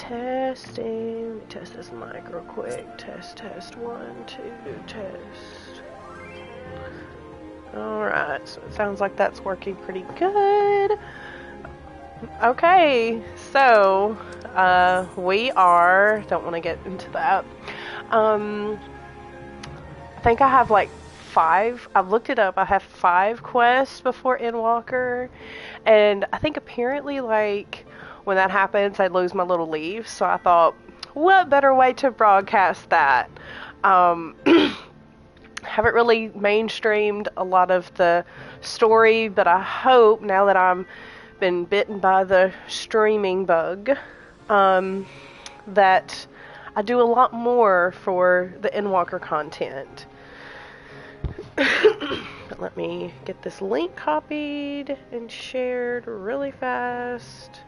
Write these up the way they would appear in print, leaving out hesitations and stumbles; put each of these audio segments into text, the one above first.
Testing. Let me test this mic real quick. Test, 1, 2, test. Alright, so it sounds like that's working pretty good. Okay, so, we are, don't want to get into that. I think I have like 5, I've looked it up, I have 5 quests before Endwalker, and I think apparently, like, when that happens, I lose my little leaf, so I thought, what better way to broadcast that? Haven't really mainstreamed a lot of the story, but I hope, now that I'm been bitten by the streaming bug, that I do a lot more for the Endwalker content. Let me get this link copied and shared really fast.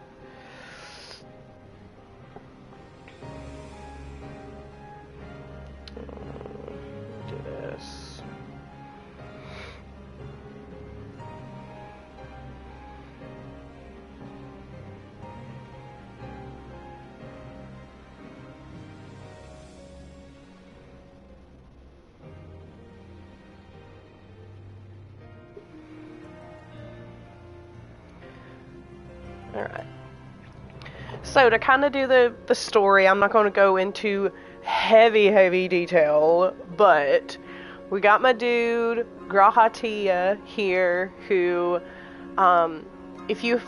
Do this. Alright. So to kind of do the story, I'm not going to go into heavy detail, but we got my dude, Grahatia, here, who, if you've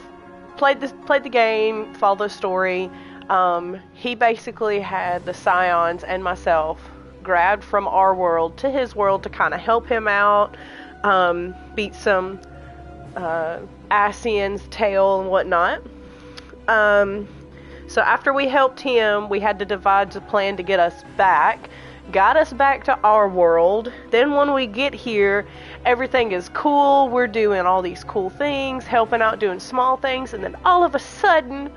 played the game, follow the story, he basically had the Scions and myself grabbed from our world to his world to kind of help him out, beat some Ascian's tail and whatnot. So after we helped him, we had to devise a plan to get us back. Got us back to our world. Then when we get here, everything is cool. We're doing all these cool things, helping out, doing small things. And then all of a sudden,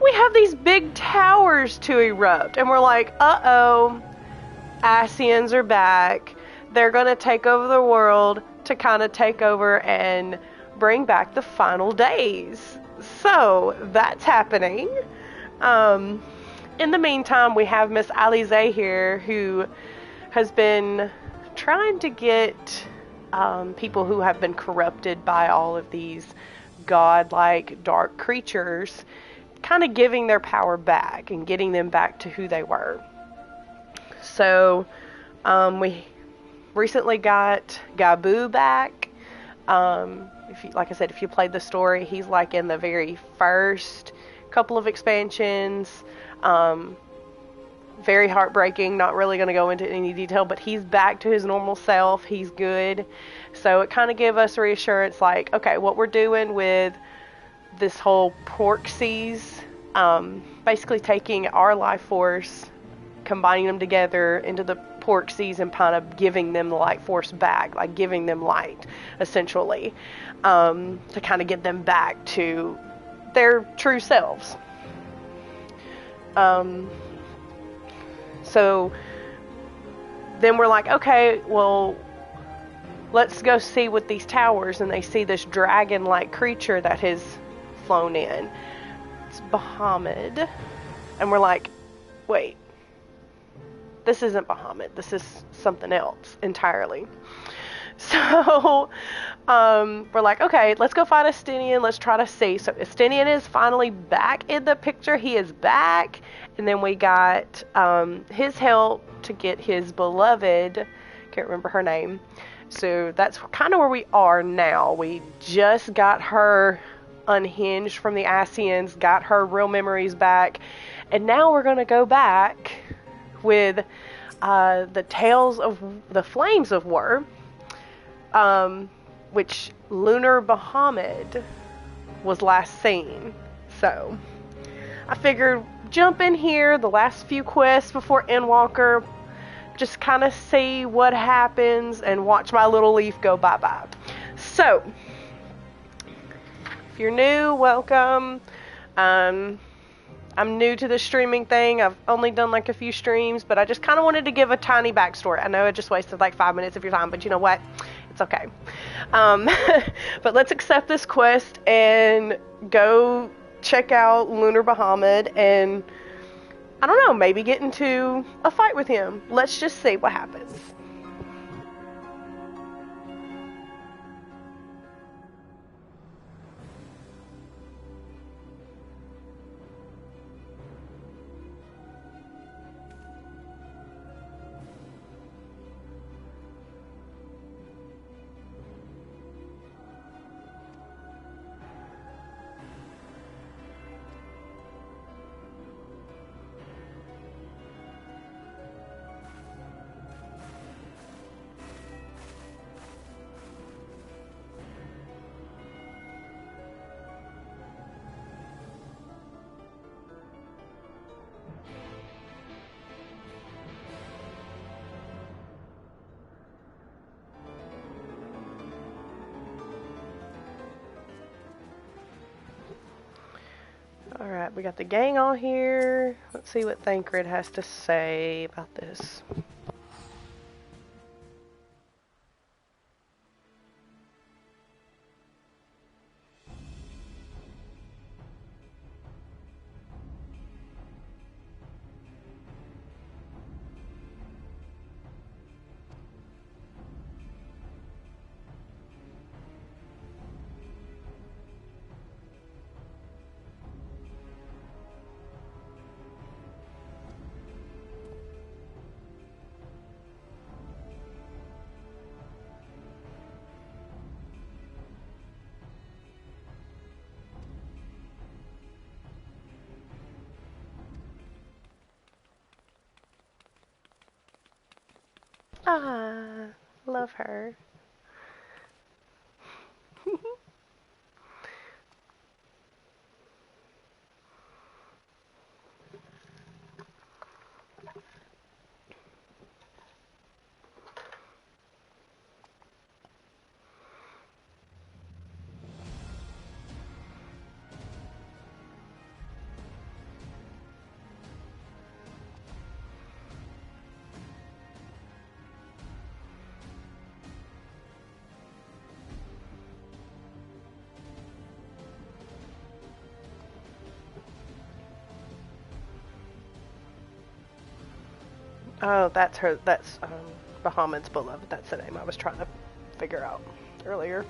we have these big towers to erupt. And we're like, uh-oh, Ascians are back. They're going to take over the world to kind of take over and bring back the final days. So that's happening. In the meantime, we have Miss Alize here, who has been trying to get people who have been corrupted by all of these godlike dark creatures, kind of giving their power back and getting them back to who they were. So we recently got Gabu back. If you, like I said, if you played the story, he's like in the very first couple of expansions. Very heartbreaking, not really going to go into any detail, but he's back to his normal self. He's good. So it kind of gave us reassurance, like, okay, what we're doing with this whole Porxies, basically taking our life force, combining them together into the Porxies and kind of giving them the light force back, like giving them light, essentially, to kind of get them back to their true selves. So then we're like, okay, well, let's go see what these towers, and they see this dragon-like creature that has flown in. It's Bahamut. And we're like, wait, this isn't Bahamut. This is something else entirely. So we're like, okay, let's go find Estinian. Let's try to see. So Estinian is finally back in the picture. He is back. And then we got his help to get his beloved, can't remember her name. So that's kind of where we are now. We just got her unhinged from the Ascians, got her real memories back. And now we're going to go back with the Tales of the Flames of War, which Lunar Bahamut was last seen. So I figured jump in here, the last few quests before Endwalker, just kind of see what happens and watch my little leaf go bye-bye. So if you're new, welcome. I'm new to the streaming thing. I've only done like a few streams, but I just kind of wanted to give a tiny backstory. I know I just wasted like 5 minutes of your time, but you know what? It's okay. But let's accept this quest and go check out Lunar Bahamut and I don't know, maybe get into a fight with him. Let's just see what happens. Alright, we got the gang all here. Let's see what Thancred has to say about this. Ah, love her. Oh, that's her. That's Bahamut's beloved. That's the name I was trying to figure out earlier.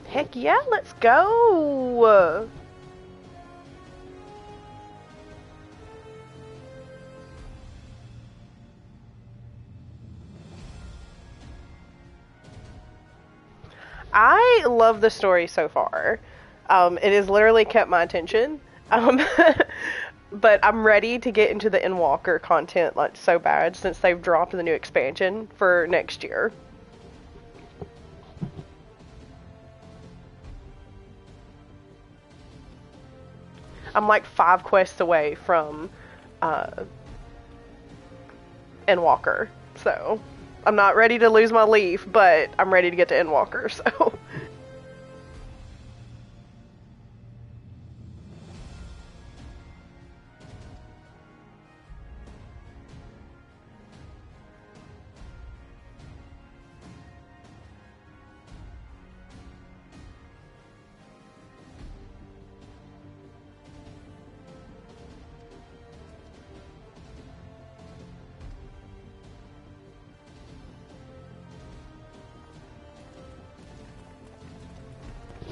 Heck yeah, let's go! I love the story so far. It has literally kept my attention. But I'm ready to get into the Endwalker content like so bad since they've dropped the new expansion for next year. I'm like 5 quests away from Endwalker, so I'm not ready to lose my leaf, but I'm ready to get to Endwalker, so.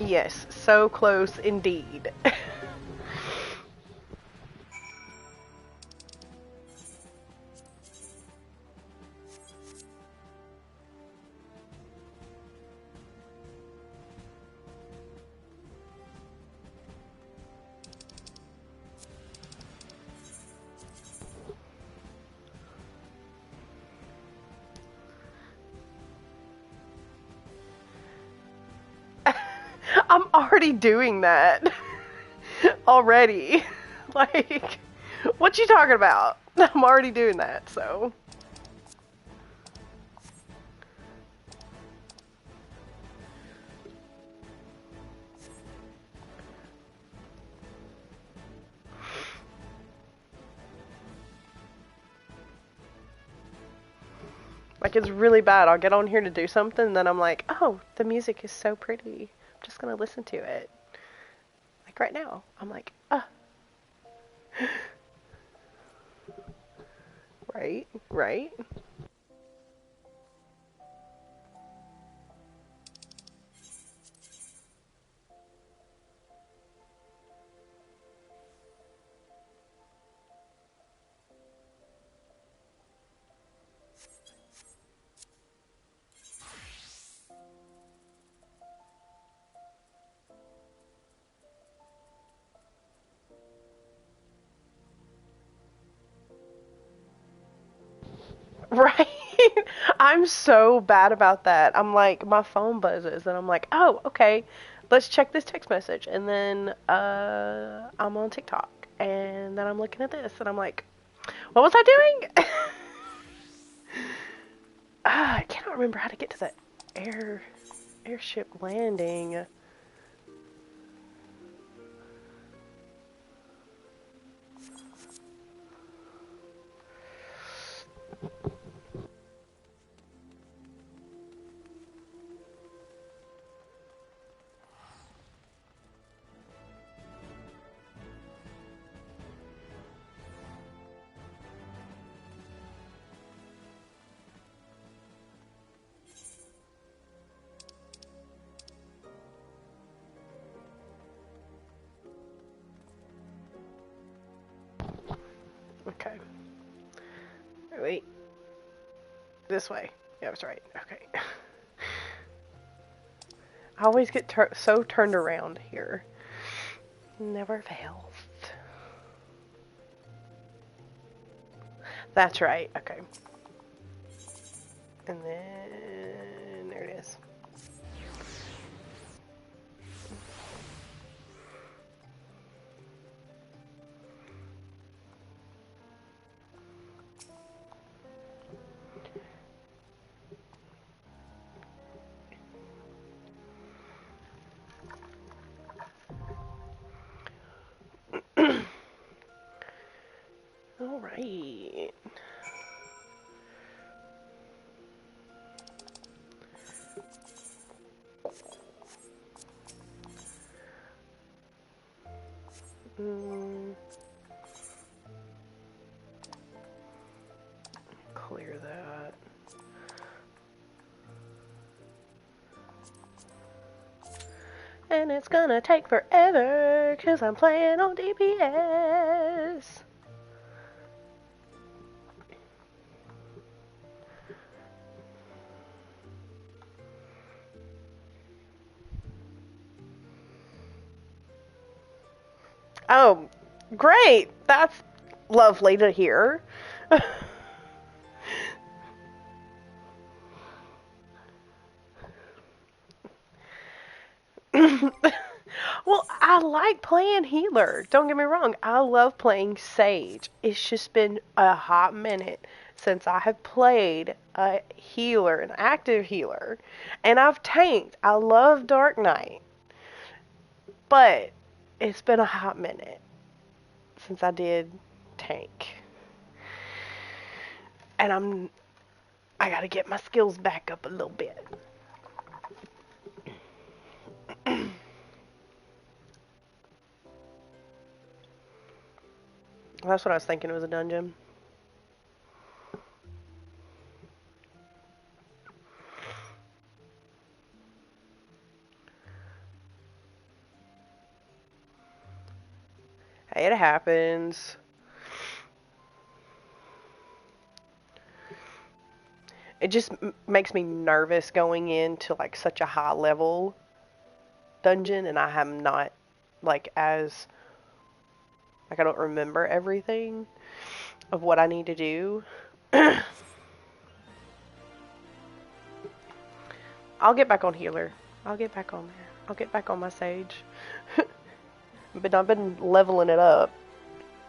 Yes, so close indeed. I'm already doing that. Already. Like, what you talking about? I'm already doing that, so. Like, it's really bad. I'll get on here to do something, and then I'm like, oh, the music is so pretty. I'm just gonna listen to it. Like, right now. I'm like, ah. Right, right. Right? I'm so bad about that. I'm like, my phone buzzes, and I'm like, oh, okay, let's check this text message. And then I'm on TikTok, and then I'm looking at this, and I'm like, what was I doing? I cannot remember how to get to the airship landing. Okay. Wait. This way. Yeah, I was right. Okay. I always get so turned around here. Never fails. That's right. Okay. And then there it is. All right. Clear that. And it's gonna take forever, cause I'm playing on DPS. Oh, great! That's lovely to hear. Well, I like playing healer. Don't get me wrong. I love playing Sage. It's just been a hot minute since I have played a healer, an active healer. And I've tanked. I love Dark Knight. But it's been a hot minute since I did tank. And I gotta get my skills back up a little bit. That's what I was thinking, it was a dungeon. It happens. It just makes me nervous going into like such a high level dungeon, and I am not like as like I don't remember everything of what I need to do. I'll get back on healer. I'll get back on there. I'll get back on my sage. But I've been leveling it up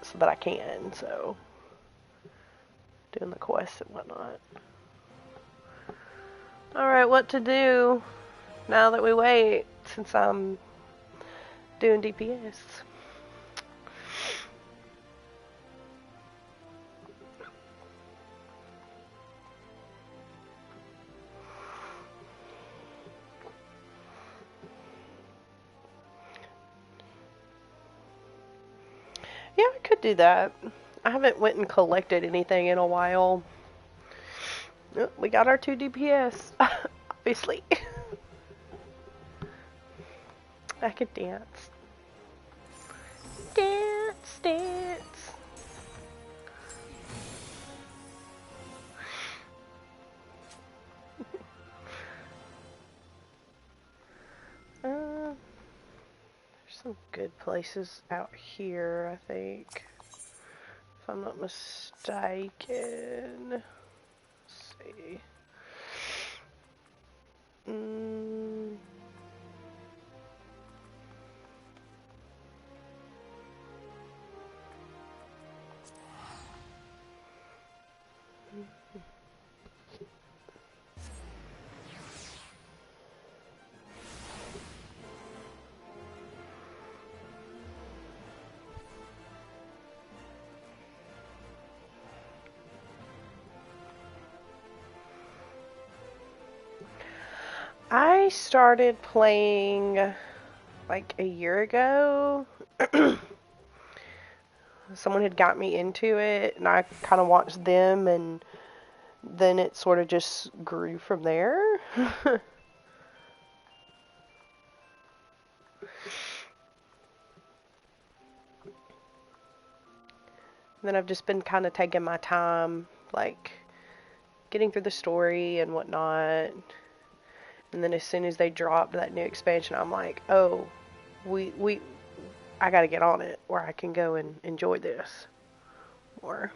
so that I can, so doing the quests and whatnot. Alright, what to do now that we wait, since I'm doing DPS. Yeah, I could do that. I haven't went and collected anything in a while. Oh, we got our 2 DPS, obviously. I could dance. Dance, dance. There's some good places out here, I think. If I'm not mistaken. Let's see. I started playing like a year ago. Someone had got me into it, and I kind of watched them, and then it sort of just grew from there. Then I've just been kind of taking my time, like getting through the story and whatnot. And then as soon as they dropped that new expansion, I'm like, oh, I gotta get on it where I can go and enjoy this more.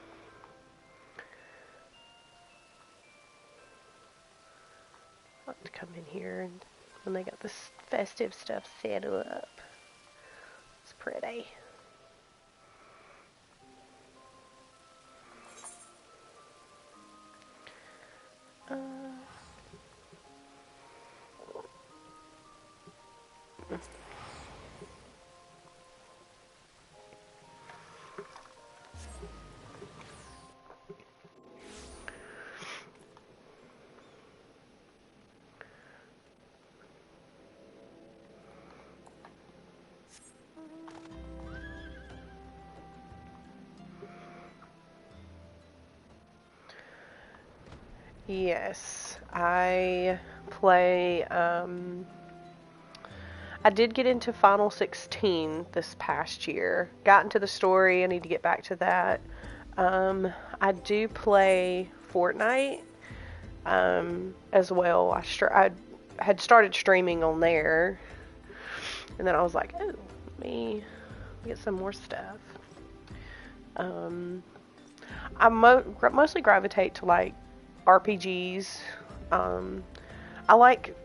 I'll have to come in here and when they got this festive stuff set up. It's pretty. Yes, I play, I did get into Final 16 this past year. Got into the story, I need to get back to that. I do play Fortnite, as well. I had started streaming on there, and then I was like, oh, let me get some more stuff. I mostly gravitate to like RPGs. I like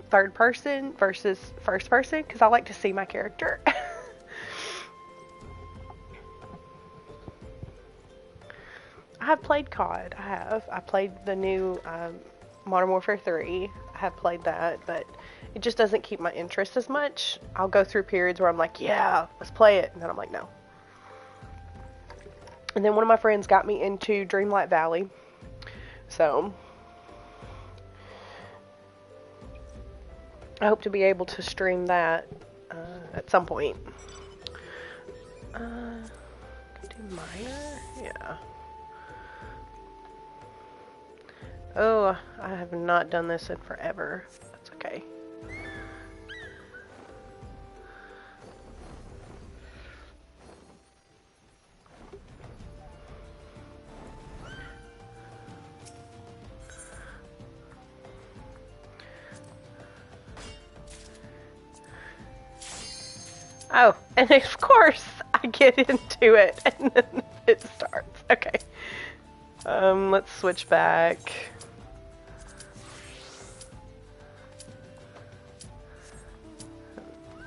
third person versus first person because I like to see my character. I have played COD. I played the new Modern Warfare 3. I have played that, but it just doesn't keep my interest as much. I'll go through periods where I'm like, yeah, let's play it, and then I'm like, no. And then one of my friends got me into Dreamlight Valley. So I hope to be able to stream that at some point. Can I do minor? Yeah. Oh, I have not done this in forever. That's okay. Oh, and of course I get into it and then it starts. Okay. Let's switch back.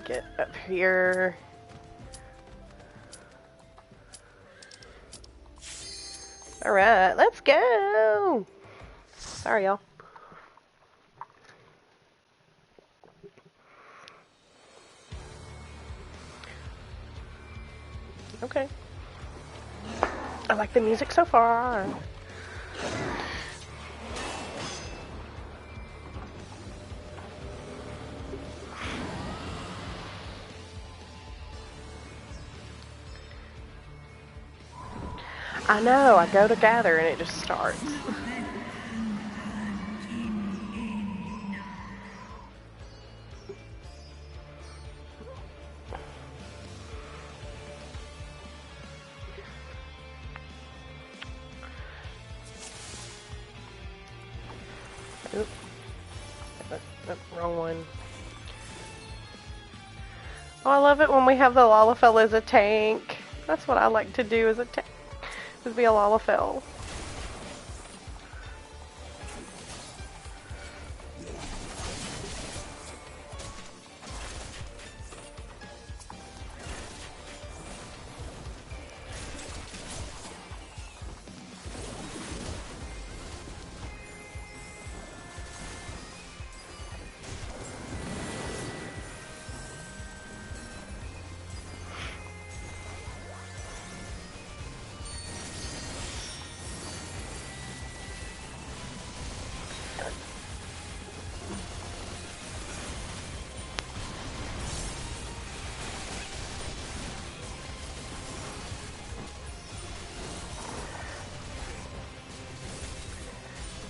Get up here. Alright, let's go! Sorry, y'all. Okay. I like the music so far. I know, I go to gather and it just starts. Oop. Wrong one. Oh, I love it when we have the Lalafell as a tank. That's what I like to do as a tank. Is be a Lalafell.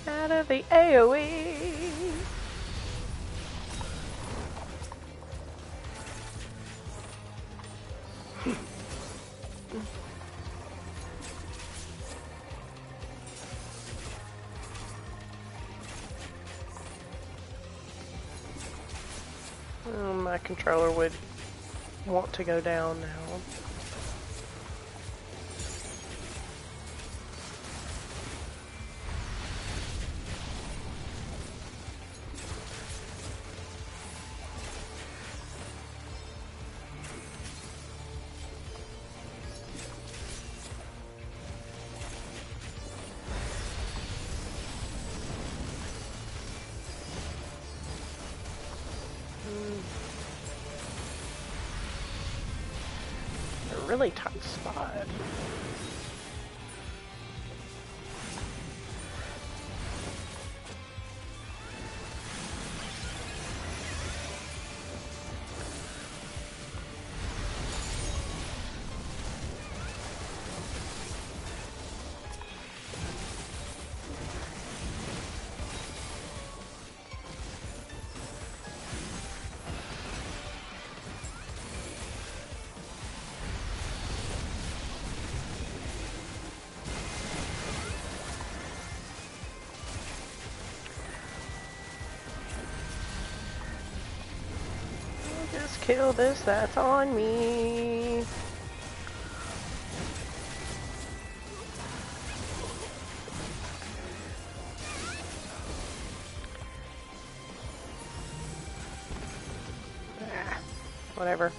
Out of the AoE. My controller would want to go down now. A really tight spot. Just kill this that's on me. Whatever.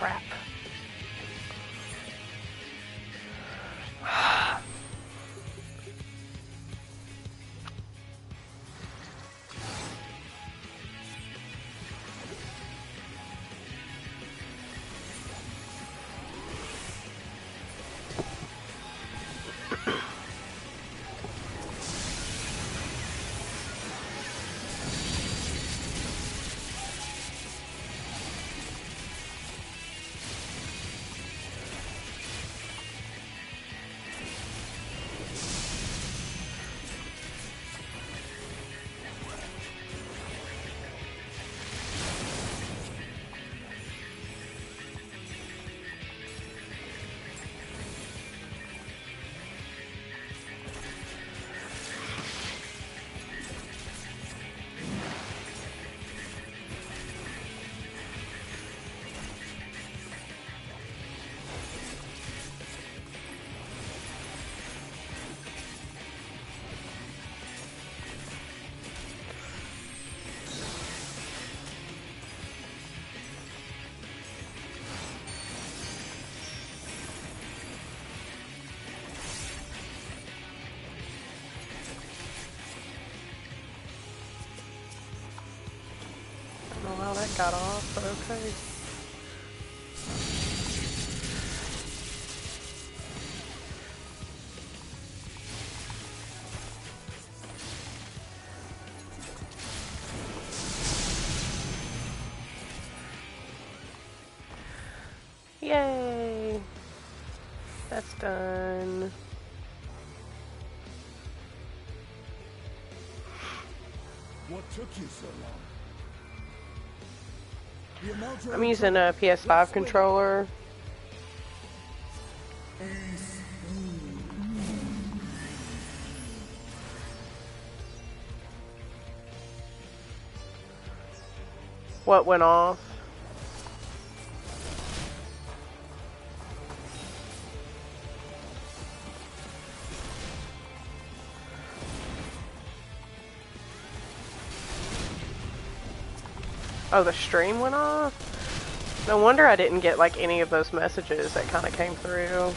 Crap. I don't know how that got off, but okay. Yay! That's done. What took you so long? I'm using a PS5 controller. What went off? Oh, the stream went off? No wonder I didn't get like any of those messages that kind of came through.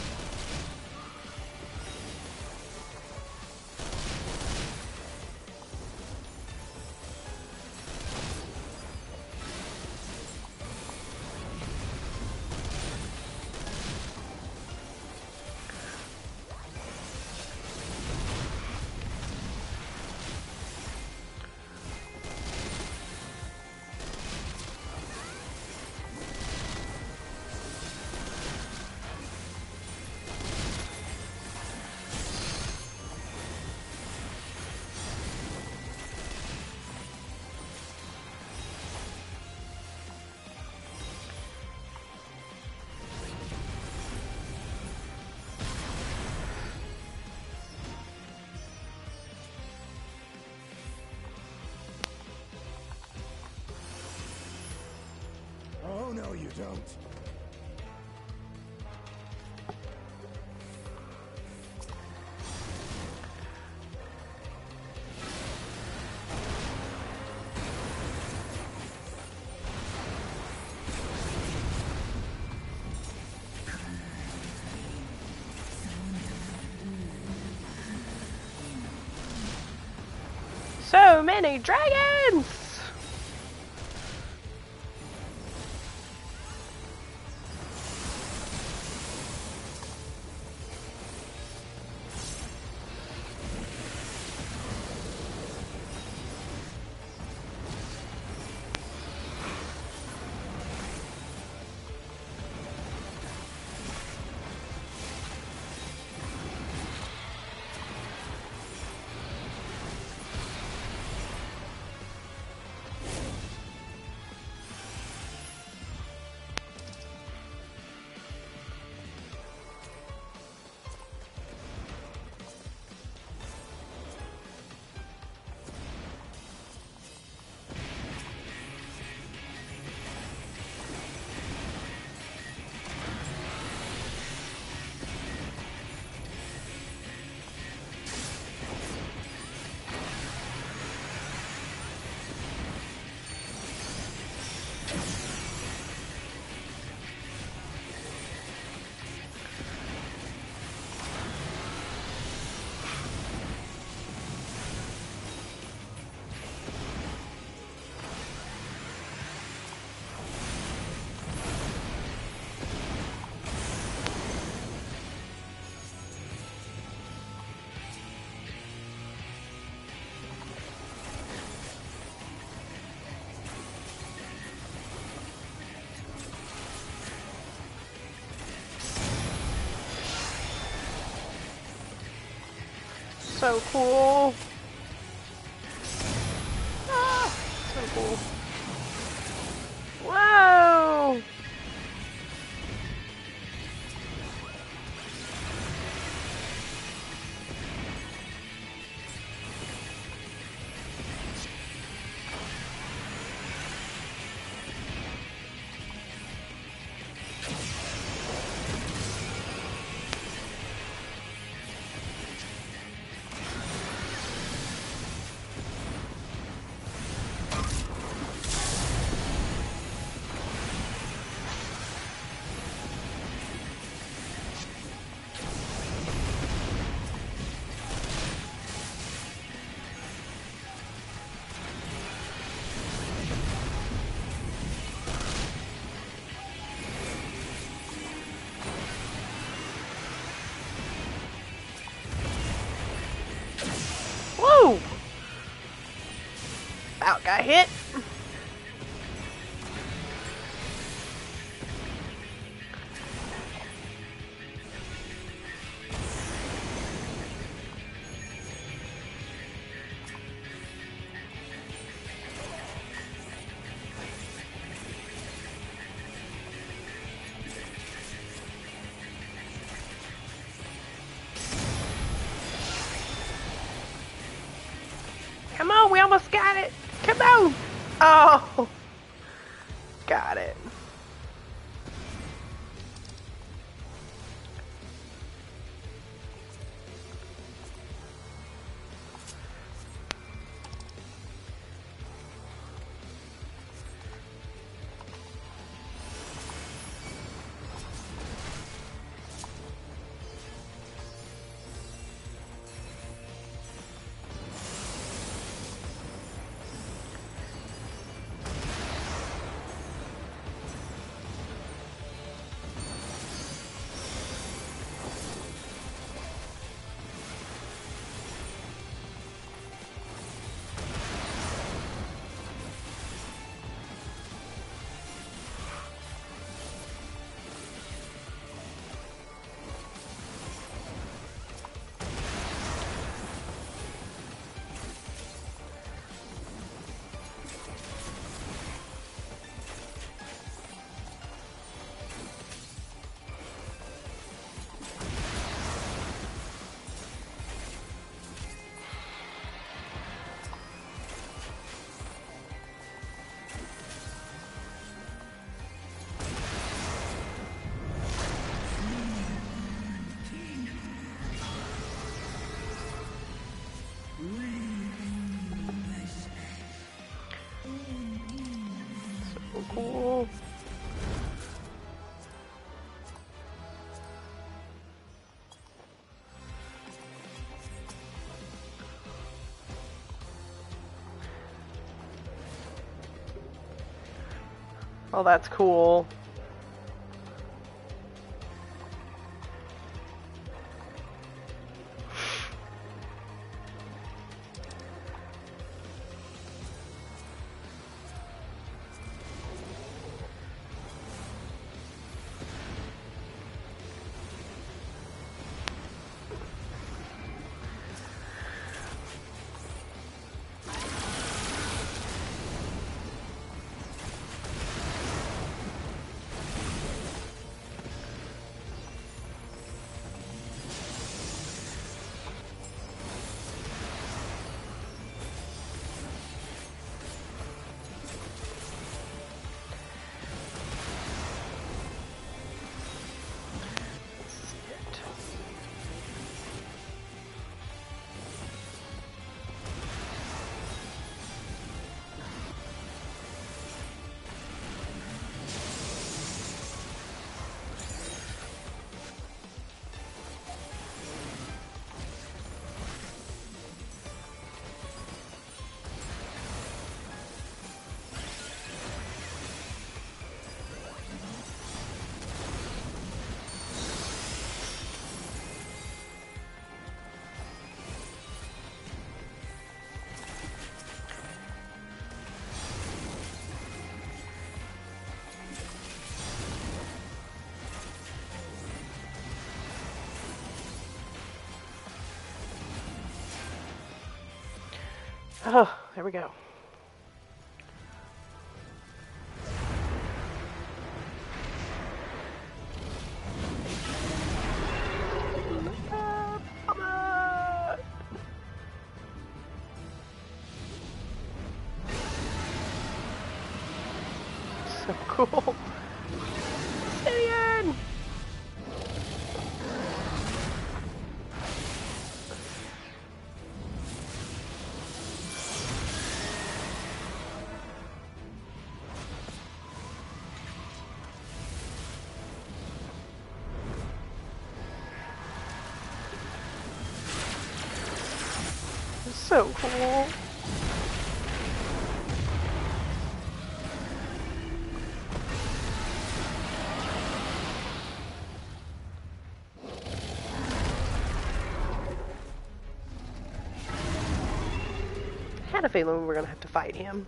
Oh, no, you don't. So many dragons! so cool. Ah, so cool. Whoa! Whoa! About got hit. Come on, we almost got it. Come on. Oh, got it. So cool. Oh, that's cool. Oh, there we go. So cool. Sidian! So cool. Had a feeling we were gonna have to fight him.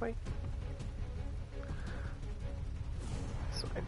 Wait. This way.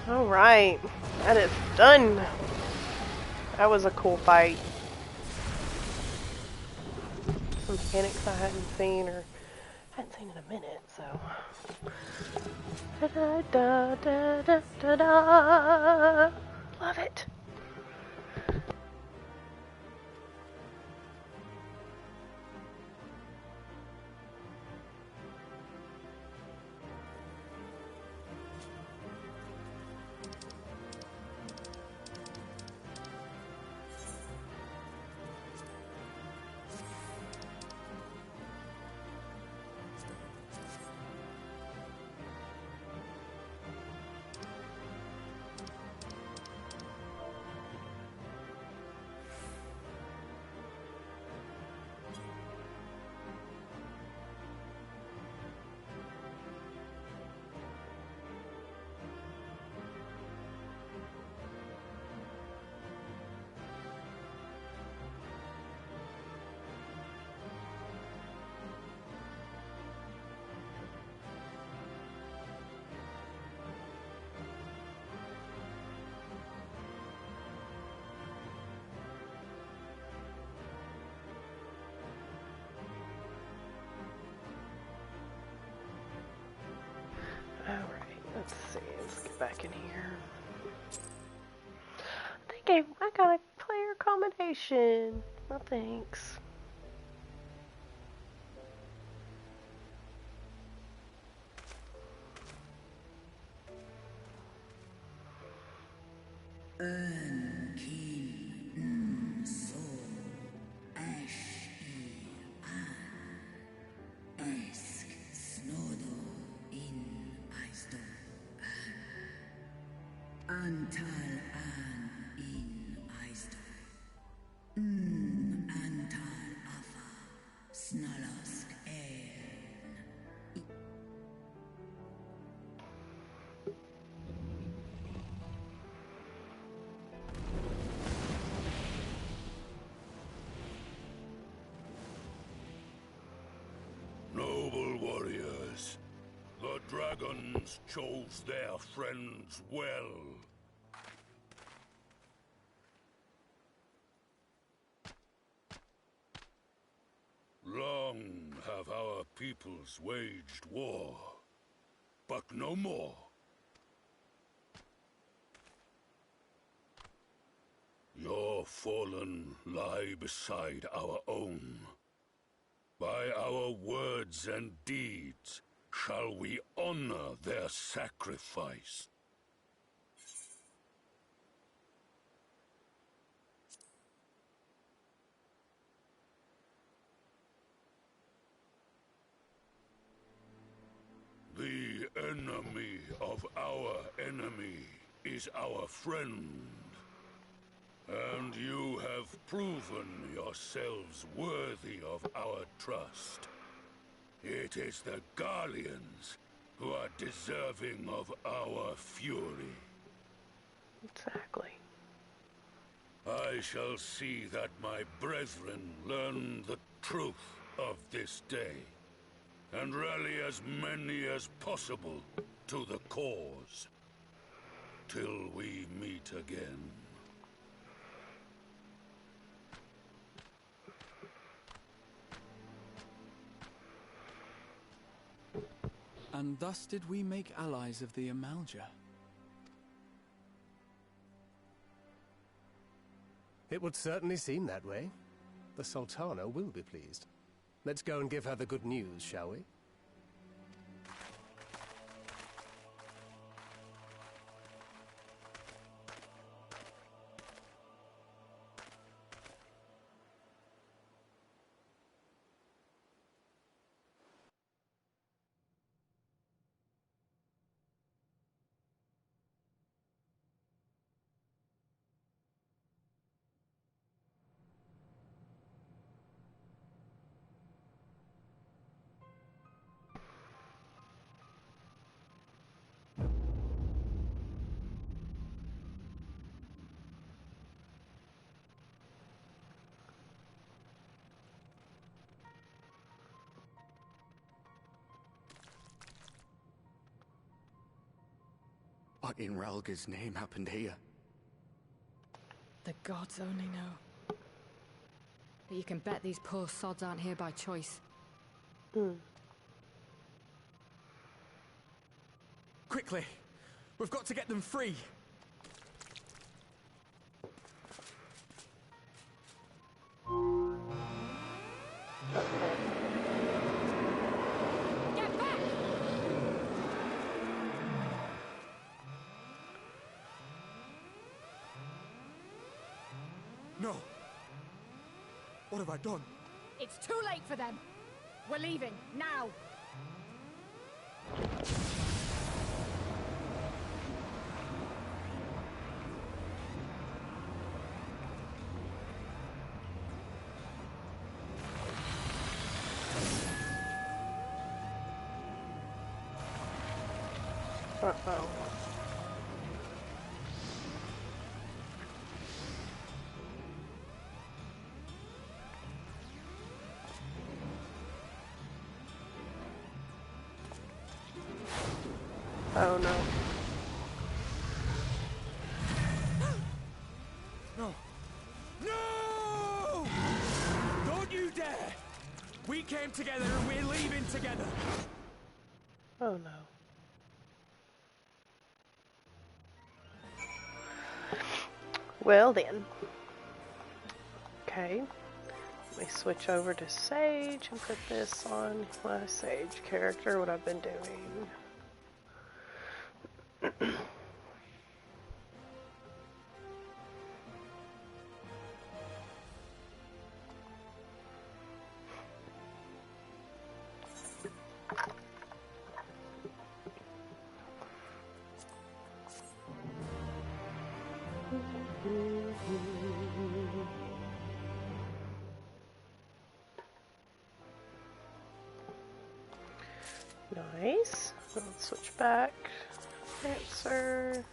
Alright, that is done. That was a cool fight. mechanics I hadn't seen or hadn't seen in a minute, so. Da da da da da da. Love it. Alright, let's see. Let's get back in here. I got a player combination. No thanks. Antal an in Eisdo. Antal afa snalosk en. Noble warriors, the dragons chose their friends well. Long have our peoples waged war, but no more. Your fallen lie beside our own. By our words and deeds shall we honor their sacrifice. The enemy of our enemy is our friend. And you have proven yourselves worthy of our trust. It is the Guardians who are deserving of our fury. Exactly. I shall see that my brethren learn the truth of this day, and rally as many as possible to the cause, till we meet again. And thus did we make allies of the Amalja. It would certainly seem that way. The Sultana will be pleased. Let's go and give her the good news, shall we? What in Ralga's name happened here? The gods only know. But you can bet these poor sods aren't here by choice. Quickly! We've got to get them free! Get back! No! What have I done? It's too late for them! We're leaving, now! Uh-oh. Oh no. No! No! Don't you dare! We came together and we're leaving together! Oh no. Well then. Okay. Let me switch over to Sage and put this on my Sage character, what I've been doing. Nice. Let's switch back. Answer.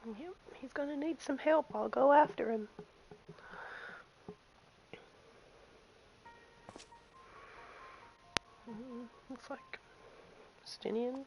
Yep, he's gonna need some help. I'll go after him. Looks like Stinian.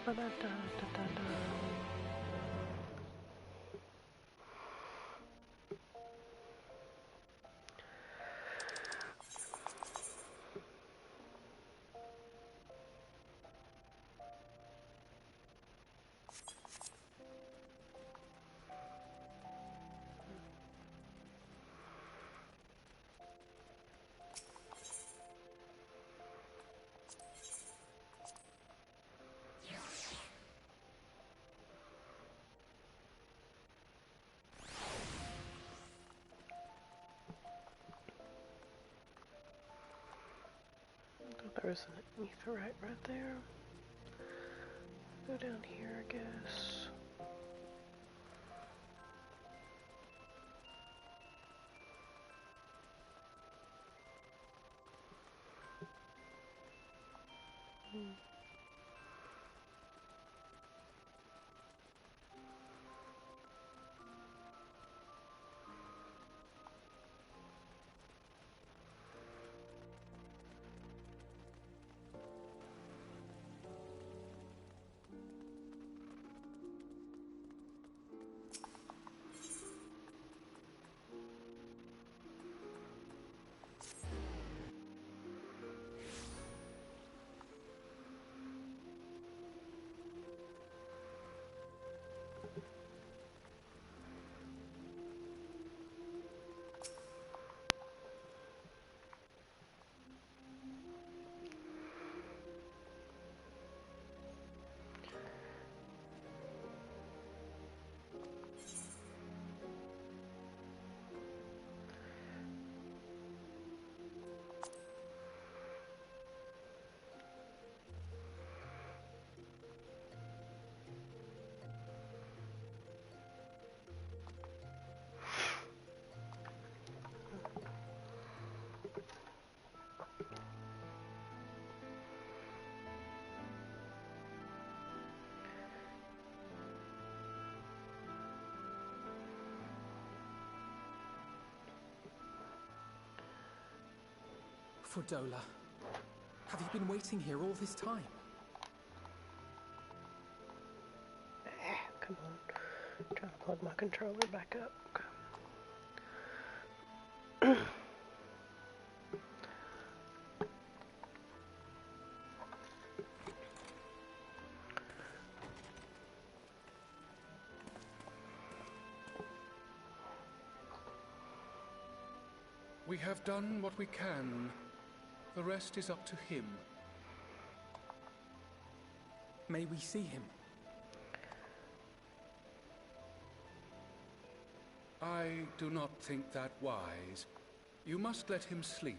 Ba-da-da-da-da-da. There's an etherite right there. Go down here, I guess. Fordola, have you been waiting here all this time? Come on. I'm trying to plug my controller back up. We have done what we can. The rest is up to him. May we see him? I do not think that wise. You must let him sleep.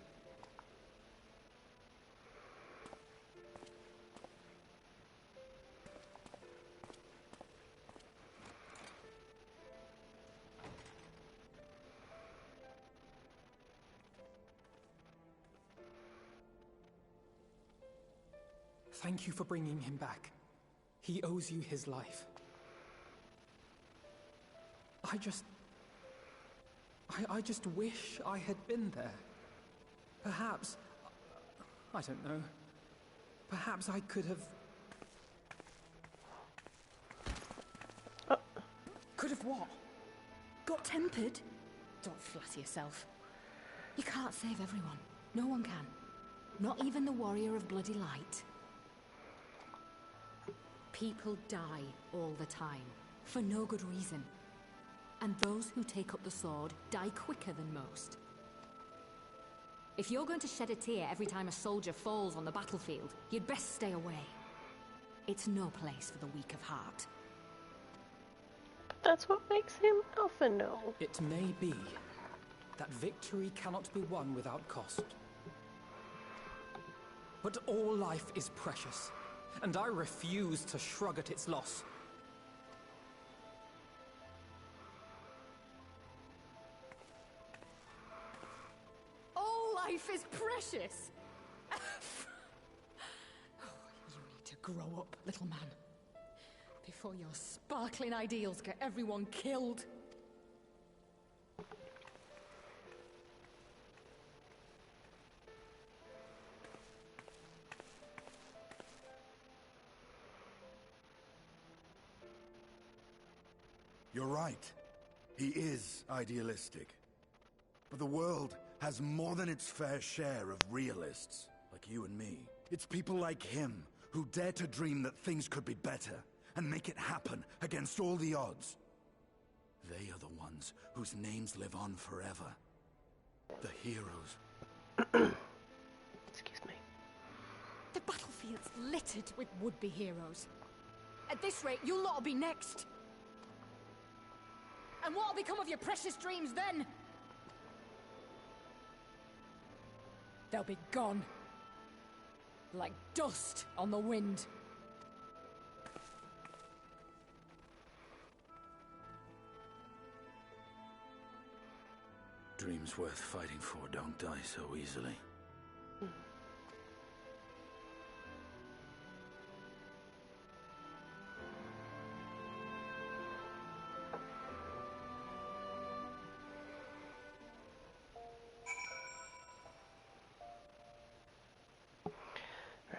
Thank you for bringing him back. He owes you his life. I just wish I had been there. Perhaps, I don't know, perhaps I could have... Could have what? Got tempered? Don't flatter yourself. You can't save everyone. No one can. Not even the warrior of bloody light. People die all the time, for no good reason. And those who take up the sword die quicker than most. If you're going to shed a tear every time a soldier falls on the battlefield, you'd best stay away. It's no place for the weak of heart. That's what makes him Alpha know. It may be that victory cannot be won without cost. But all life is precious, and I refuse to shrug at its loss. All life is precious! Oh, you need to grow up, little man. Before your sparkling ideals get everyone killed. You're right. He is idealistic. But the world has more than its fair share of realists, like you and me. It's people like him who dare to dream that things could be better, and make it happen against all the odds. They are the ones whose names live on forever. The heroes. Excuse me. The battlefield's littered with would-be heroes. At this rate, you lot'll be next. And what'll become of your precious dreams then? They'll be gone. Like dust on the wind. Dreams worth fighting for don't die so easily.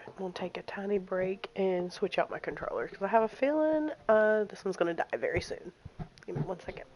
I'm going to take a tiny break and switch out my controller because I have a feeling this one's going to die very soon. Give me 1 second.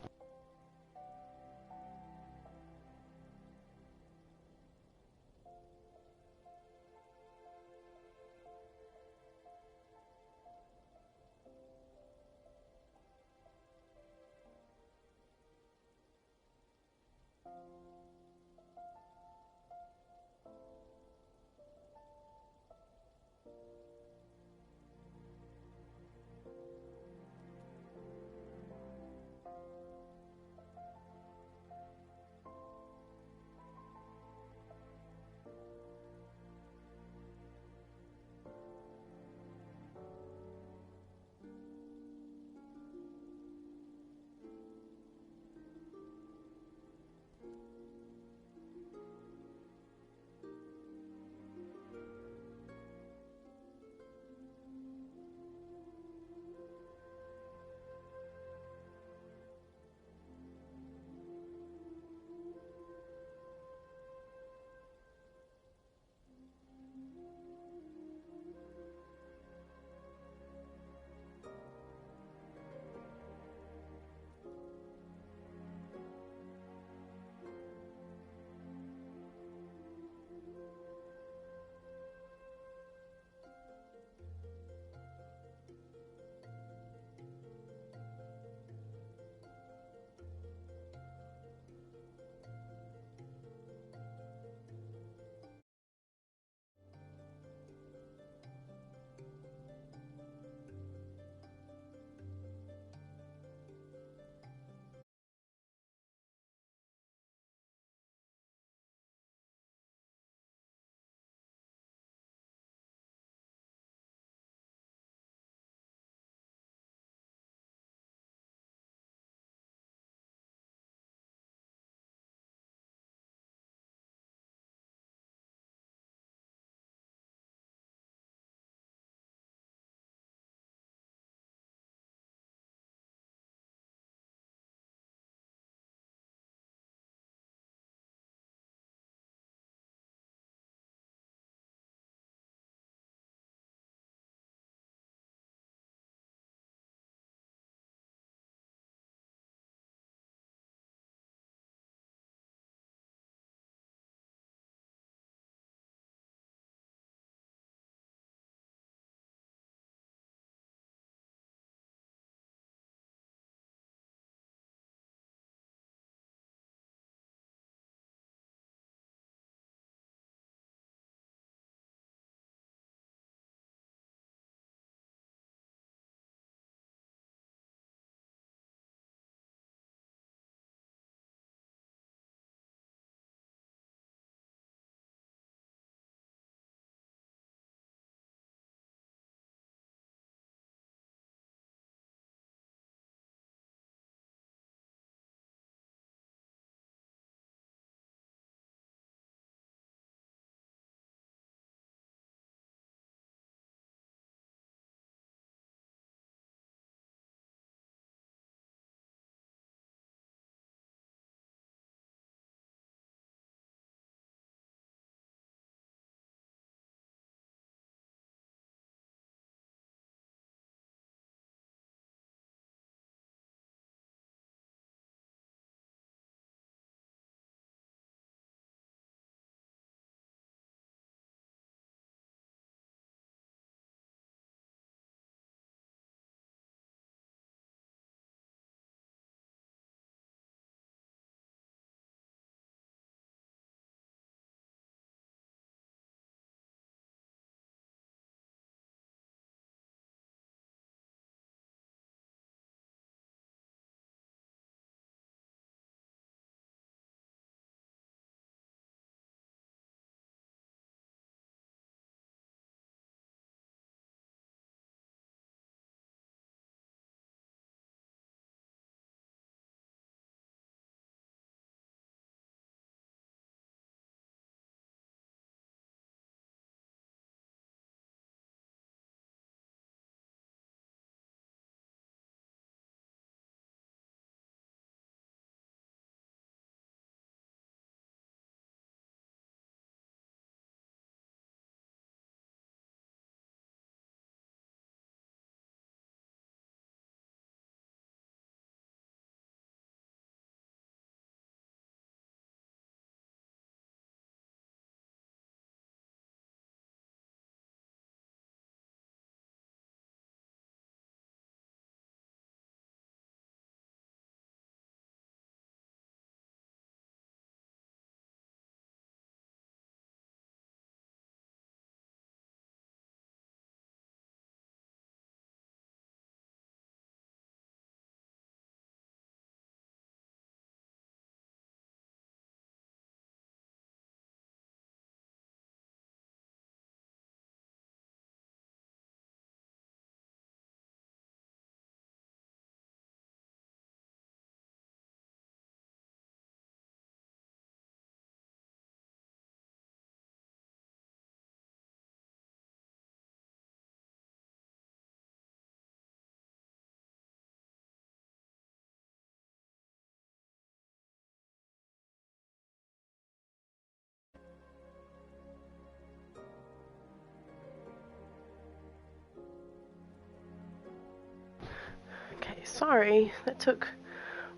sorry. That took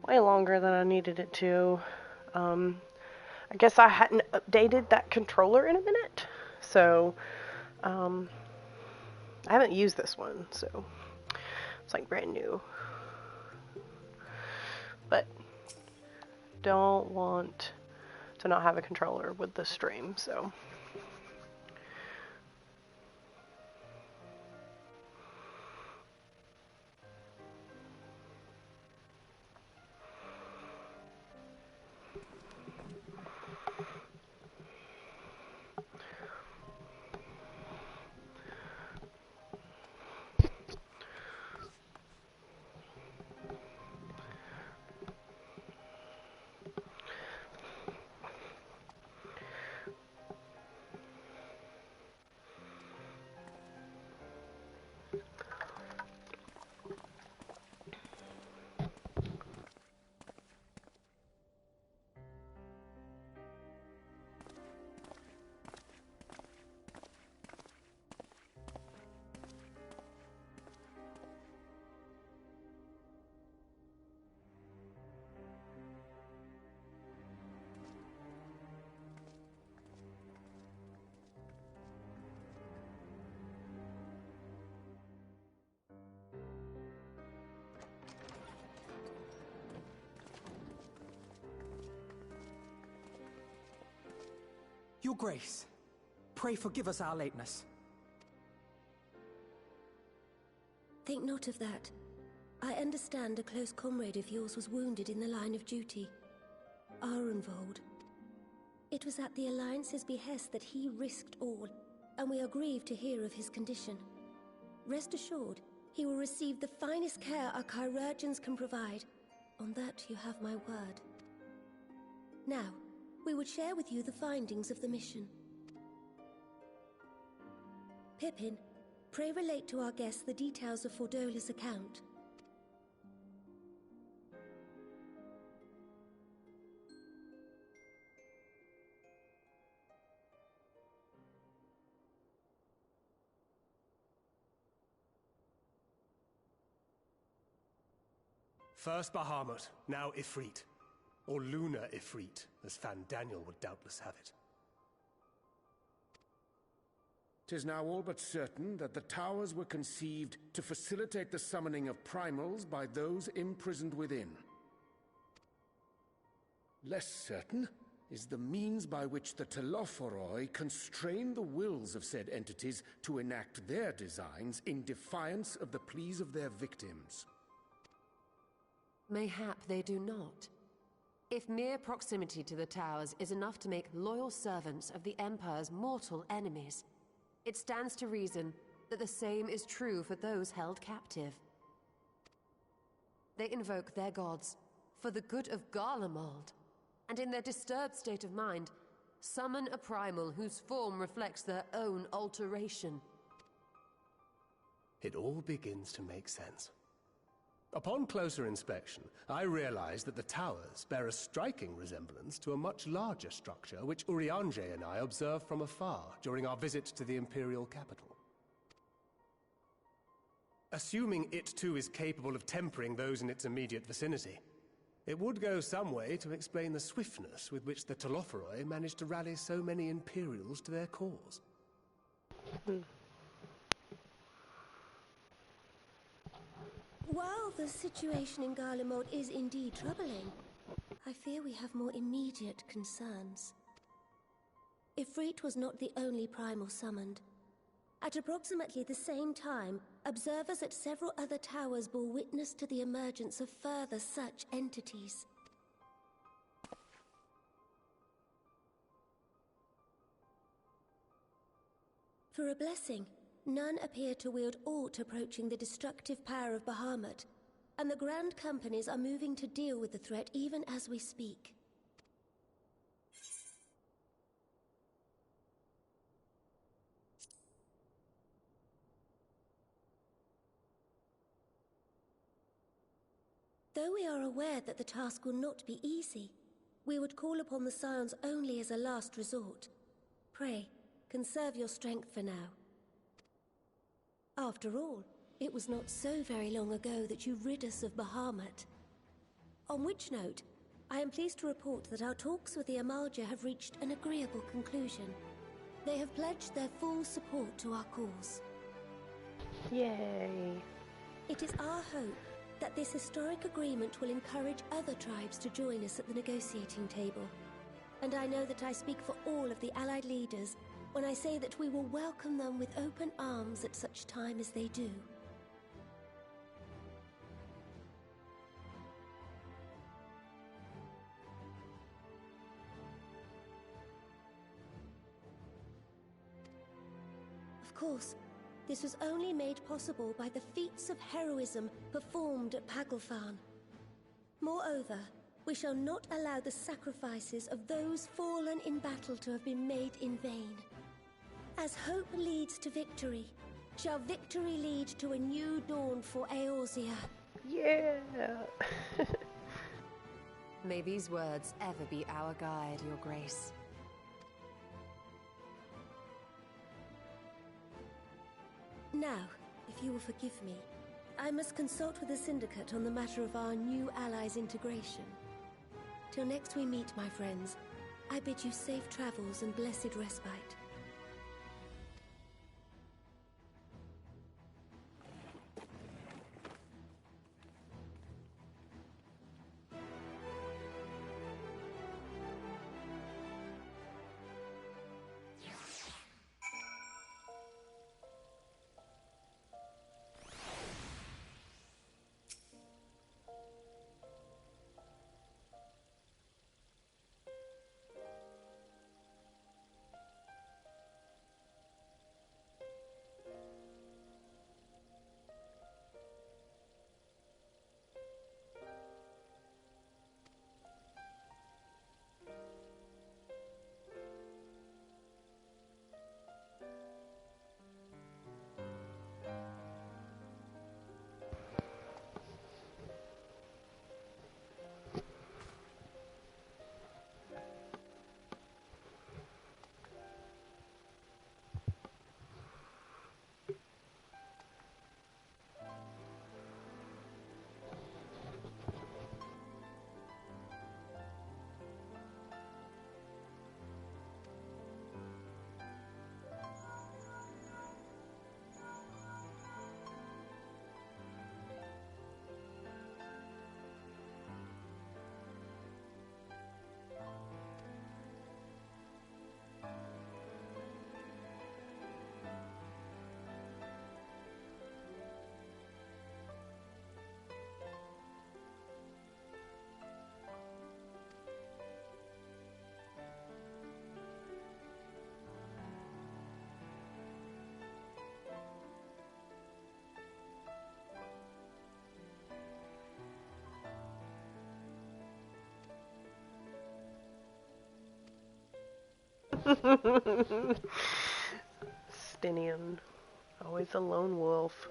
way longer than I needed it to. I guess I hadn't updated that controller in a minute. So, I haven't used this one, so it's like brand new. But don't want to not have a controller with the stream, so. Your Grace, pray forgive us our lateness. Think not of that. I understand a close comrade of yours was wounded in the line of duty. Arenvold. It was at the Alliance's behest that he risked all, and we are grieved to hear of his condition. Rest assured, he will receive the finest care our chirurgeons can provide. On that you have my word. Now, we would share with you the findings of the mission. Pippin, pray relate to our guests the details of Fordola's account. First Bahamut, now Ifrit. Or Lunar Ifrit, as Fandaniel would doubtless have it. 'Tis now all but certain that the towers were conceived to facilitate the summoning of primals by those imprisoned within. Less certain is the means by which the Telophoroi constrain the wills of said entities to enact their designs in defiance of the pleas of their victims. Mayhap they do not. If mere proximity to the towers is enough to make loyal servants of the Empire's mortal enemies, it stands to reason that the same is true for those held captive. They invoke their gods for the good of Garlemald, and in their disturbed state of mind, summon a primal whose form reflects their own alteration. It all begins to make sense. Upon closer inspection, I realized that the towers bear a striking resemblance to a much larger structure which Urianger and I observed from afar during our visit to the Imperial capital. Assuming it too is capable of tempering those in its immediate vicinity, it would go some way to explain the swiftness with which the Telophoroi managed to rally so many Imperials to their cause. While the situation in Garlemald is indeed troubling, I fear we have more immediate concerns. Ifrit was not the only primal summoned. At approximately the same time, observers at several other towers bore witness to the emergence of further such entities. For a blessing, none appear to wield aught approaching the destructive power of Bahamut, and the Grand Companies are moving to deal with the threat even as we speak. Though we are aware that the task will not be easy, we would call upon the Scions only as a last resort. Pray, conserve your strength for now. After all, It was not so very long ago that you rid us of Bahamut. On which note, I am pleased to report that our talks with the Amalja have reached an agreeable conclusion. They have pledged their full support to our cause. Yay. It is our hope that this historic agreement will encourage other tribes to join us at the negotiating table. And I know that I speak for all of the Allied leaders when I say that we will welcome them with open arms at such time as they do. Of course, this was only made possible by the feats of heroism performed at Paglfan. Moreover, we shall not allow the sacrifices of those fallen in battle to have been made in vain. As hope leads to victory, shall victory lead to a new dawn for Eorzea. Yeah. May these words ever be our guide, Your Grace. Now, if you will forgive me, I must consult with the Syndicate on the matter of our new allies' integration. Till next we meet, my friends, I bid you safe travels and blessed respite. Stinian, always a lone wolf.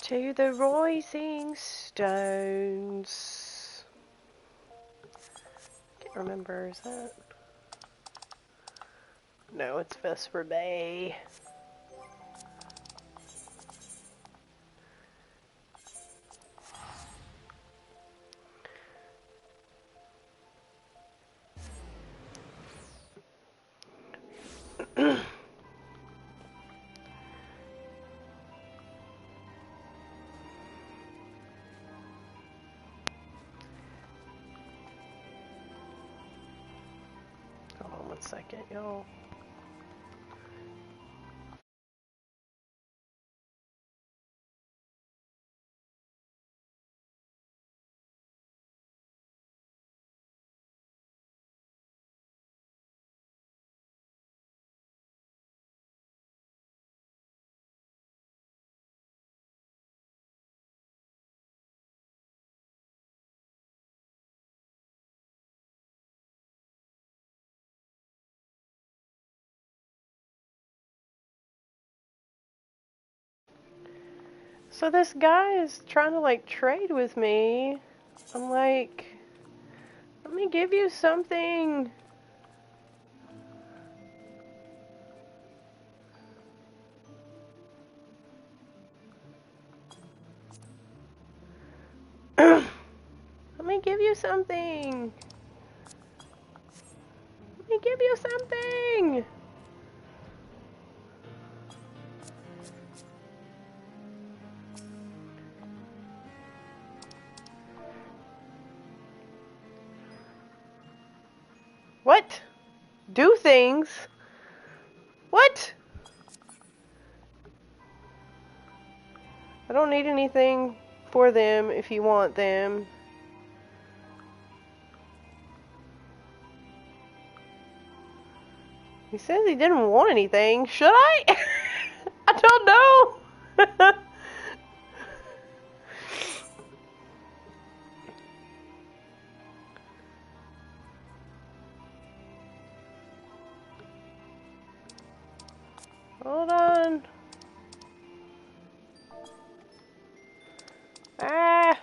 To the rising stones. Can't remember, is that? No, it's Vesper Bay. Hold on 1 second, y'all. So this guy is trying to like trade with me. I'm like, let me give you something. Let me give you something. Let me give you something. What? Do things? What? I don't need anything for them if you want them. He says he didn't want anything. Should I? I don't know. Hold on. Ah.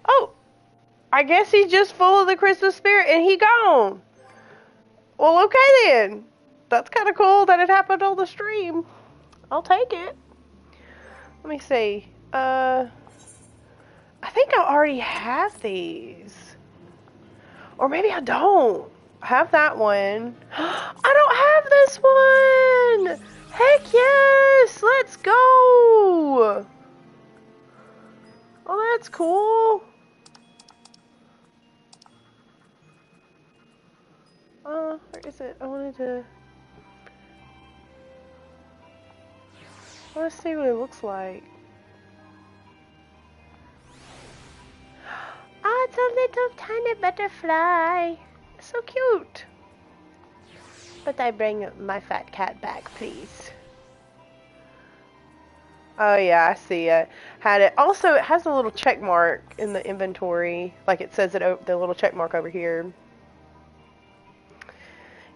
Oh, I guess he's just full of the Christmas spirit and he gone. Well, okay then. That's kind of cool that it happened on the stream. I'll take it. Let me see. I think I already have these. Or maybe I don't. I have that one. I don't have this one! Heck yes! Let's go! Oh, that's cool. Where is it? I want to see what it looks like. Oh, it's a little tiny butterfly. So cute. But I bring my fat cat back, please. Oh yeah, I see it. Had it. Also, it has a little check mark in the inventory. Like it says it, the little check mark over here.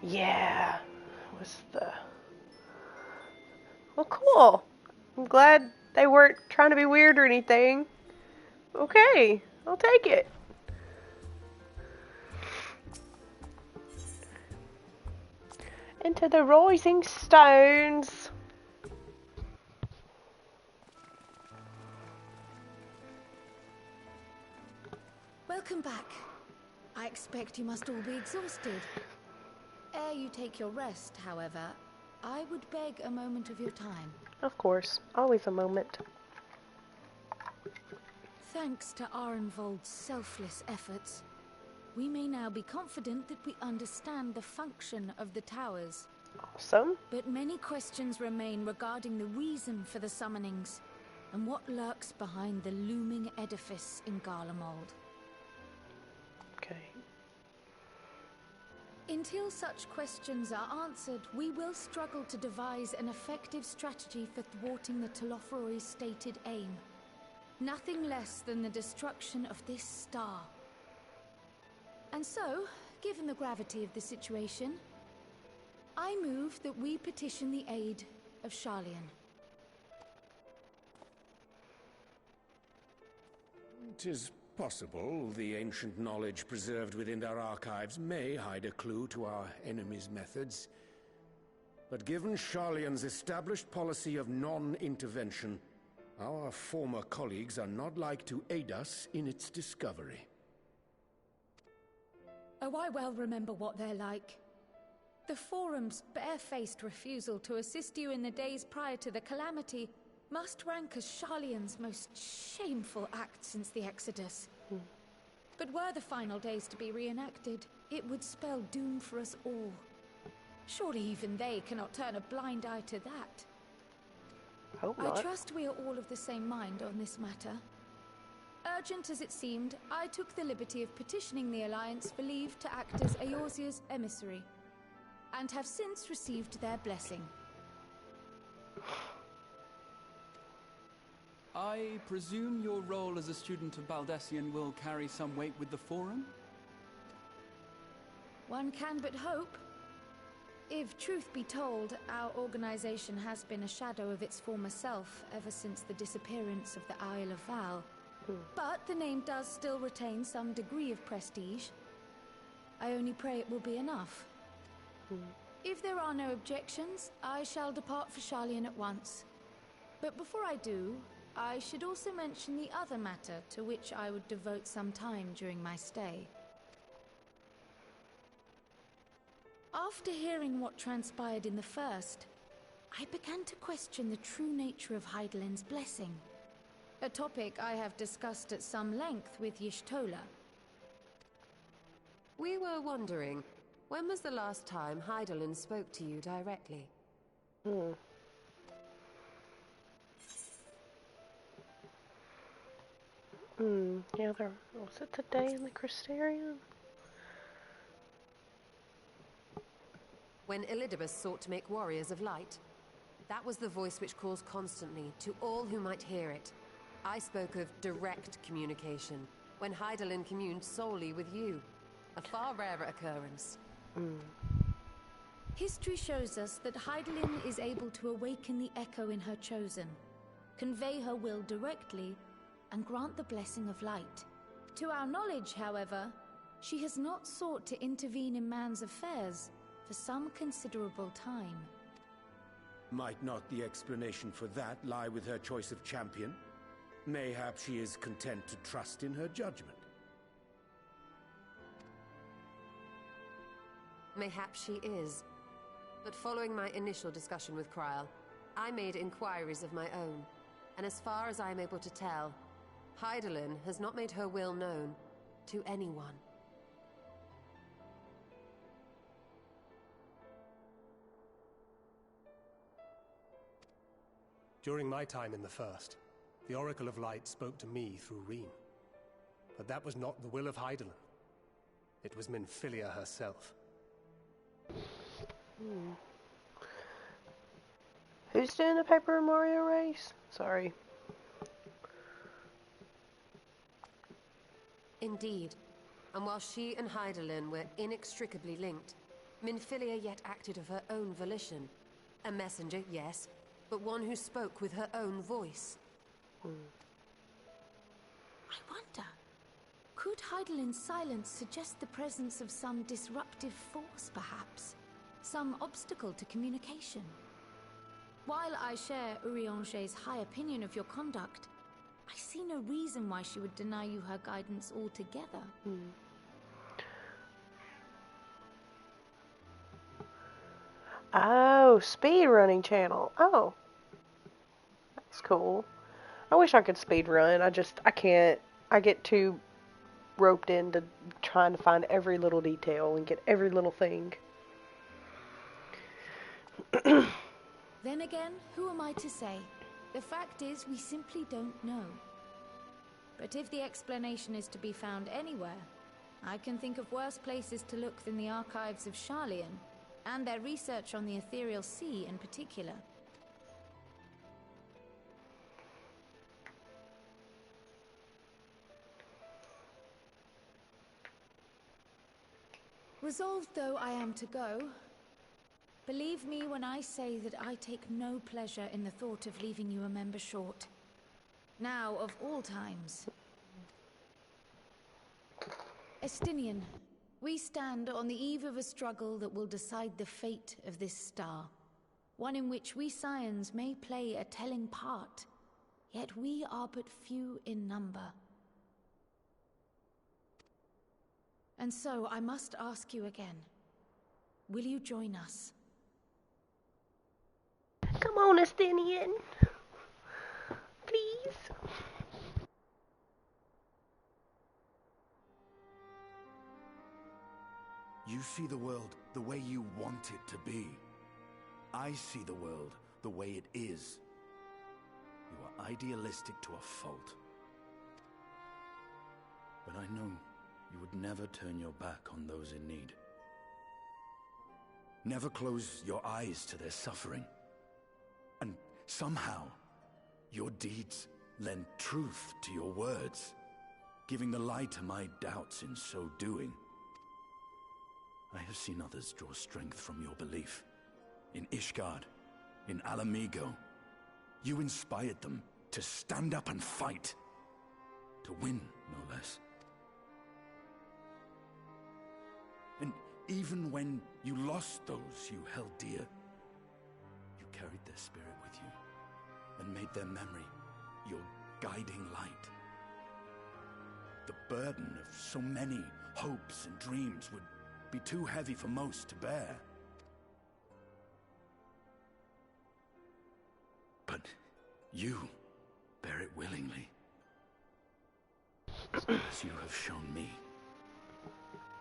Yeah. What's the... Well, cool. I'm glad they weren't trying to be weird or anything. Okay, I'll take it. Into the rising stones. Welcome back. I expect you must all be exhausted. Ere you take your rest, however, I would beg a moment of your time. Of course, always a moment. Thanks to Arenvold's selfless efforts, we may now be confident that we understand the function of the towers. Awesome. But many questions remain regarding the reason for the summonings and what lurks behind the looming edifice in Garlemald. Okay. Until such questions are answered, we will struggle to devise an effective strategy for thwarting the Telophoroi's stated aim. Nothing less than the destruction of this star. And so, given the gravity of the situation, I move that we petition the aid of Sharlayan. 'Tis possible the ancient knowledge preserved within our archives may hide a clue to our enemy's methods. But given Sharlayan's established policy of non-intervention, our former colleagues are not like to aid us in its discovery. Oh, I well remember what they're like. The Forum's barefaced refusal to assist you in the days prior to the calamity must rank as Sharlayan's most shameful act since the Exodus. But were the final days to be reenacted, it would spell doom for us all. Surely even they cannot turn a blind eye to that. Hope not. I trust we are all of the same mind on this matter. Urgent as it seemed, I took the liberty of petitioning the Alliance for leave to act as Eorzea's emissary. and have since received their blessing. I presume your role as a student of Baldessian will carry some weight with the Forum? One can but hope. If truth be told, our organization has been a shadow of its former self ever since the disappearance of the Isle of Val. But the name does still retain some degree of prestige. I only pray it will be enough. If there are no objections, I shall depart for Sharlayan at once. But before I do, I should also mention the other matter to which I would devote some time during my stay. After hearing what transpired in the first, I began to question the true nature of Hydaelyn's blessing. A topic I have discussed at some length with Y'shtola. We were wondering, when was the last time Hydaelyn spoke to you directly? Yeah, was it today in the Crystarium? When Elidibus sought to make warriors of light. That was the voice which calls constantly to all who might hear it. I spoke of direct communication, when Hydaelyn communed solely with you. A far rarer occurrence. History shows us that Hydaelyn is able to awaken the echo in her chosen, convey her will directly, and grant the blessing of light. To our knowledge, however, she has not sought to intervene in man's affairs for some considerable time. Might not the explanation for that lie with her choice of champion? Mayhap she is content to trust in her judgment. Mayhap she is. But following my initial discussion with Kryl, I made inquiries of my own. And as far as I am able to tell, Hydaelyn has not made her will known to anyone. During my time in the First, the Oracle of Light spoke to me through Reen. But that was not the will of Hydaelyn. It was Minfilia herself. Who's doing the Paper Mario race? Sorry. Indeed. And while she and Hydaelyn were inextricably linked, Minfilia yet acted of her own volition. A messenger, yes, but one who spoke with her own voice. I wonder, could Hydaelyn's silence suggest the presence of some disruptive force, perhaps? Some obstacle to communication? While I share Urianger's high opinion of your conduct, I see no reason why she would deny you her guidance altogether. Oh, speed running channel. Oh, that's cool. I wish I could speed run. I can't. I get too roped into trying to find every little detail and get every little thing. Then again, who am I to say? The fact is, we simply don't know. But if the explanation is to be found anywhere, I can think of worse places to look than the archives of Sharlayan, and their research on the Ethereal Sea in particular. Resolved though I am to go, believe me when I say that I take no pleasure in the thought of leaving you a member short. Now, of all times. Estinian, we stand on the eve of a struggle that will decide the fate of this star. One in which we Scions may play a telling part, yet we are but few in number. And so I must ask you again, will you join us? Come on, Estinian. Please. You see the world the way you want it to be. I see the world the way it is. You are idealistic to a fault. But I know you would never turn your back on those in need. Never close your eyes to their suffering. And somehow, your deeds lend truth to your words, giving the lie to my doubts in so doing. I have seen others draw strength from your belief. In Ishgard, in Alamigo, you inspired them to stand up and fight. To win, no less. And even when you lost those you held dear, you carried their spirit with you and made their memory your guiding light. The burden of so many hopes and dreams would be too heavy for most to bear. But you bear it willingly. As you have shown me,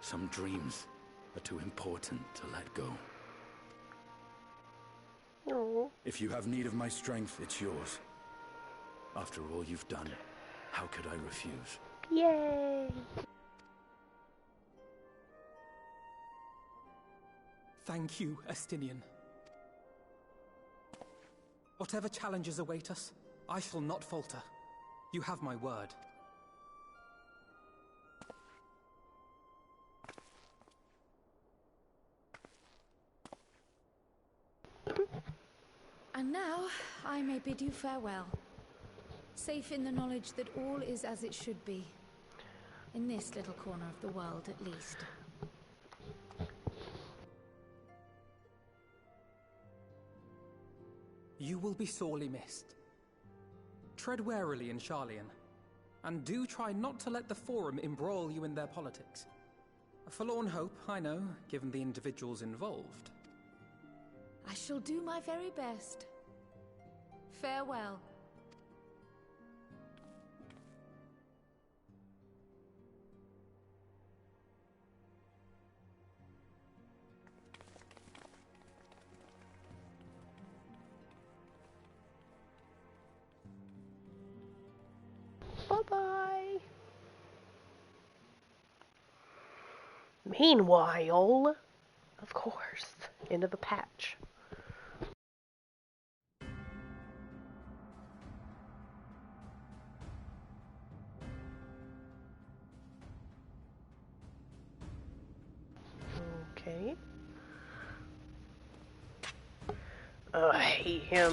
some dreams are too important to let go. No. If you have need of my strength, it's yours. After all you've done, how could I refuse? Yay! Thank you, Estinian. Whatever challenges await us, I shall not falter. You have my word. And now, I may bid you farewell. Safe in the knowledge that all is as it should be. In this little corner of the world, at least. You will be sorely missed. Tread warily in Sharlayan, and do try not to let the Forum embroil you in their politics. A forlorn hope, I know, given the individuals involved. I shall do my very best. Farewell. Bye-bye. Meanwhile, of course, into the patch. Okay. I hate him.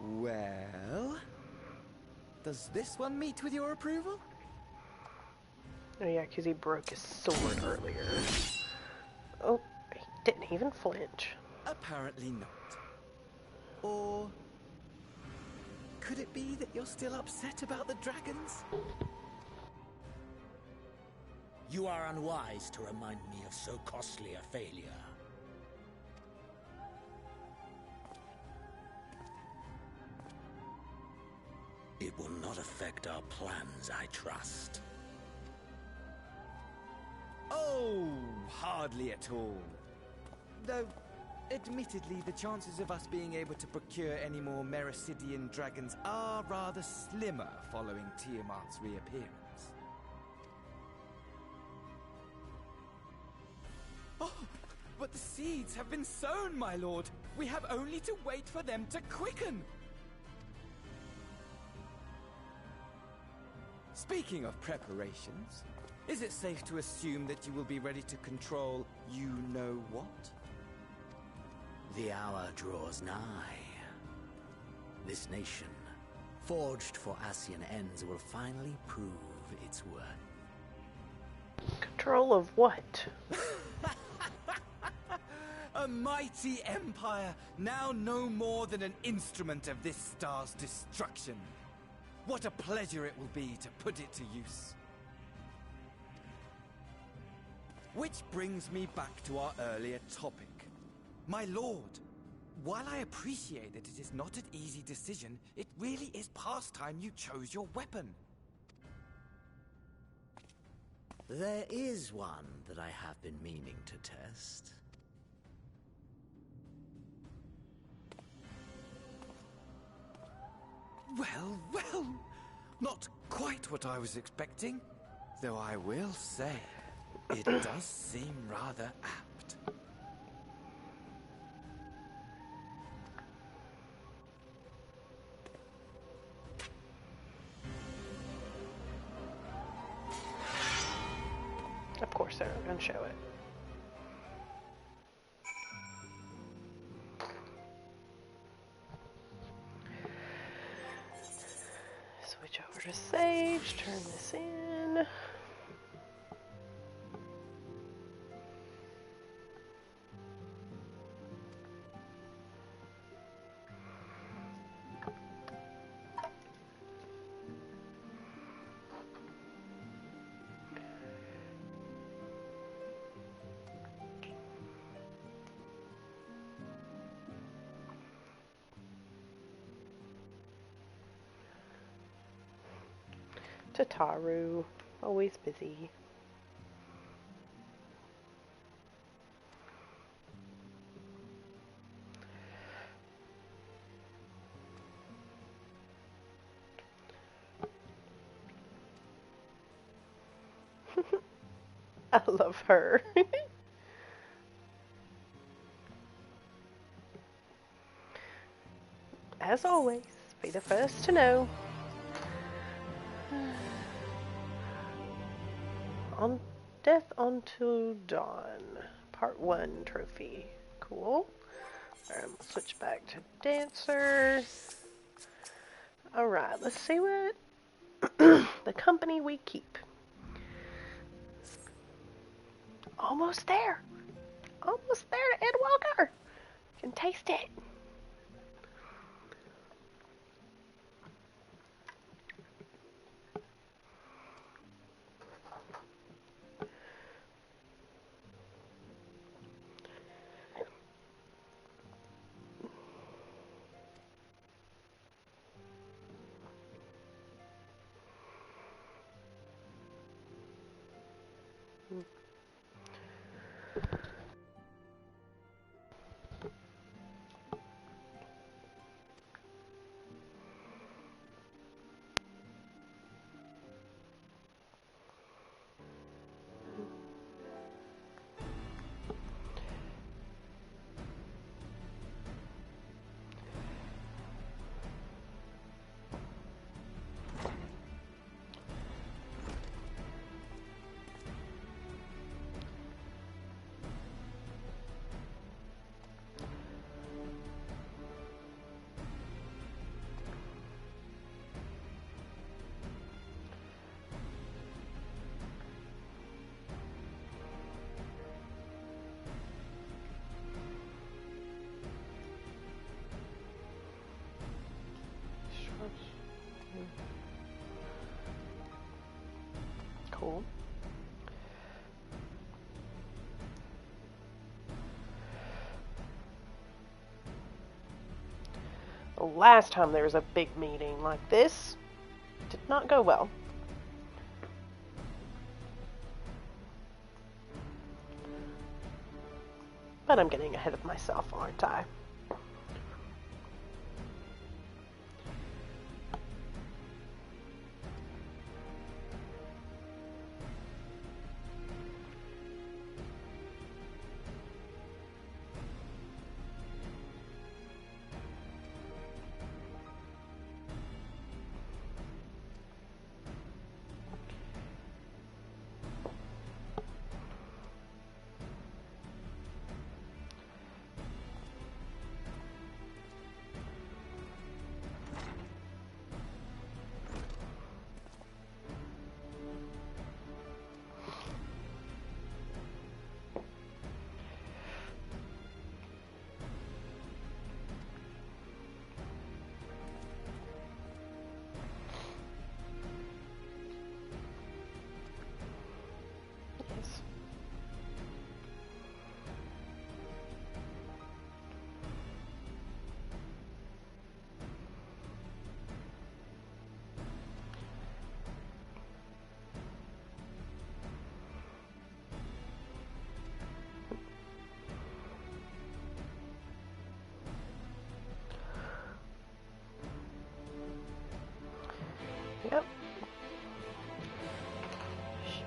Well, does this one meet with your approval? Oh yeah, because he broke his sword earlier. Oh, he didn't even flinch. Apparently not. Or could it be that you're still upset about the dragons? You are unwise to remind me of so costly a failure. It will not affect our plans, I trust. Oh, hardly at all. Though, admittedly, the chances of us being able to procure any more Mericidian dragons are rather slimmer following Tiamat's reappearance. Oh, but the seeds have been sown, my lord. We have only to wait for them to quicken. Speaking of preparations, is it safe to assume that you will be ready to control you-know-what? The hour draws nigh. This nation, forged for Ascian ends, will finally prove its worth. Control of what? A mighty empire, now no more than an instrument of this star's destruction. What a pleasure it will be to put it to use. Which brings me back to our earlier topic. My lord, while I appreciate that it is not an easy decision, it really is past time you chose your weapon. There is one that I have been meaning to test. Well, well, Not quite what I was expecting, though I will say, it does seem rather apt. Of course they're not going to show it. Switch over to Sage, turn this in. Tataru, always busy. I love her. As always, be the first to know. On Death Until Dawn, Part 1 trophy. Cool. Alright, we'll switch back to Dancer. Alright, let's see what the company we keep. Almost there. Almost there to Endwalker. Can taste it. Cool. The last time there was a big meeting like this, did not go well. But I'm getting ahead of myself, aren't I?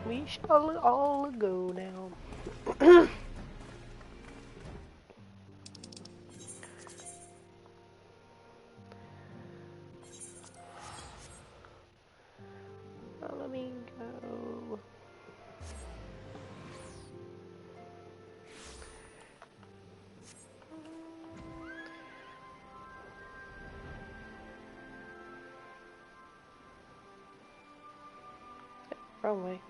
We shall all go now. Let me go. Wrong way.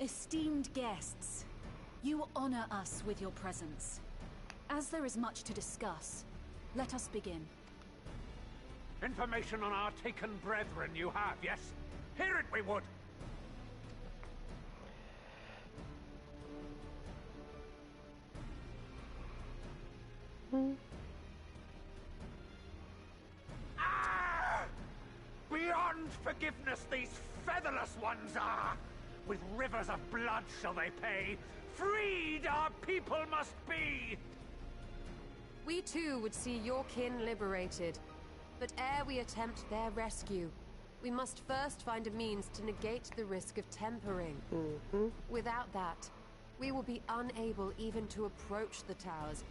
Esteemed guests, you honor us with your presence. As there is much to discuss, let us begin. Information on our taken brethren you have, yes? Hear it we would! Beyond forgiveness these featherless ones are! With rivers of blood shall they pay. Freed our people must be! We too would see your kin liberated. But ere we attempt their rescue, we must first find a means to negate the risk of tempering. Without that, we will be unable even to approach the towers,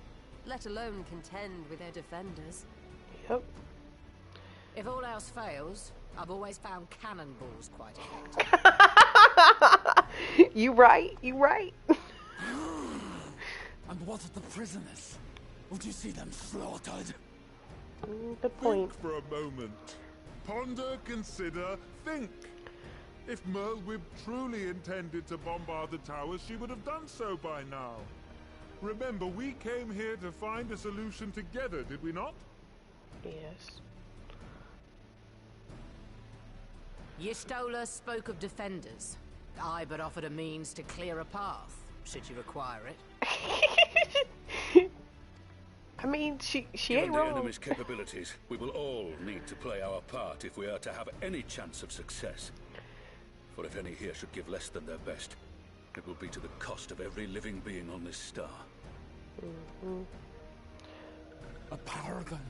let alone contend with their defenders. Yep. If all else fails, I've always found cannonballs quite effective. You right, you right. And what of the prisoners? Would you see them slaughtered? Good point. Think for a moment. Ponder, consider, think. If Merlwyb truly intended to bombard the towers, she would have done so by now. Remember, we came here to find a solution together, did we not? Yes. Y'shtola spoke of defenders. I but offered a means to clear a path, should you require it. I mean, she Given ain't the wrong. enemy's capabilities, we will all need to play our part if we are to have any chance of success. For if any here should give less than their best, it will be to the cost of every living being on this star. A paragon,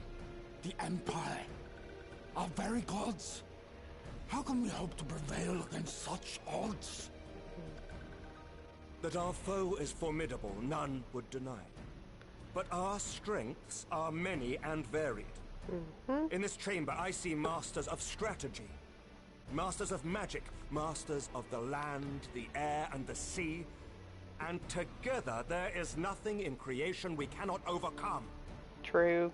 the Empire, our very gods. How can we hope to prevail against such odds? That our foe is formidable, none would deny. But our strengths are many and varied. In this chamber, I see masters of strategy, masters of magic, masters of the land, the air, and the sea. And together, there is nothing in creation we cannot overcome. True.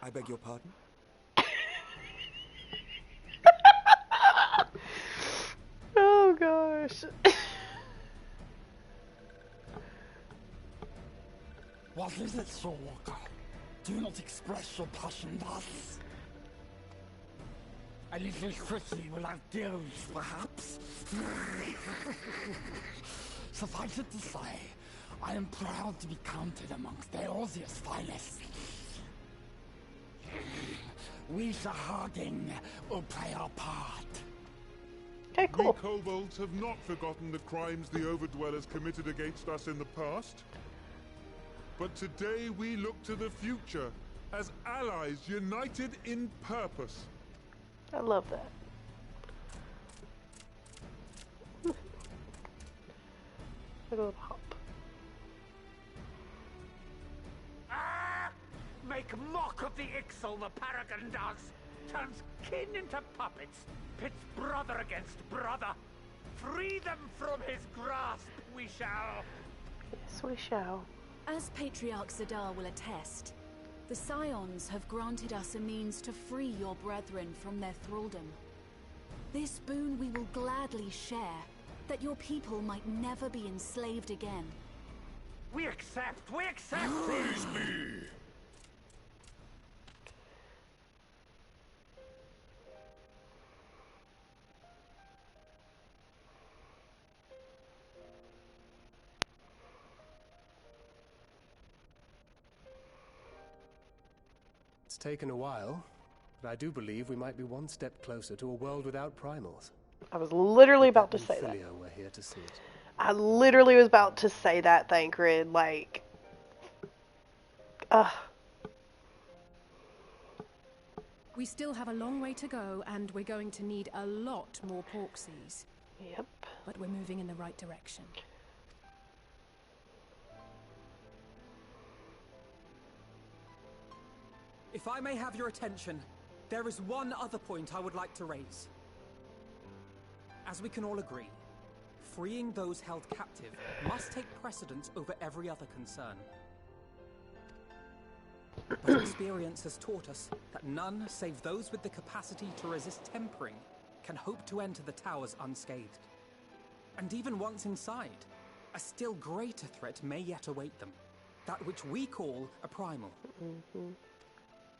I beg your pardon? Oh gosh. What is it, Soulwalker? Do not express your passion thus. A little quickly without deals, perhaps? Suffice it to say, I am proud to be counted amongst Eorzea's finest. We Sahagin will play our part. Okay, cool. We kobolds have not forgotten the crimes the Overdwellers committed against us in the past. But today we look to the future as allies united in purpose. I love that. Look at the hop. Make mock of the Ixal the Paragon does. Turns kin into puppets. Pits brother against brother. Free them from his grasp, we shall. Yes, we shall. As Patriarch Zadar will attest, the Scions have granted us a means to free your brethren from their thraldom. This boon we will gladly share, that your people might never be enslaved again. We accept! We accept! Praise me! It's taken a while, but I do believe we might be one step closer to a world without primals. I was literally about to say that. We're here to see it. I literally was about to say that, Thancred. Like, We still have a long way to go, and we're going to need a lot more Porksies. Yep. But we're moving in the right direction. If I may have your attention, there is one other point I would like to raise. As we can all agree, freeing those held captive must take precedence over every other concern. But experience has taught us that none save those with the capacity to resist tempering can hope to enter the towers unscathed. And even once inside, a still greater threat may yet await them, that which we call a primal.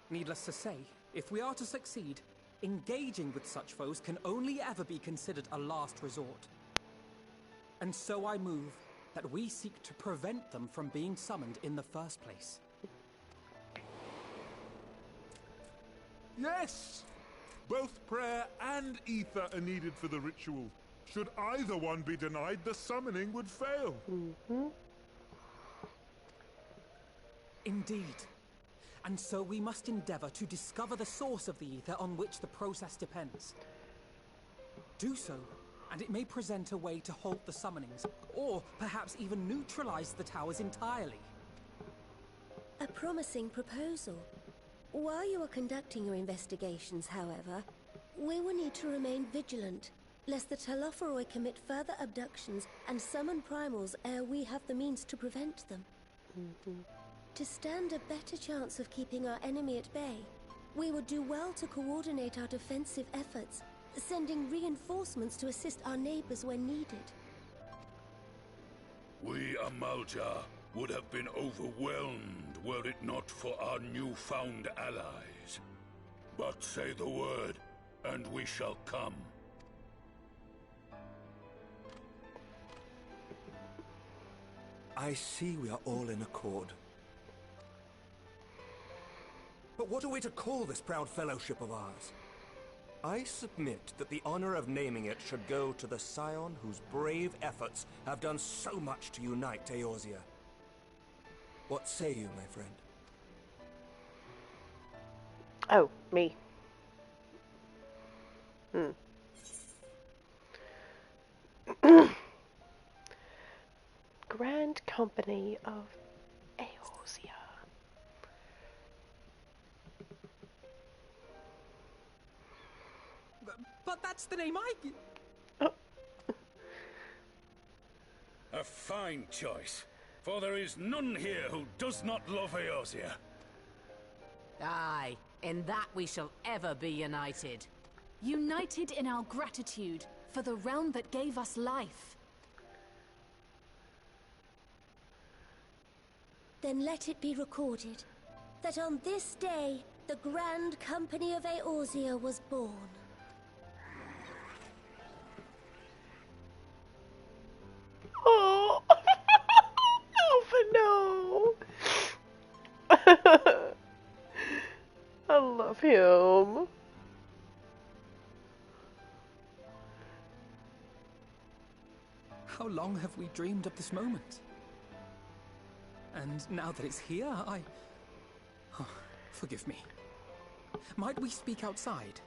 Needless to say, if we are to succeed, engaging with such foes can only ever be considered a last resort. And so I move that we seek to prevent them from being summoned in the first place. Yes! Both prayer and ether are needed for the ritual. Should either one be denied, the summoning would fail. Indeed. And so we must endeavor to discover the source of the ether on which the process depends. Do so, and it may present a way to halt the summonings, or perhaps even neutralize the towers entirely. A promising proposal. While you are conducting your investigations, however, we will need to remain vigilant, lest the Telophoroi commit further abductions and summon primals ere we have the means to prevent them. To stand a better chance of keeping our enemy at bay, we would do well to coordinate our defensive efforts, sending reinforcements to assist our neighbors when needed. We Amalja would have been overwhelmed were it not for our newfound allies. But say the word, and we shall come. I see we are all in accord. But what are we to call this proud fellowship of ours? I submit that the honor of naming it should go to the scion whose brave efforts have done so much to unite Eorzea. What say you, my friend? Oh, me. Grand Company of Eorzea. But that's the name I... A fine choice, for there is none here who does not love Eorzea. Aye, in that we shall ever be united. United in our gratitude for the realm that gave us life. Then let it be recorded that on this day, the Grand Company of Eorzea was born. Oh, oh no! I love him. How long have we dreamed of this moment? And now that it's here, Oh, forgive me. Might we speak outside?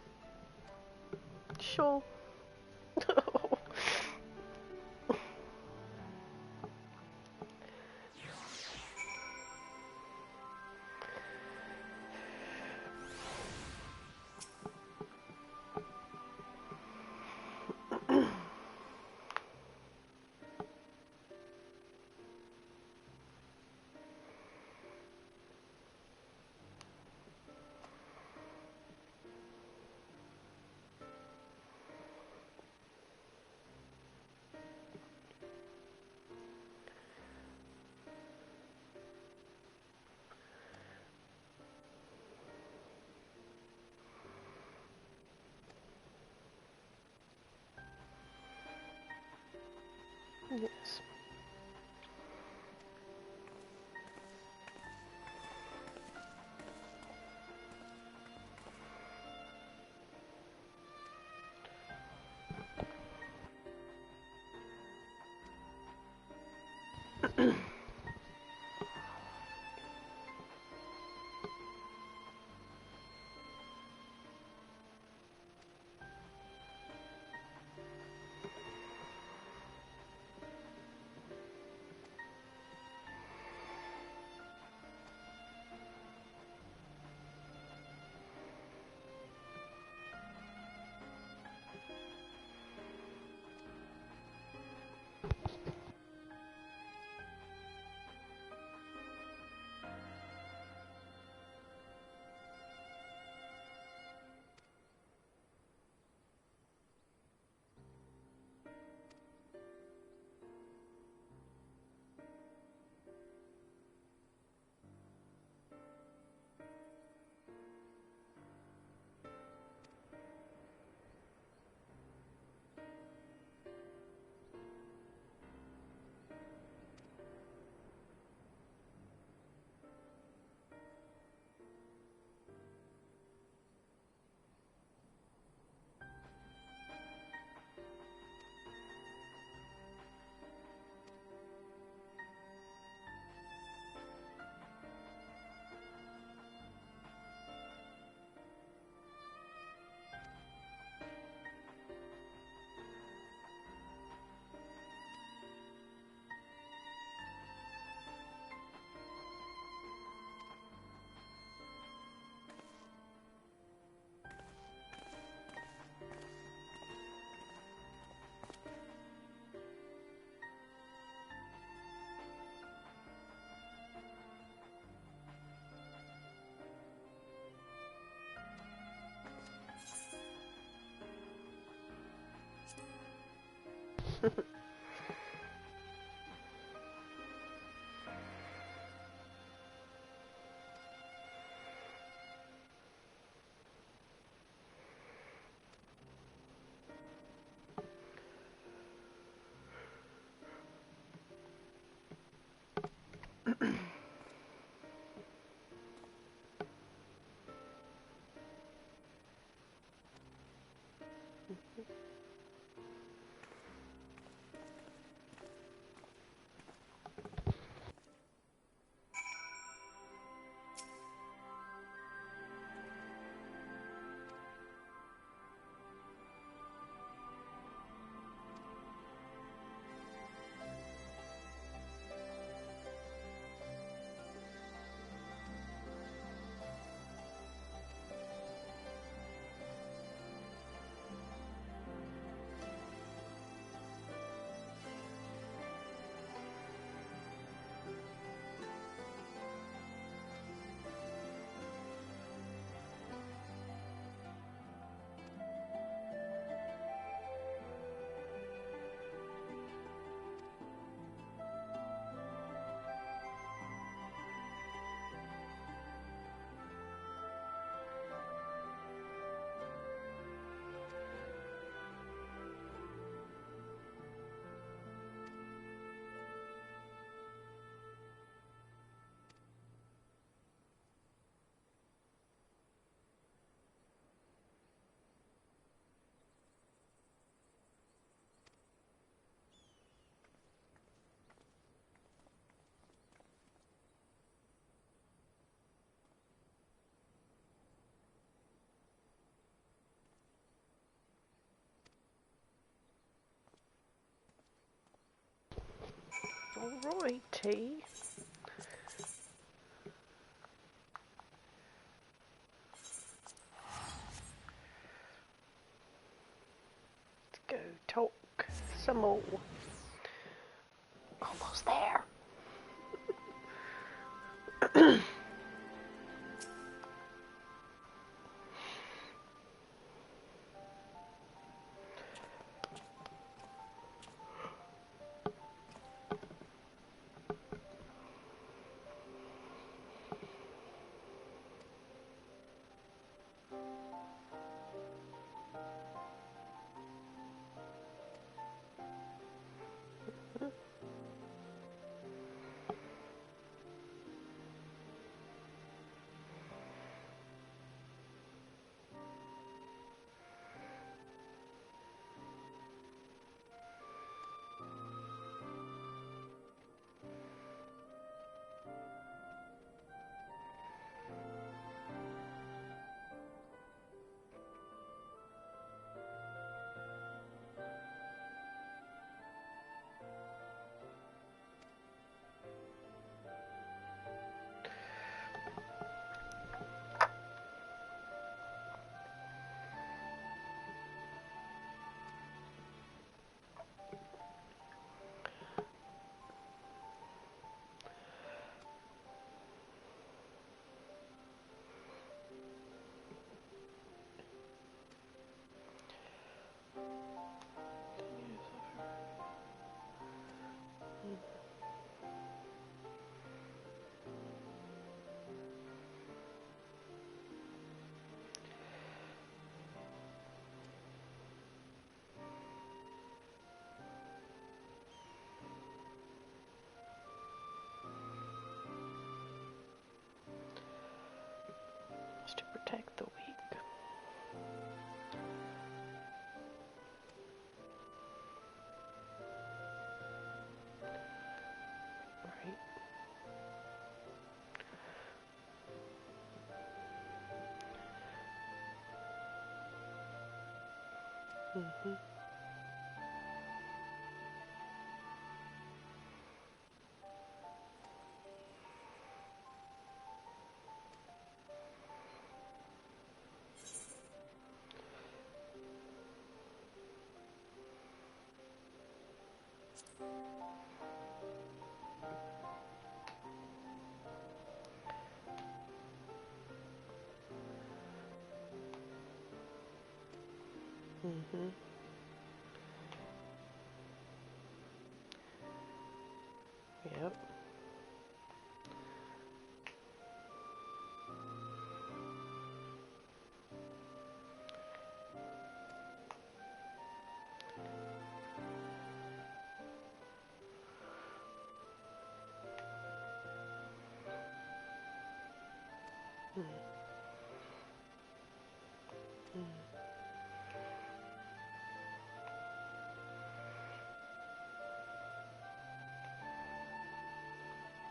Sure. Yes. Alrighty. Let's go talk some more. Almost there. Mm-hmm. Mm-hmm. Yep.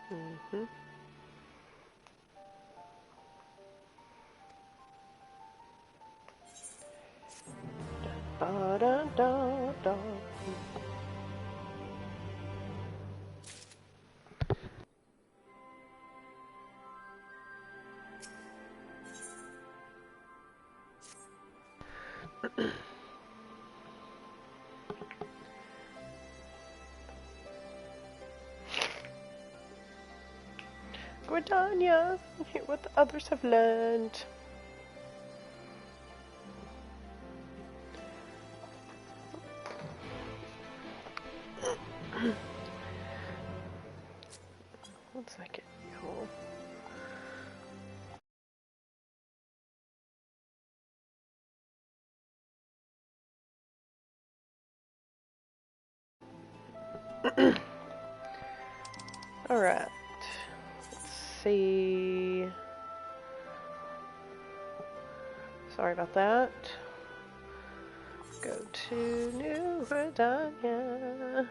Mm-hmm. Da da da da. Gridania, hear what the others have learned. One second, y'all. Alright. Let's see. Sorry about that. Go to New Britannia.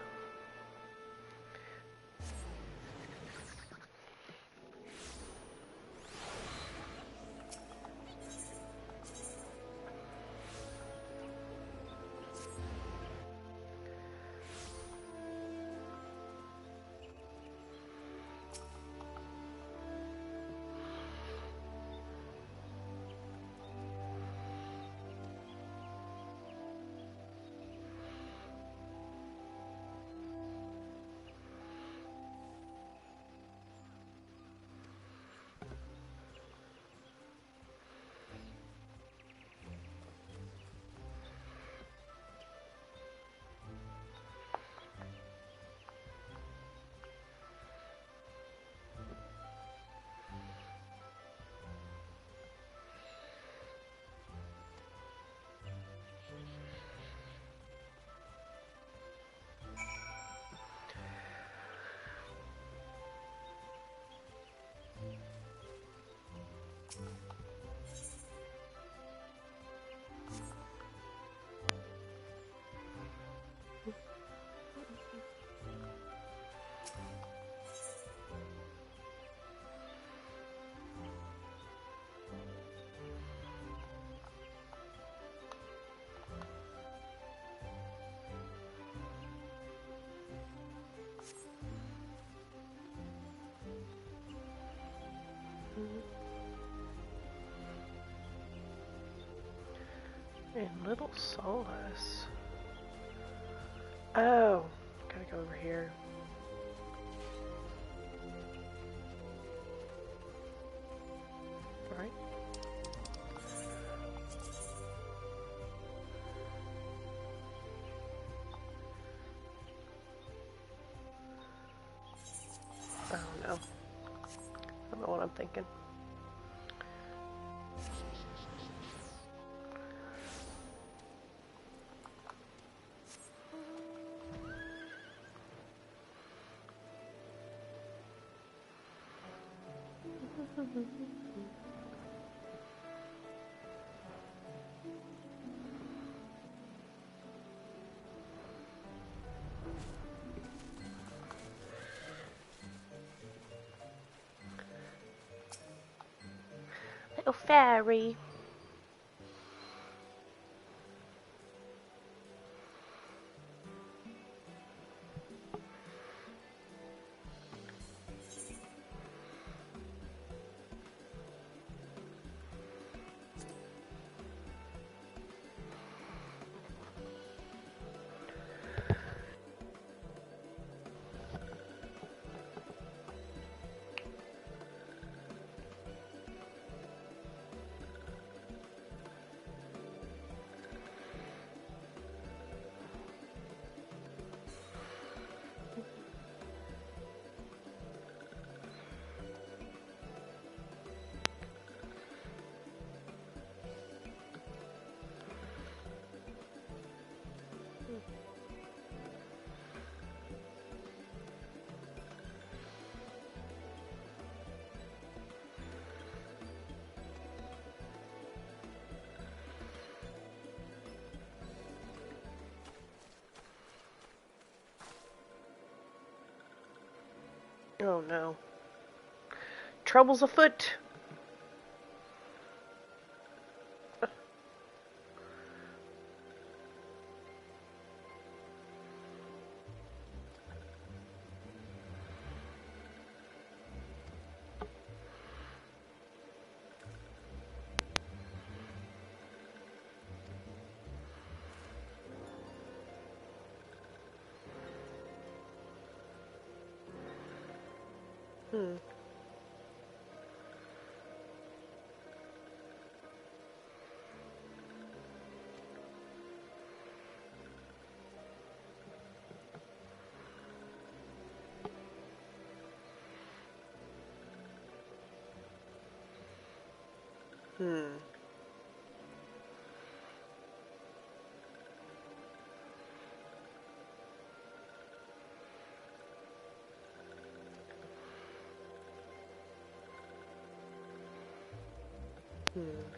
And Little Solace. Oh, gotta go over here. Right. I don't know. I don't know what I'm thinking. Little fairy. Oh no. Trouble's afoot. Hmm. Hmm. Hmm.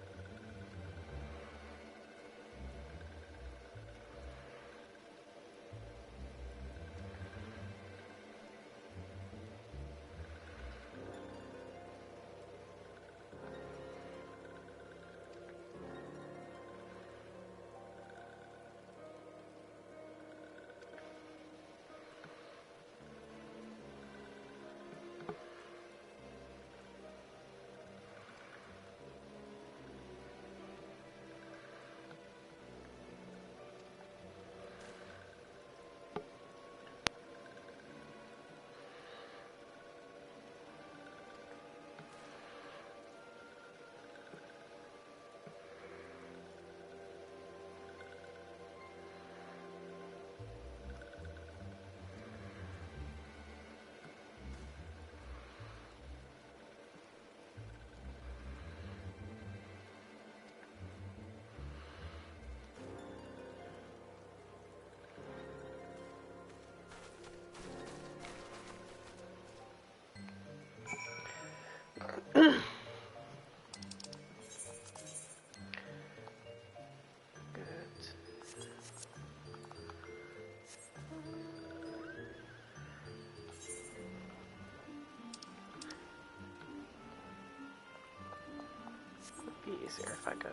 Easier if I go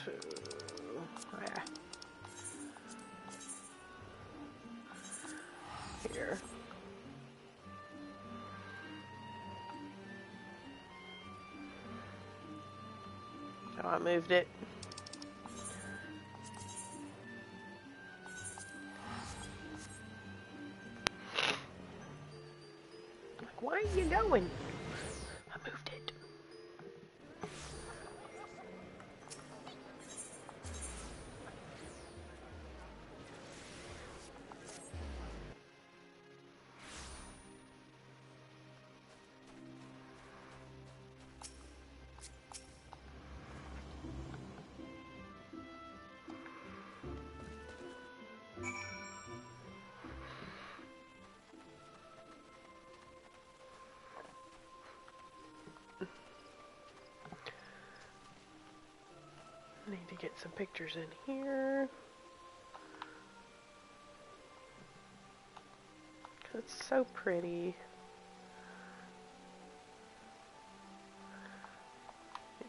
to here. Oh, I moved it. Why are you going? I moved it. I need to get some pictures in here. It's so pretty.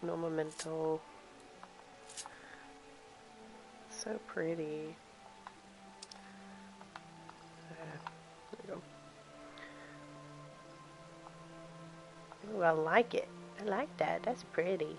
No memento. So pretty. There we go. Ooh, I like it. I like that. That's pretty.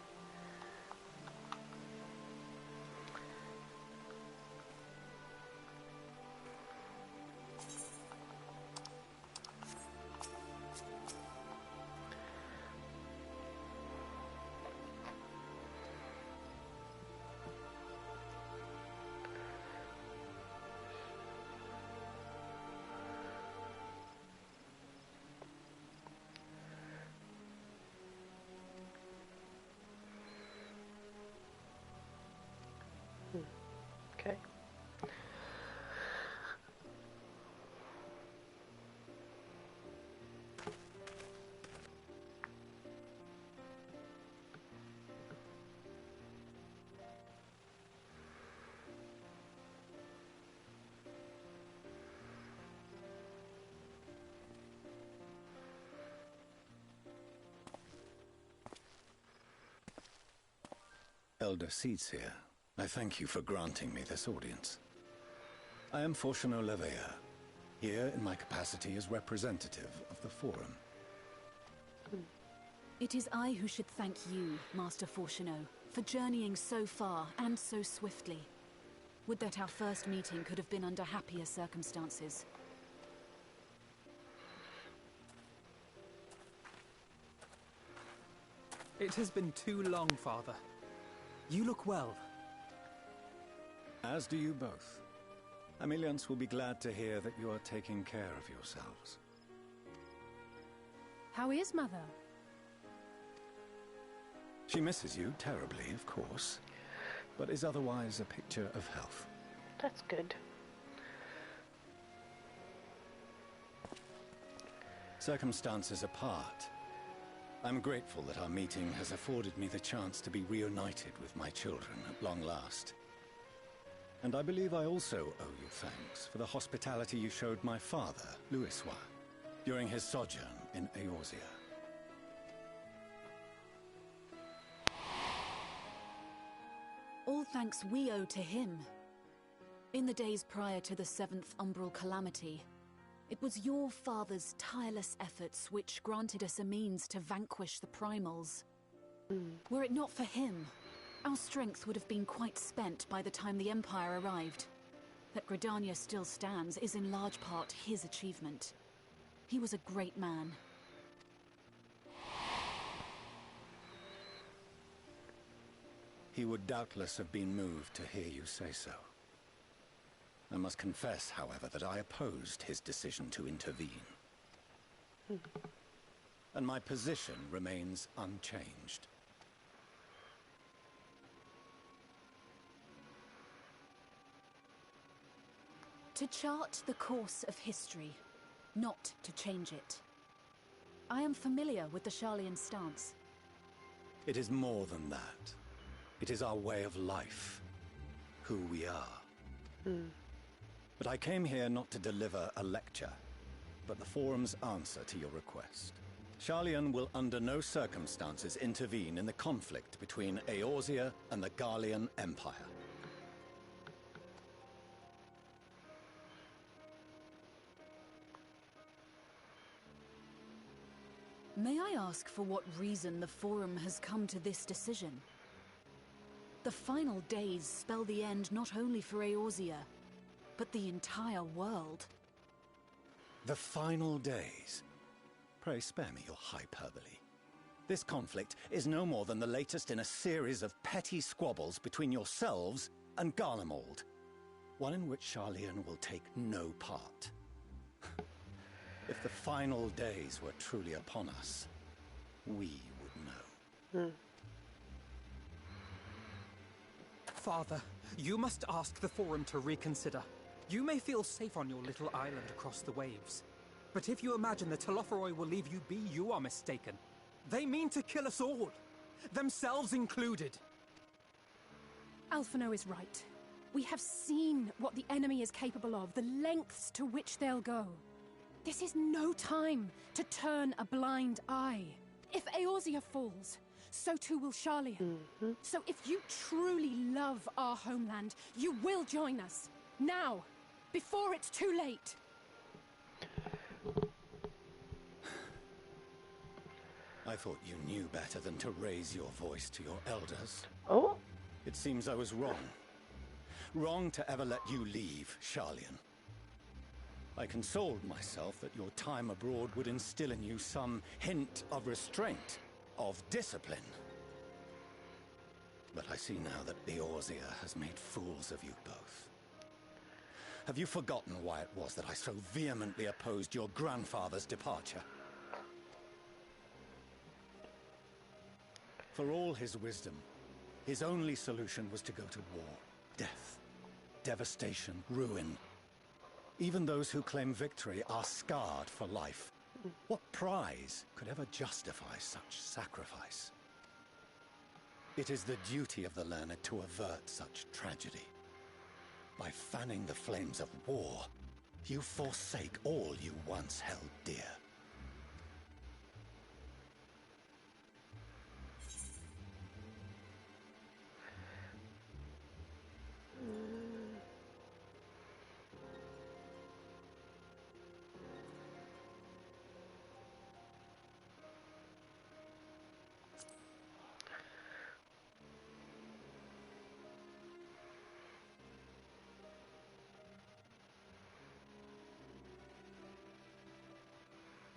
Elder Seedseer, I thank you for granting me this audience. I am Fortuno Levea, here in my capacity as representative of the Forum. It is I who should thank you, Master Fortuno, for journeying so far and so swiftly. Would that our first meeting could have been under happier circumstances. It has been too long, Father. You look well. As do you both. Ameliance will be glad to hear that you are taking care of yourselves. How is Mother? She misses you terribly, of course, but is otherwise a picture of health. That's good. Circumstances apart, I'm grateful that our meeting has afforded me the chance to be reunited with my children at long last. And I believe I also owe you thanks for the hospitality you showed my father, Louisoix, during his sojourn in Eorzea. All thanks we owe to him. In the days prior to the 7th Umbral Calamity, it was your father's tireless efforts which granted us a means to vanquish the Primals. Were it not for him, our strength would have been quite spent by the time the Empire arrived. That Gridania still stands is in large part his achievement. He was a great man. He would doubtless have been moved to hear you say so. I must confess, however, that I opposed his decision to intervene. And my position remains unchanged. To chart the course of history, not to change it. I am familiar with the Sharlayan stance. It is more than that. It is our way of life. Who we are. But I came here not to deliver a lecture, but the Forum's answer to your request. Sharlayan will under no circumstances intervene in the conflict between Eorzea and the Garlean Empire. May I ask for what reason the Forum has come to this decision? The final days spell the end not only for Eorzea, but the entire world. The final days? Pray spare me your hyperbole. This conflict is no more than the latest in a series of petty squabbles between yourselves and Garlemald. One in which Sharlayan will take no part. If the final days were truly upon us, we would know. Father, you must ask the Forum to reconsider. You may feel safe on your little island across the waves. But if you imagine the Telophoroi will leave you be, you are mistaken. They mean to kill us all, themselves included. Alphino is right. We have seen what the enemy is capable of, the lengths to which they'll go. This is no time to turn a blind eye. If Eorzea falls, so too will Sharlayan. So if you truly love our homeland, you will join us. Now, before it's too late. I thought you knew better than to raise your voice to your elders. Oh? It seems I was wrong. Wrong to ever let you leave, Sharlayan. I consoled myself that your time abroad would instill in you some hint of restraint, of discipline. But I see now that Eorzea has made fools of you both. Have you forgotten why it was that I so vehemently opposed your grandfather's departure? For all his wisdom, his only solution was to go to war. Death, devastation, ruin. Even those who claim victory are scarred for life. What prize could ever justify such sacrifice? It is the duty of the learned to avert such tragedy. By fanning the flames of war, you forsake all you once held dear.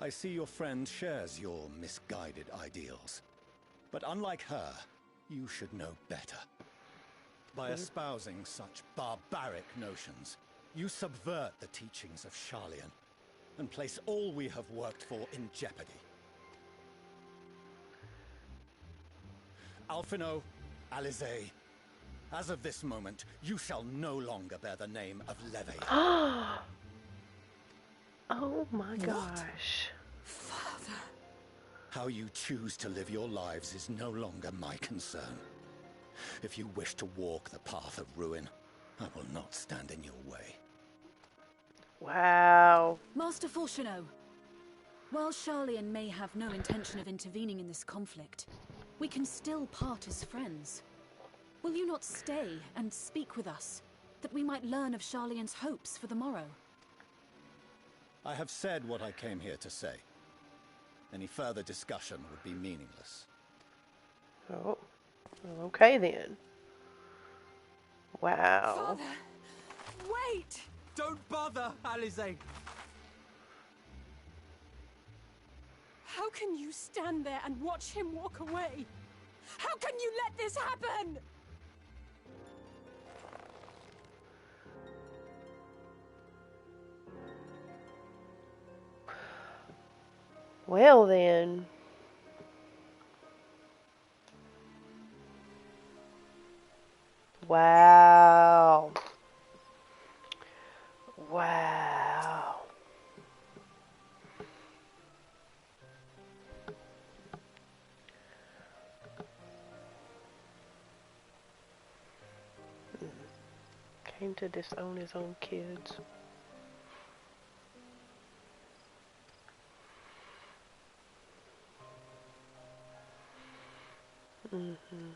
I see your friend shares your misguided ideals. But unlike her, you should know better. By espousing such barbaric notions, you subvert the teachings of Sharlayan and place all we have worked for in jeopardy. Alphino, Alizé, as of this moment, you shall no longer bear the name of Leve. Oh my gosh. Father. How you choose to live your lives is no longer my concern. If you wish to walk the path of ruin, I will not stand in your way. Wow. Master Fulchino, while Sharlayan may have no intention of intervening in this conflict, we can still part as friends. Will you not stay and speak with us, that we might learn of Sharlayan's hopes for the morrow? I have said what I came here to say. Any further discussion would be meaningless. Oh, okay then. Wow. Father! Wait! Don't bother, Alizé! How can you stand there and watch him walk away? How can you let this happen? Well then. Wow. Wow. Came to disown his own kids. Mm-hmm.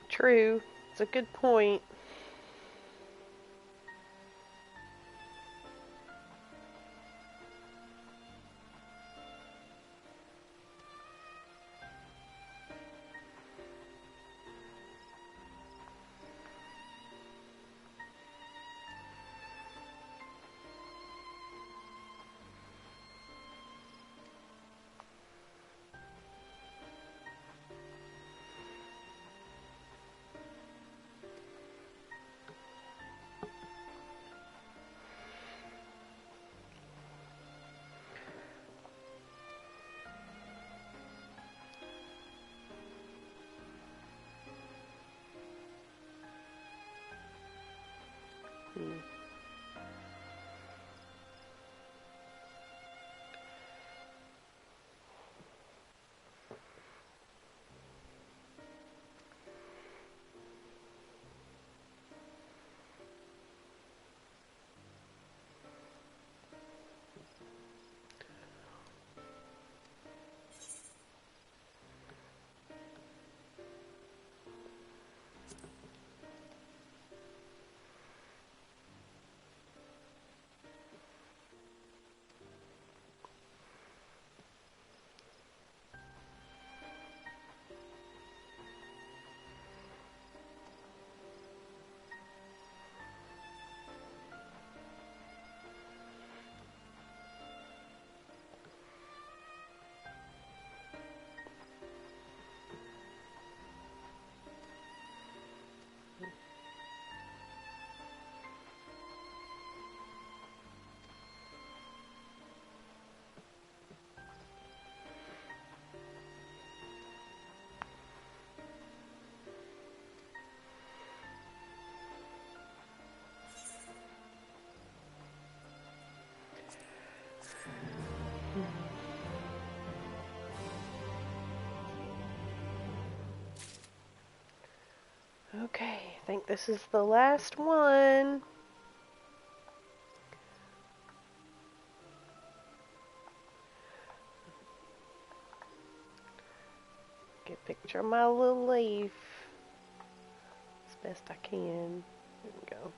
True. It's a good point. think this is the last one. Get a picture of my little leaf as best I can. There we go.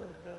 Oh no.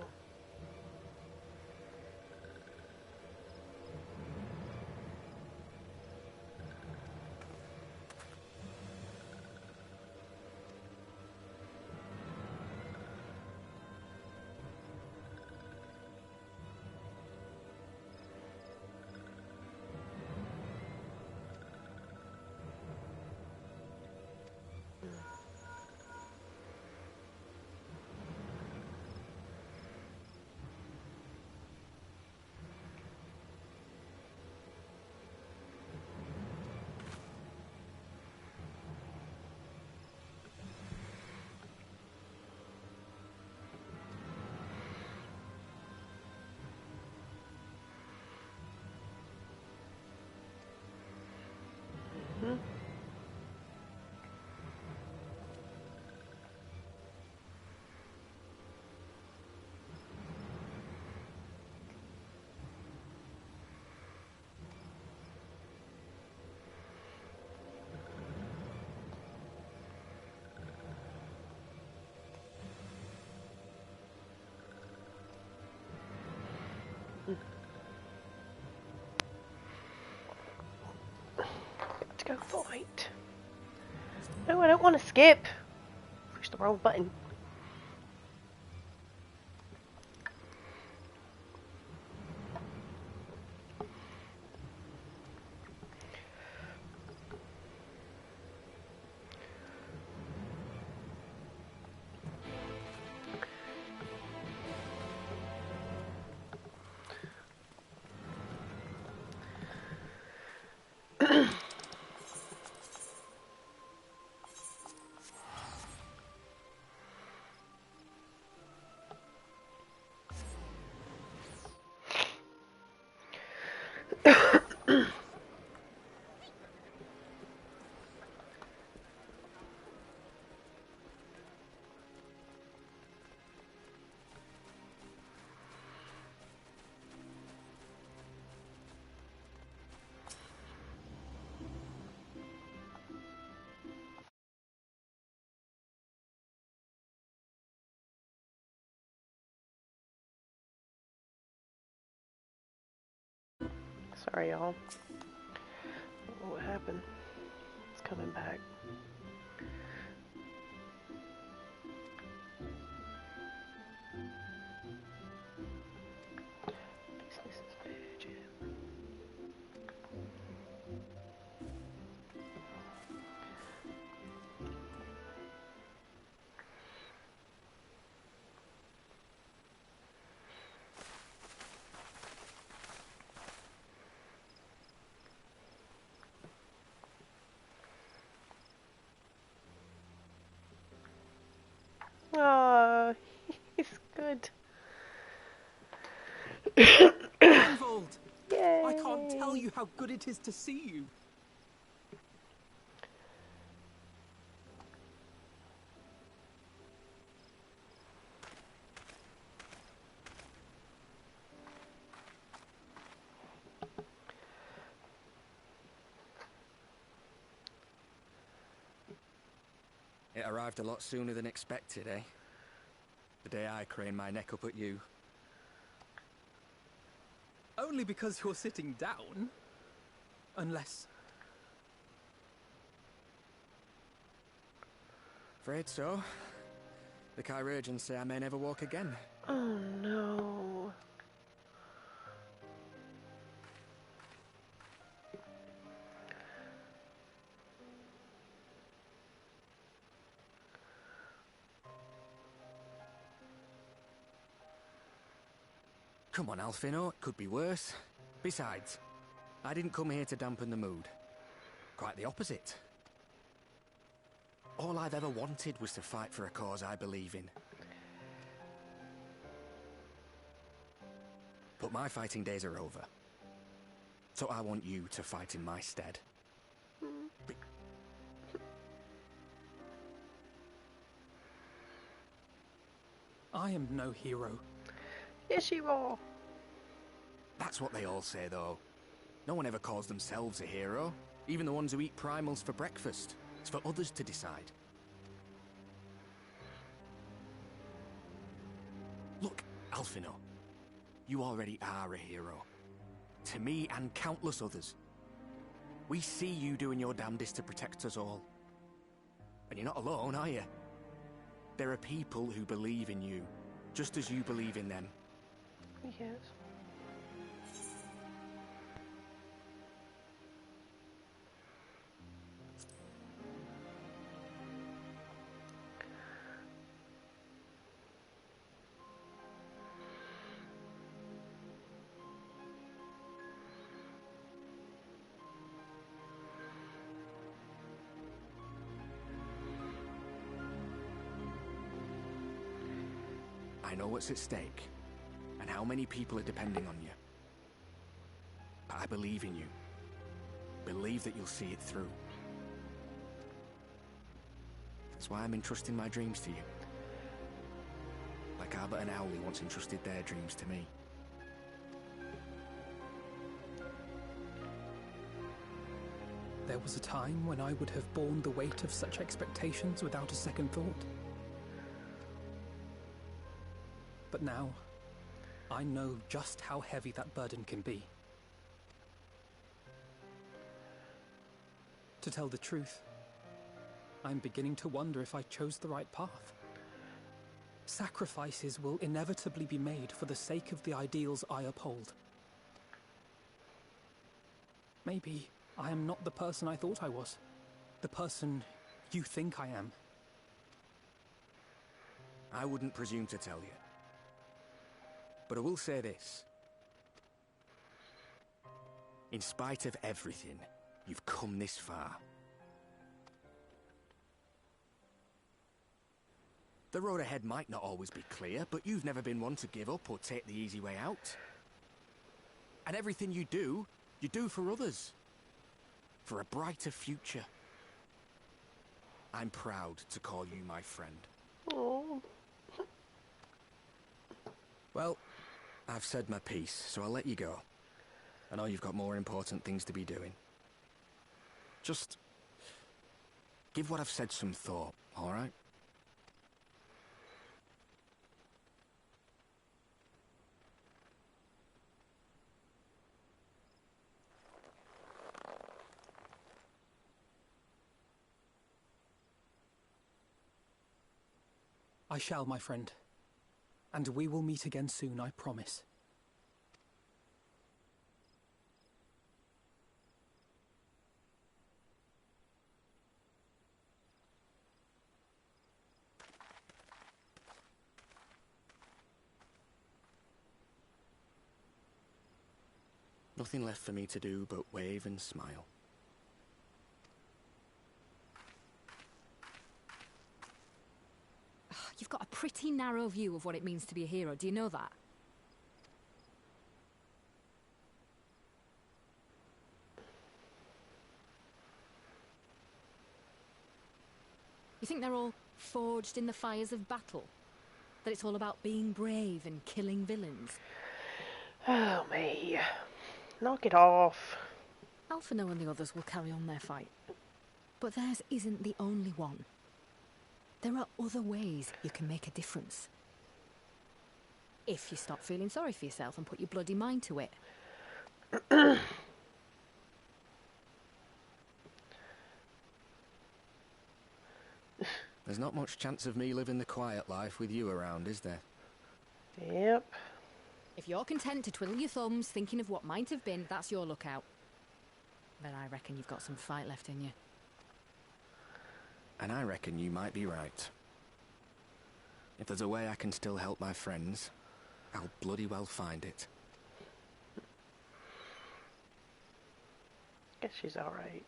Mm-hmm. Let's go fight. No, I don't want to skip. Push the wrong button. Sorry, y'all. What happened? It's coming back. Business is urgent. Oh, he's good. Reinvold! Yay! I can't tell you how good it is to see you. It arrived a lot sooner than expected, eh? The day I craned my neck up at you. Only because you're sitting down. Unless... Afraid so. The Chirurgeons say I may never walk again. Oh no. Come on, Alfino, it could be worse. Besides, I didn't come here to dampen the mood. Quite the opposite. All I've ever wanted was to fight for a cause I believe in. But my fighting days are over. So I want you to fight in my stead. I am no hero. Yes, you are. That's what they all say, though. No one ever calls themselves a hero. Even the ones who eat primals for breakfast. It's for others to decide. Look, Alfino. You already are a hero. To me and countless others. We see you doing your damnedest to protect us all. And you're not alone, are you? There are people who believe in you, just as you believe in them. Yes. I know what's at stake, and how many people are depending on you. But I believe in you. Believe that you'll see it through. That's why I'm entrusting my dreams to you. Like Albert and Owley once entrusted their dreams to me. There was a time when I would have borne the weight of such expectations without a second thought. But now, I know just how heavy that burden can be. To tell the truth, I'm beginning to wonder if I chose the right path. Sacrifices will inevitably be made for the sake of the ideals I uphold. Maybe I am not the person I thought I was. The person you think I am. I wouldn't presume to tell you. But I will say this. In spite of everything, you've come this far. The road ahead might not always be clear, but you've never been one to give up or take the easy way out. And everything you do for others. For a brighter future. I'm proud to call you my friend. Oh. Well, I've said my piece, so I'll let you go. I know you've got more important things to be doing. Just give what I've said some thought, all right? I shall, my friend. And we will meet again soon, I promise. Nothing left for me to do but wave and smile. You've got a pretty narrow view of what it means to be a hero. Do you know that? You think they're all forged in the fires of battle? That it's all about being brave and killing villains? Oh, me. Knock it off. Alphino and the others will carry on their fight. But theirs isn't the only one. There are other ways you can make a difference. If you stop feeling sorry for yourself and put your bloody mind to it. There's not much chance of me living the quiet life with you around, is there? Yep. If you're content to twiddle your thumbs thinking of what might have been, that's your lookout. But I reckon you've got some fight left in you. And I reckon you might be right. If there's a way I can still help my friends, I'll bloody well find it. Guess she's alright.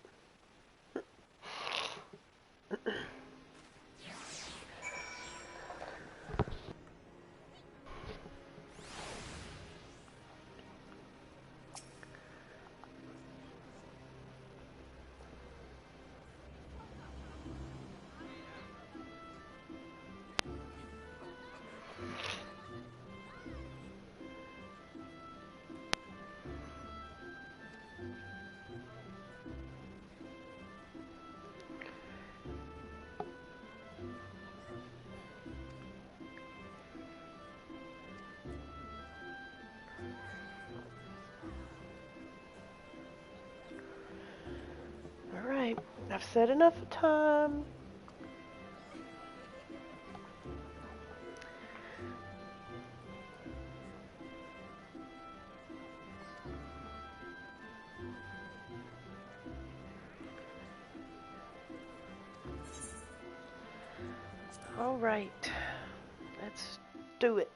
Alright, I've said enough time. Alright, let's do it.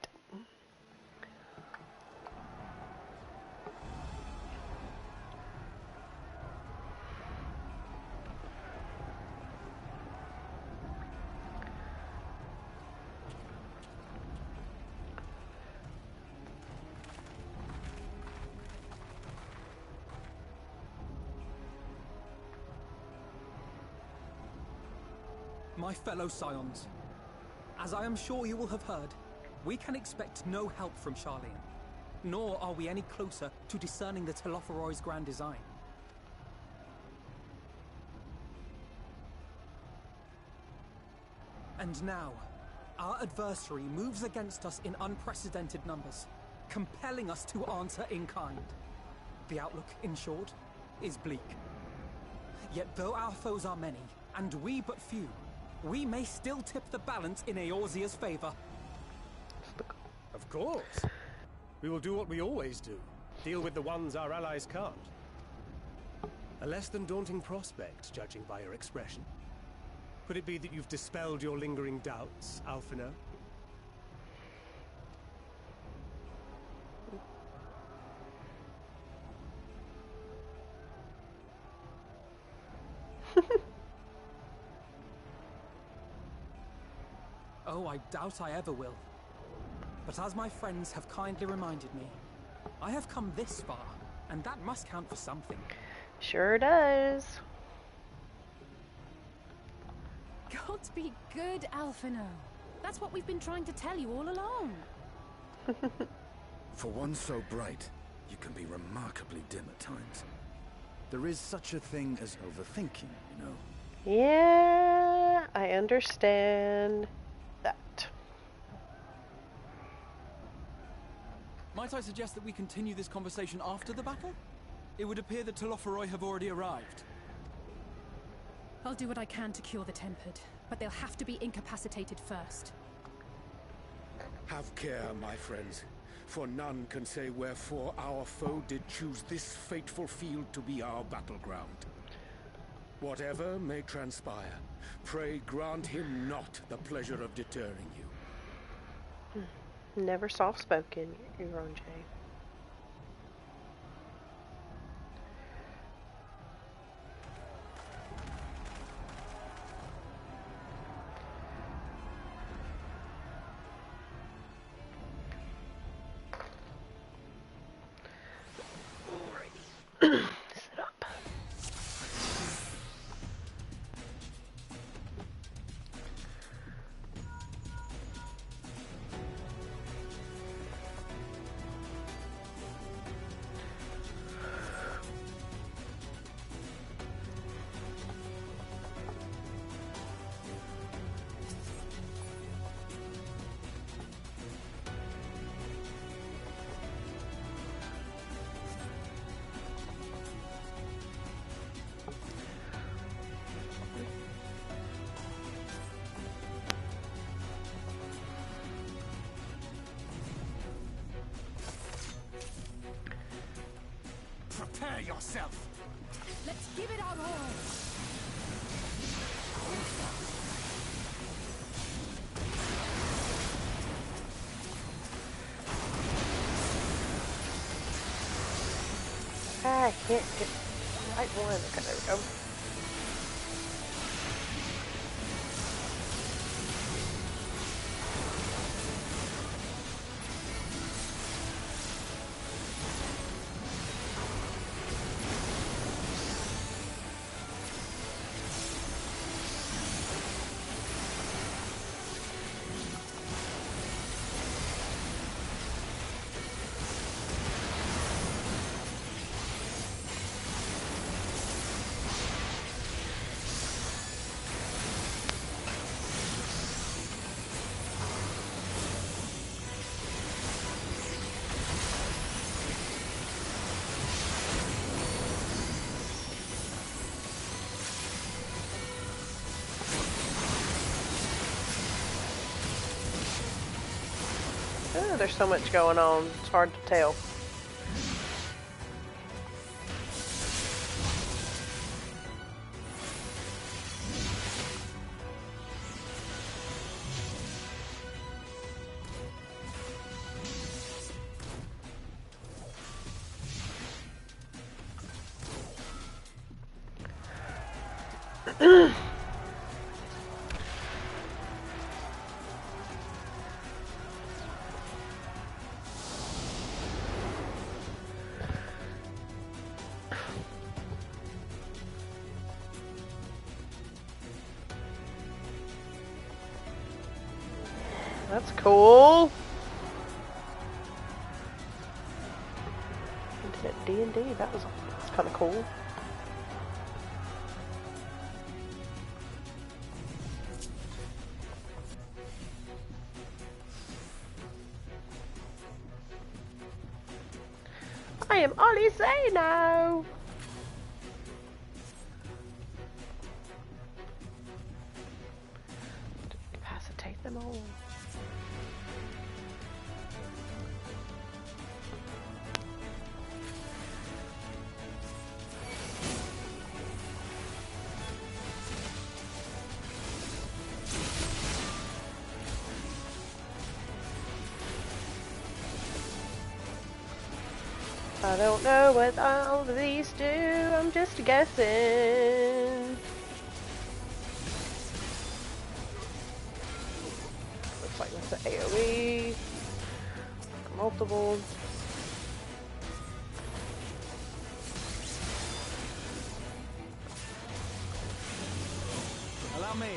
My fellow Scions, as I am sure you will have heard, we can expect no help from Charlian, nor are we any closer to discerning the Telophoroi's grand design. And now, our adversary moves against us in unprecedented numbers, compelling us to answer in kind. The outlook, in short, is bleak. Yet though our foes are many, and we but few, we may still tip the balance in Eorzea's favor. Of course. We will do what we always do. Deal with the ones our allies can't. A less than daunting prospect, judging by your expression. Could it be that you've dispelled your lingering doubts, Alphino? Oh, I doubt I ever will. But as my friends have kindly reminded me, I have come this far, and that must count for something. Sure does. God be good, Alphino. That's what we've been trying to tell you all along. For one so bright, you can be remarkably dim at times. There is such a thing as overthinking, you know. Yeah, I understand that. Might I suggest that we continue this conversation after the battle? It would appear that Telophoroi have already arrived. I'll do what I can to cure the Tempered, but they'll have to be incapacitated first. Have care, my friends, for none can say wherefore our foe did choose this fateful field to be our battleground. Whatever may transpire, pray grant him not the pleasure of deterring you. Never soft-spoken, Euronjay. Sit up. yourself. Let's give it our all. I can't get the right one. Okay, there we go. Oh, there's so much going on. It's hard to tell. That's cool. D&D, that's kind of cool. I am Ollie Zeno. Capacitate them all. I don't know what all of these do, I'm just guessing. Looks like that's the AoE. Multiple. Allow me.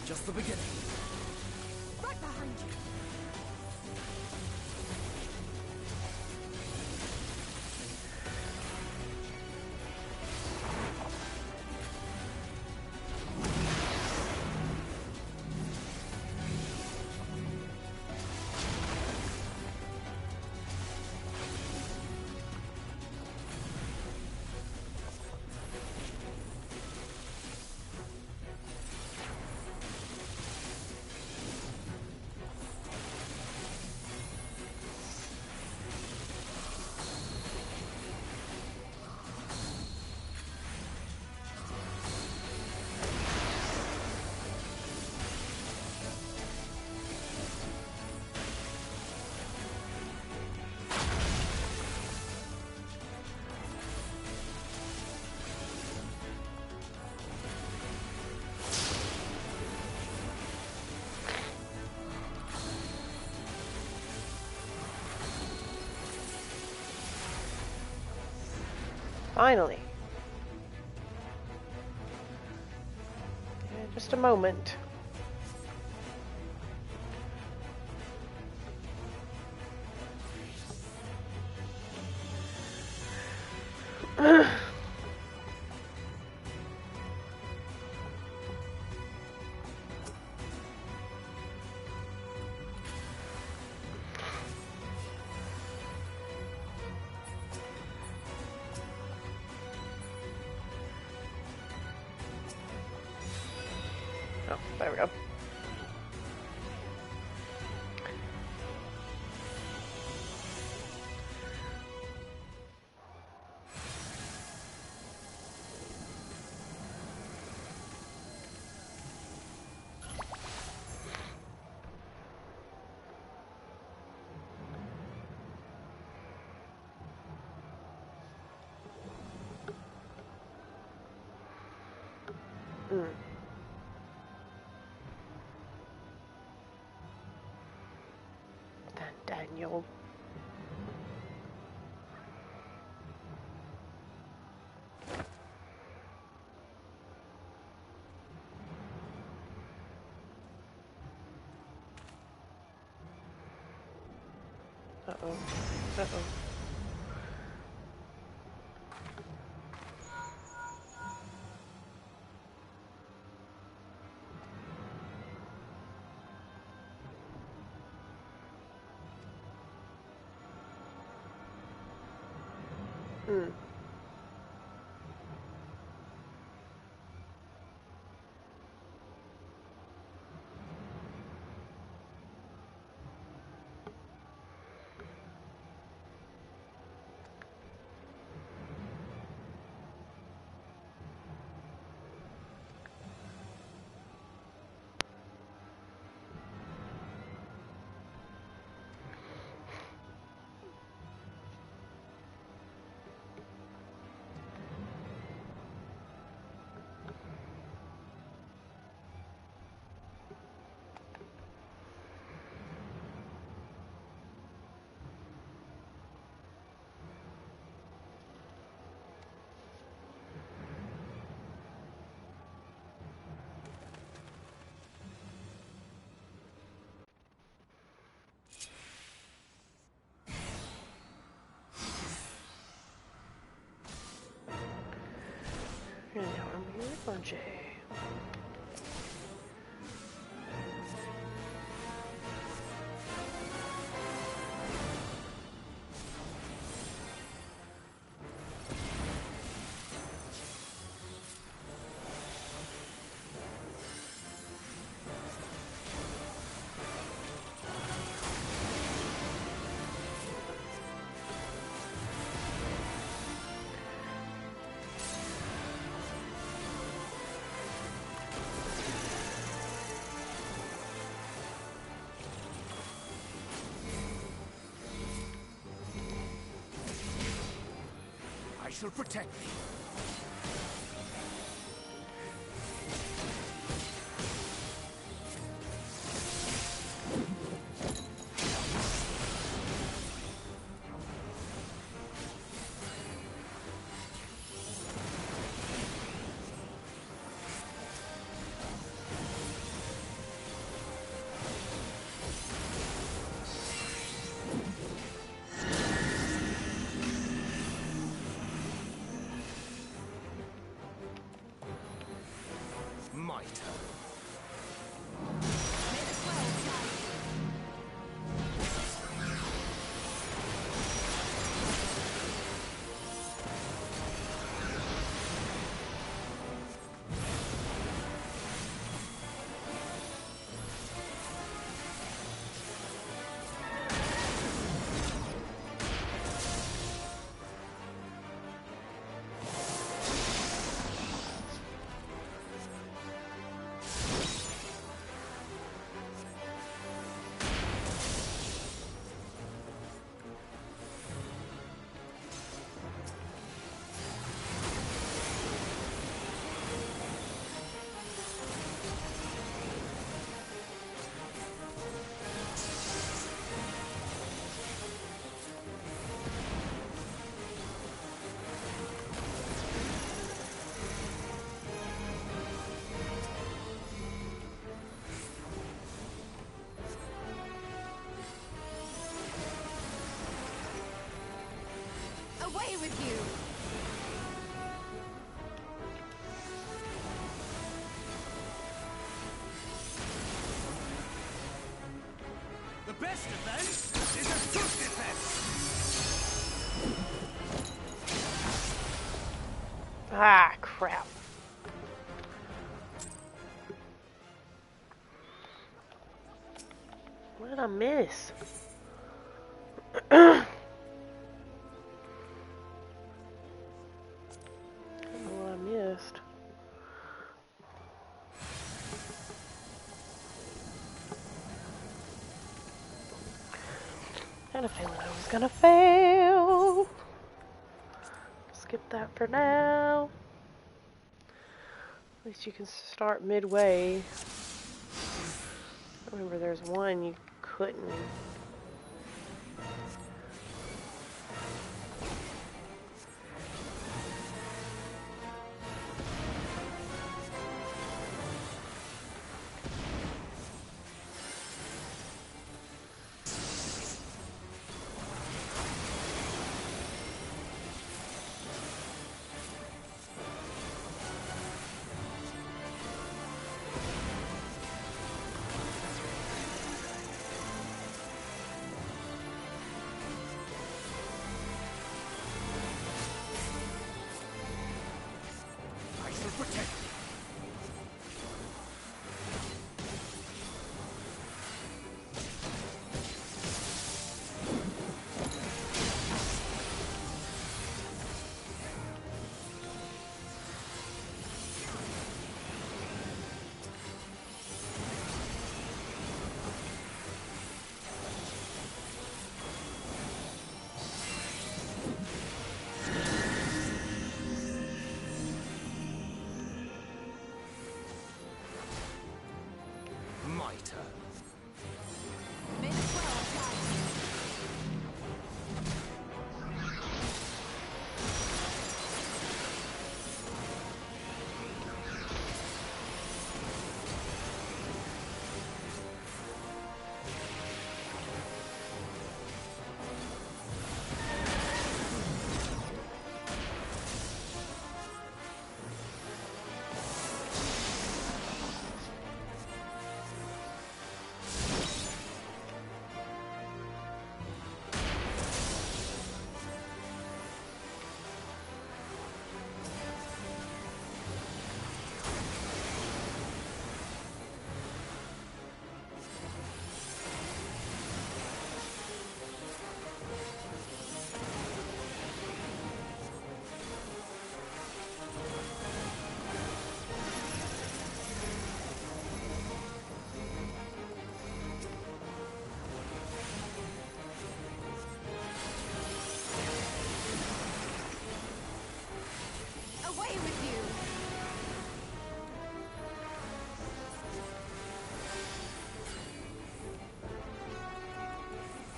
Just the beginning. Right behind you. Finally. Just a moment. Oh, there we go. Daniel. Uh-oh. Uh-oh. Jay. I shall protect thee. Away with you! The best defense is a good defense! Ah, crap. What did I miss? I don't know what I missed. I had a feeling I was gonna fail. Skip that for now. At least you can start midway. I remember there's one you couldn't. My turn. Away with you!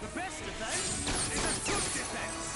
The best defense is a good defense!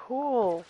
Cool.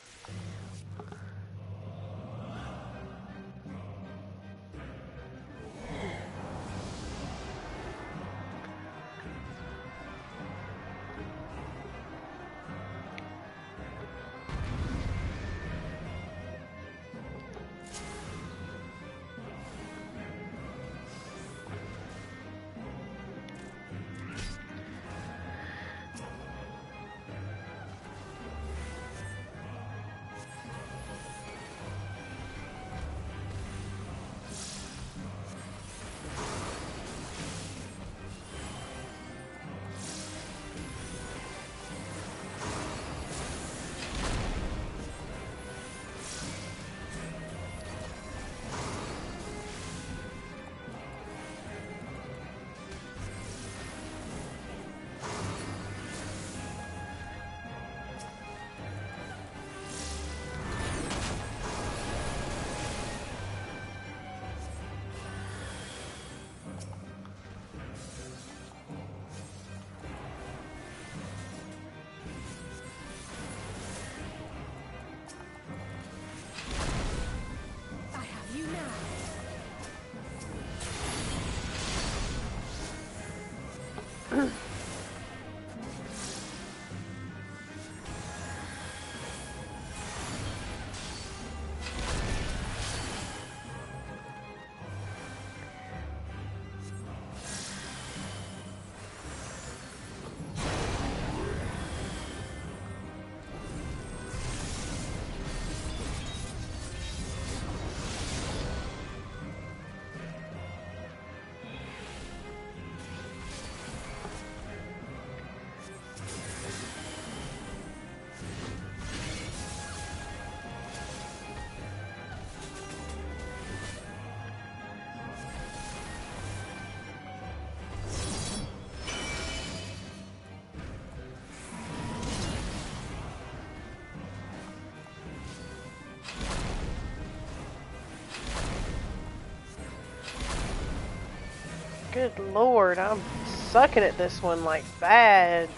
Good lord, I'm sucking at this one like bad.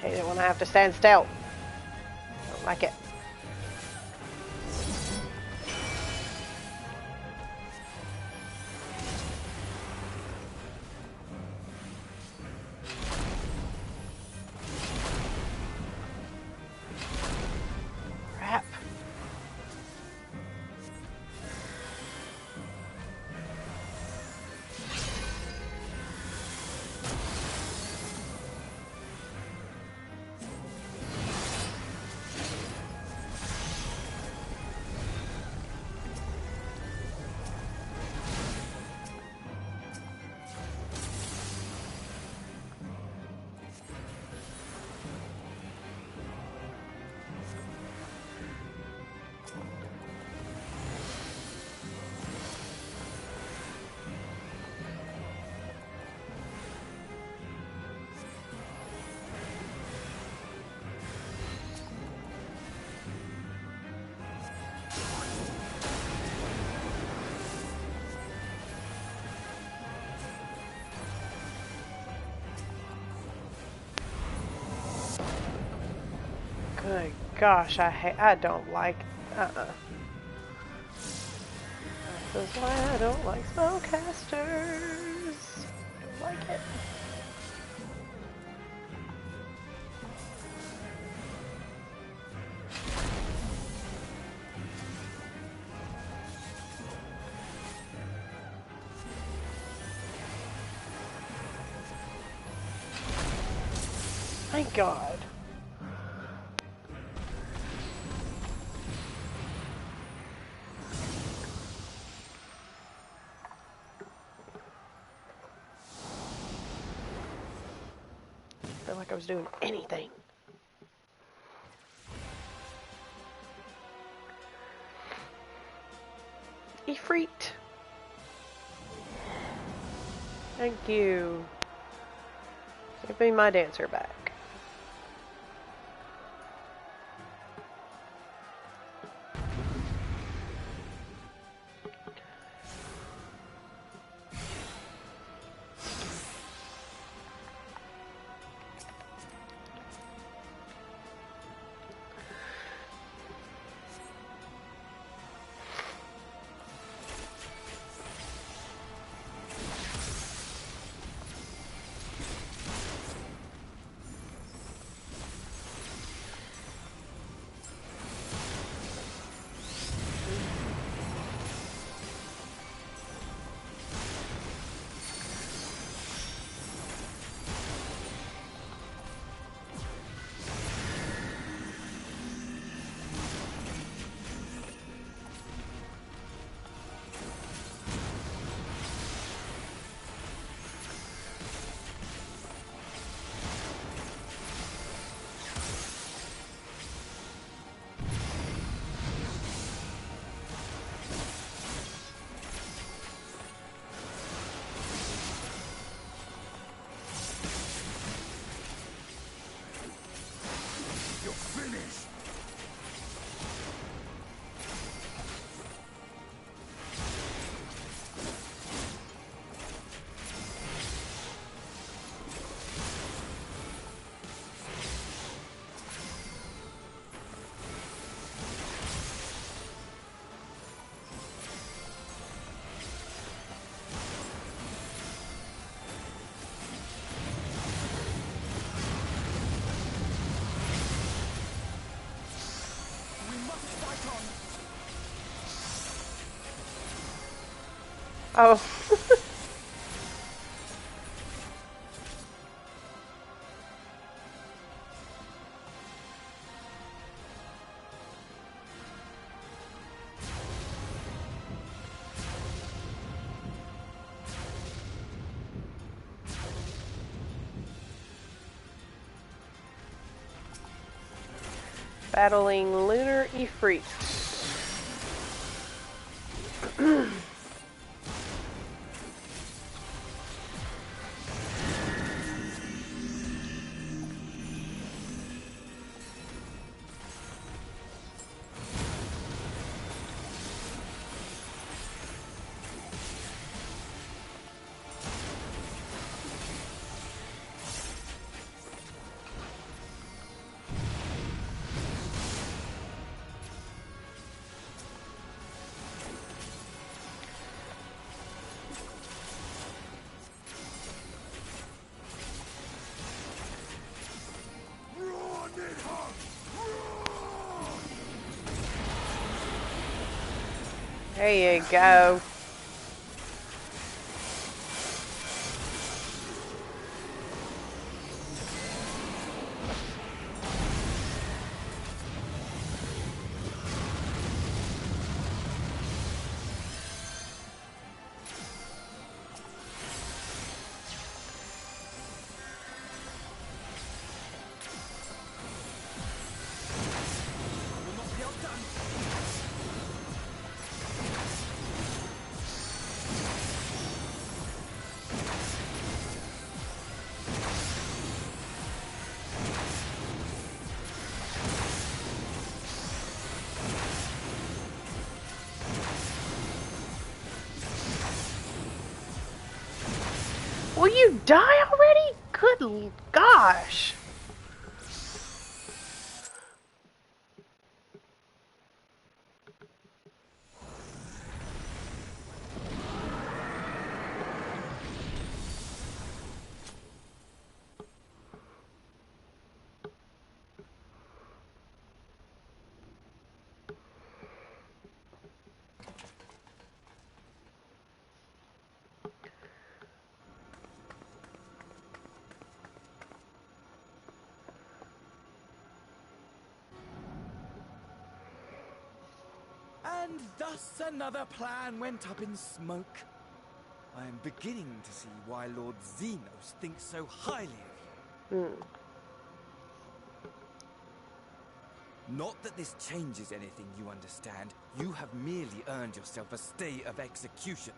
Hate it when I have to stand still. Don't like it. Crap. Good gosh, I don't like, This is why I don't like spellcasters. Don't like it. My God. was doing anything. Ifrit. Thank you. Give me my dancer back. Oh. Battling Lunar Ifrit. There you go. Will you die already? Good gosh. And thus another plan went up in smoke. I am beginning to see why Lord Xenos thinks so highly of you. Not that this changes anything, you understand. You have merely earned yourself a stay of execution.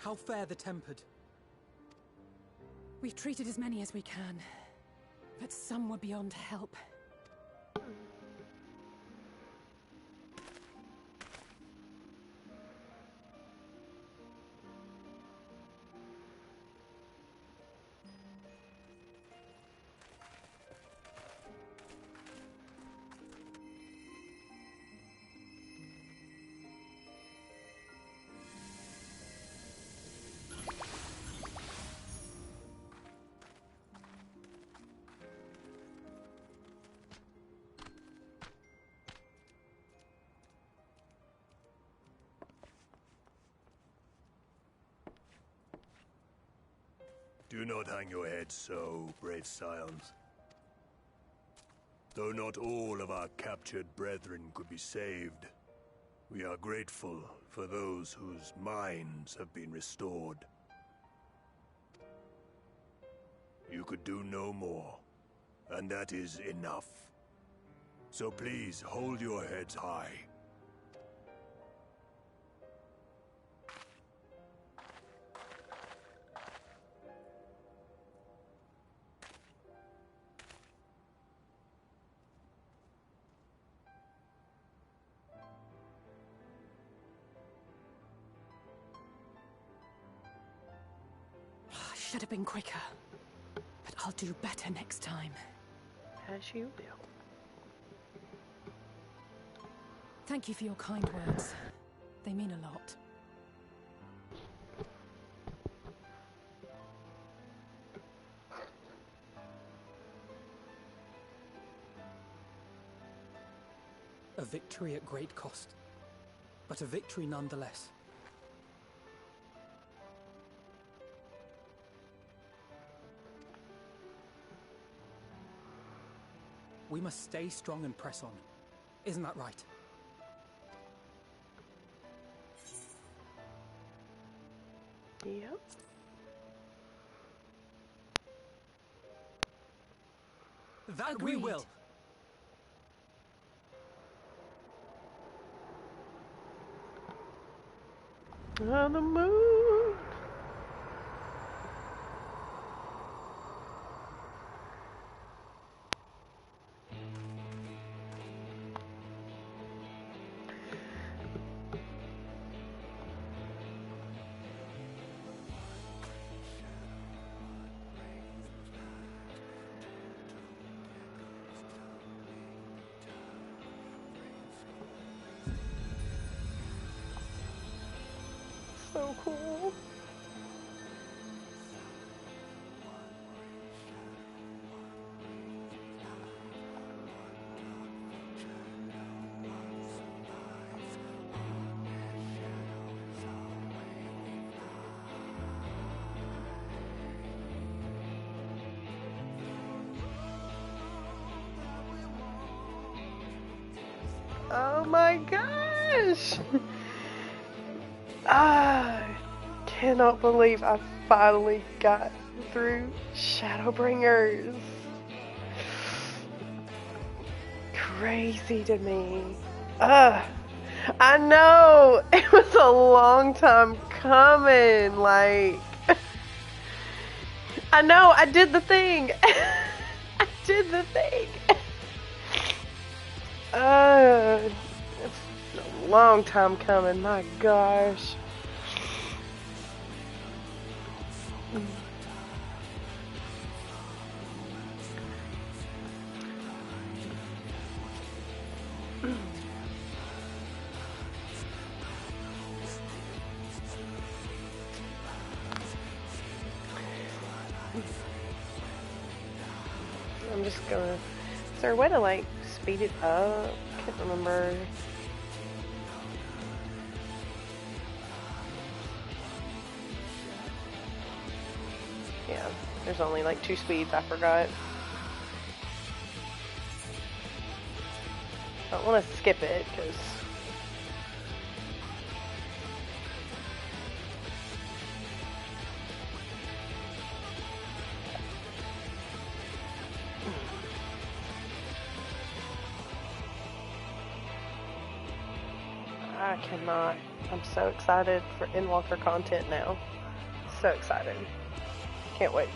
How fare the Tempered? We've treated as many as we can, but some were beyond help. Do not hang your heads so, brave scions. Though not all of our captured brethren could be saved, we are grateful for those whose minds have been restored. You could do no more, and that is enough. So please hold your heads high. Should have been quicker, but I'll do better next time. As you will. Thank you for your kind words. They mean a lot. A victory at great cost, but a victory nonetheless. We must stay strong and press on. Isn't that right? Yep. That Agreed. we will. On the moon. So cool. Oh my gosh! I cannot believe I finally got through Shadowbringers. Crazy to me. I know it was a long time coming. Like, I know I did the thing. I did the thing. It's a long time coming. My gosh. I'm just gonna... Is there a way to, like, speed it up? Can't remember. Yeah, there's only, like, 2 speeds. I forgot. I don't want to skip it, because... I cannot. I'm so excited for Endwalker content now. So excited. Can't wait.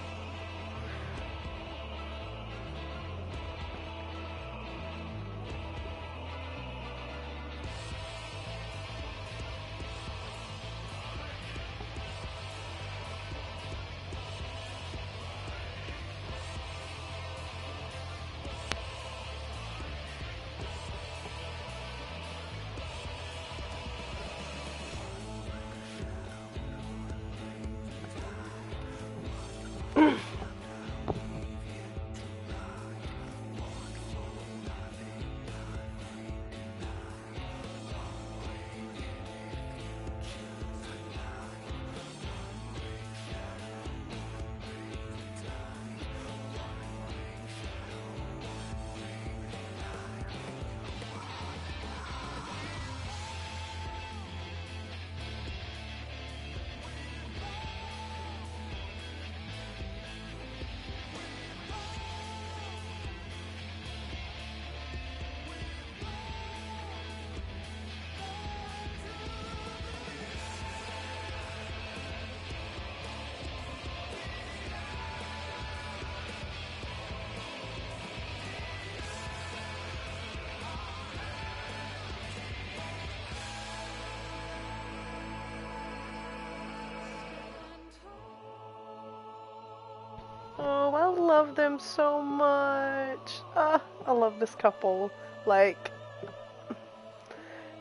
Oh, I love them so much. I love this couple. Like,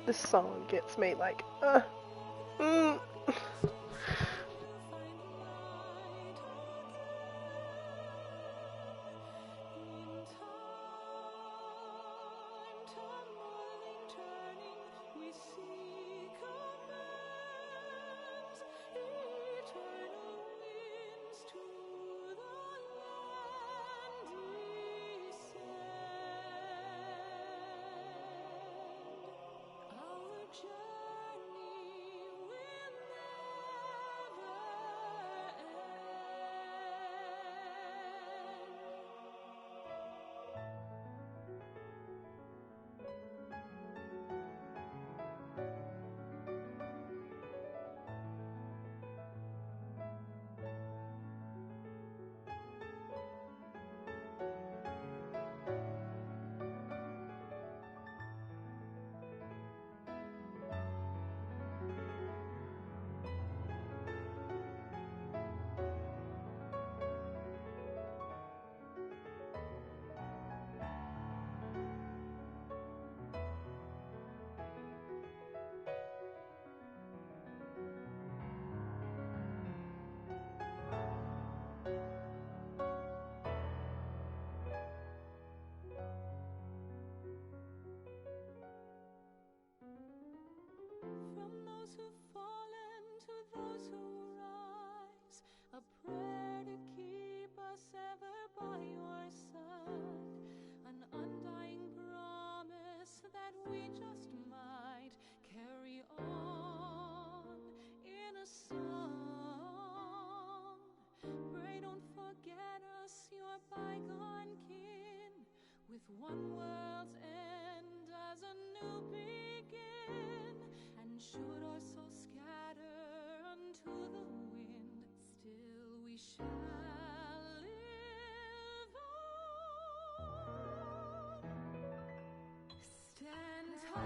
this song gets me like, with one world's end as a new begin. And should our souls scatter unto the wind, still we shall live on. Stand tall.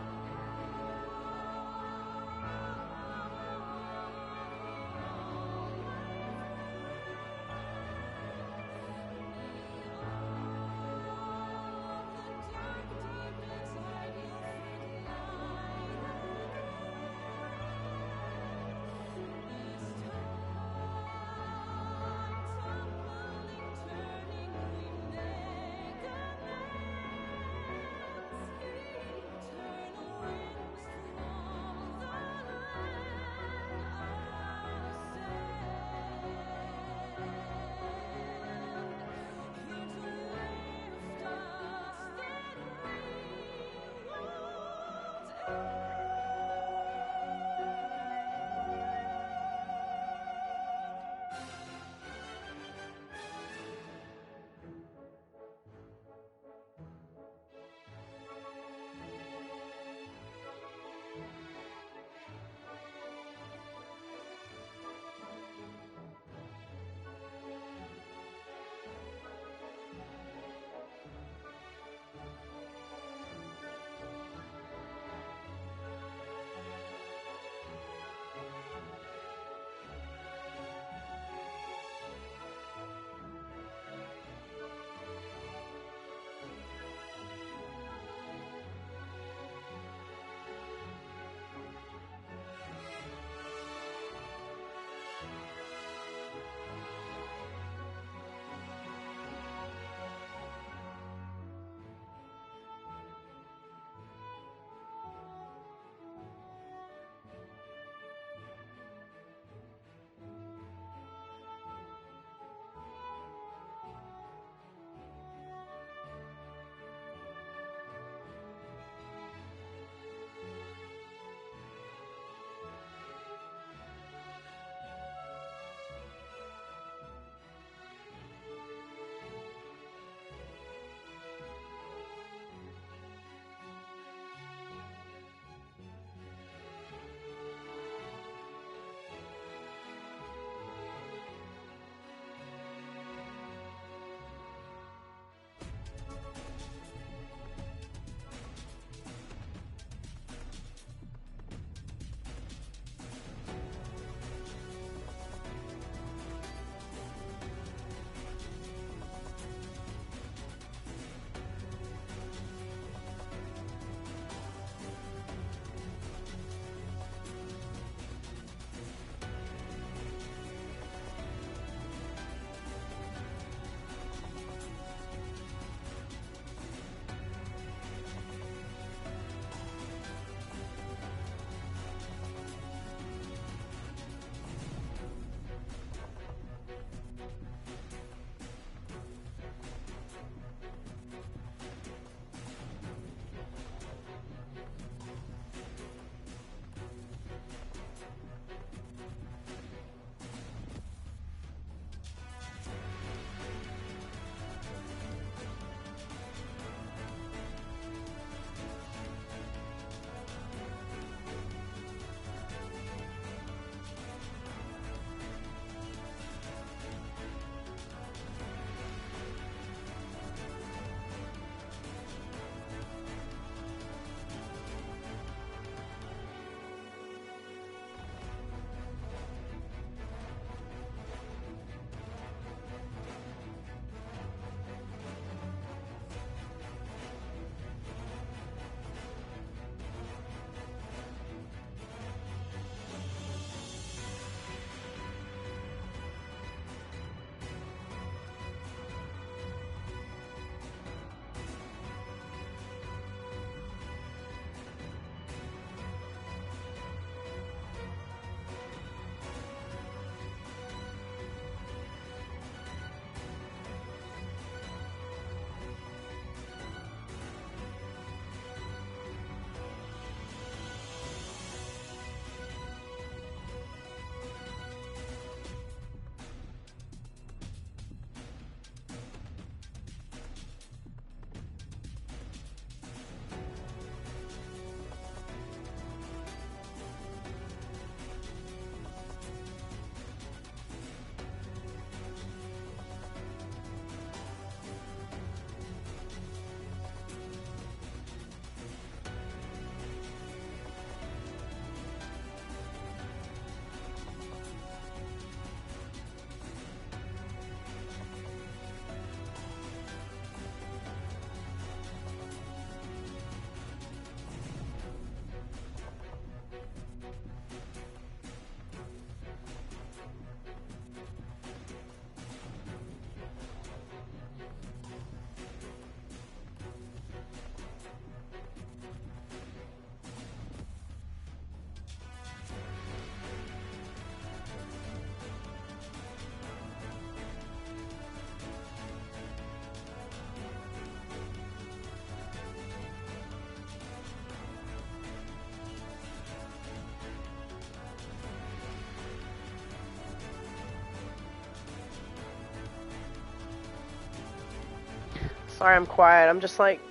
Sorry I'm quiet. I'm just like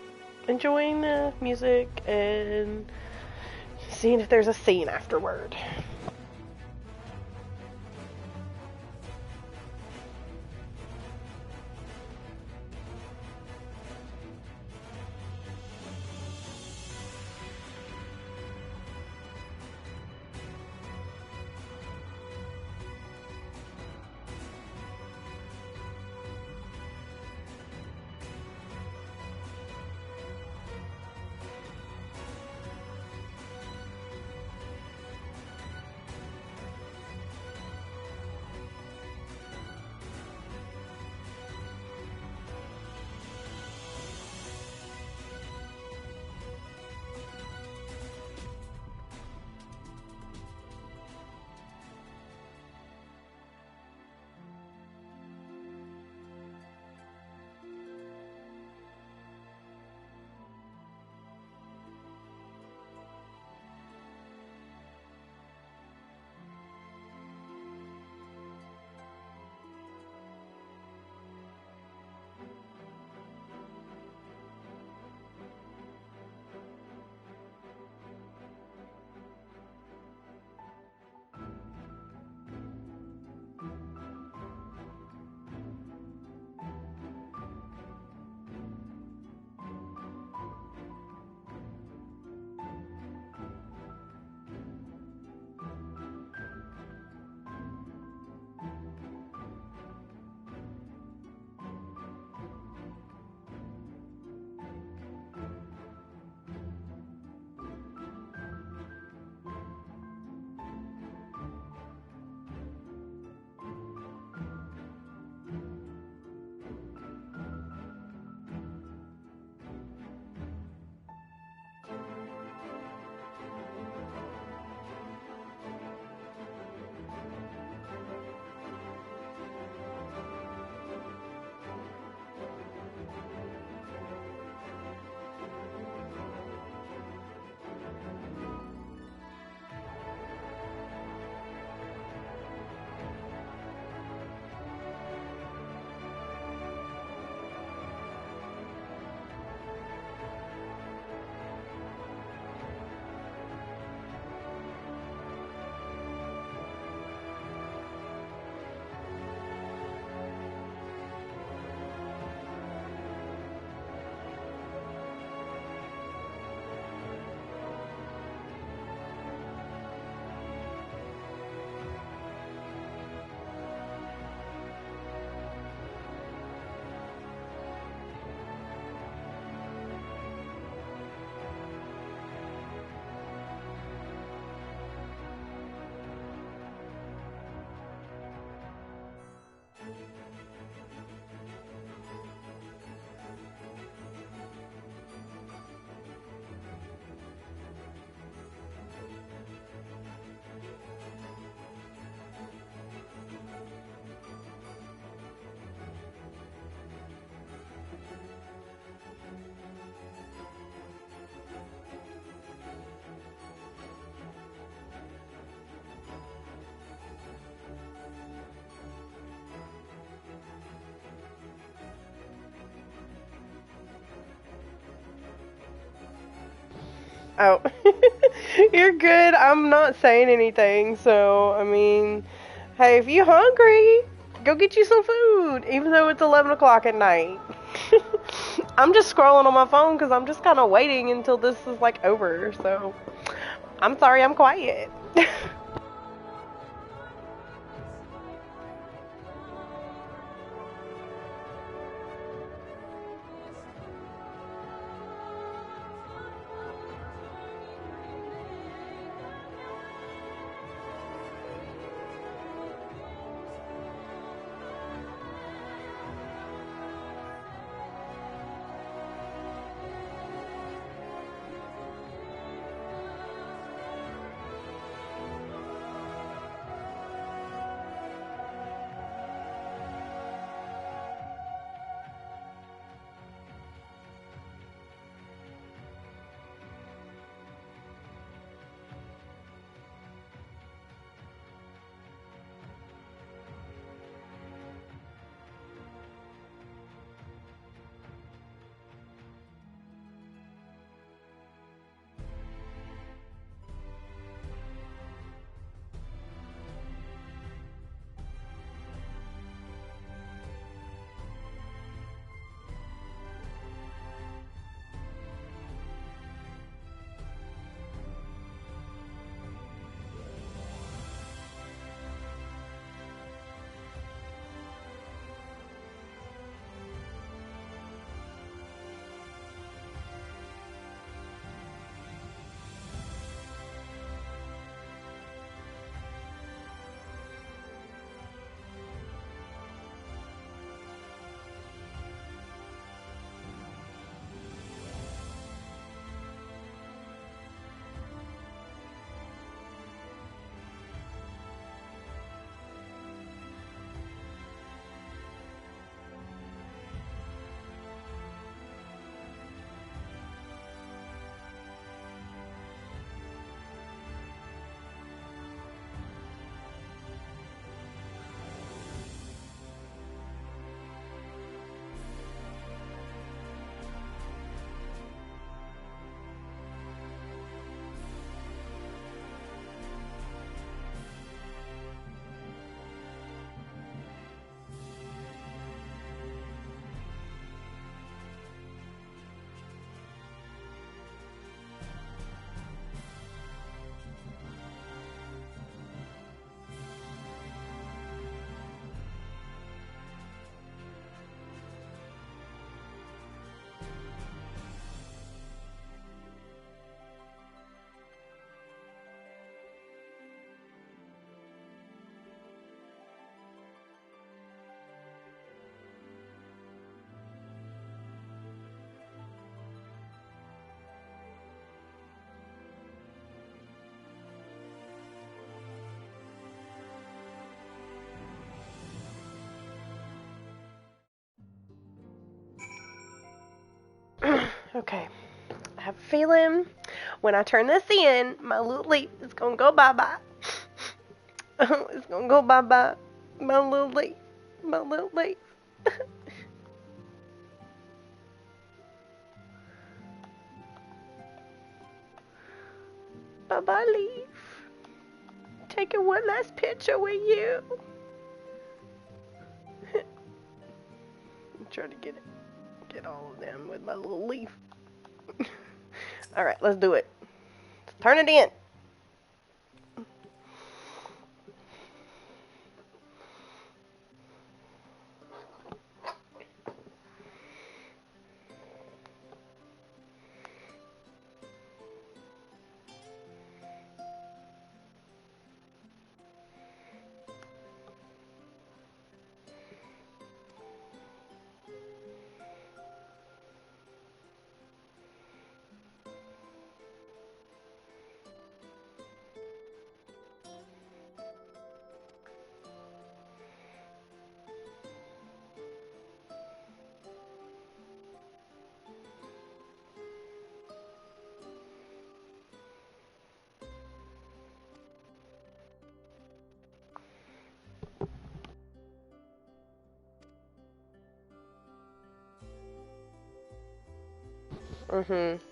enjoying the music and seeing if there's a scene afterward. Oh, you're good. I'm not saying anything, so, I mean, hey, if you hungry, go get you some food, even though it's 11 o'clock at night. I'm just scrolling on my phone because I'm just kind of waiting until this is, like, over, so I'm sorry I'm quiet. Okay. I have a feeling when I turn this in, my little leaf is gonna go bye-bye. It's gonna go bye-bye. My little leaf. My little leaf. Bye-bye, leaf. Taking one last picture with you. I'm trying to get all of them with my little leaf. Alright, let's do it. Let's turn it in.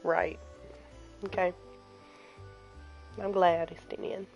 Right. Okay. I'm glad it's in.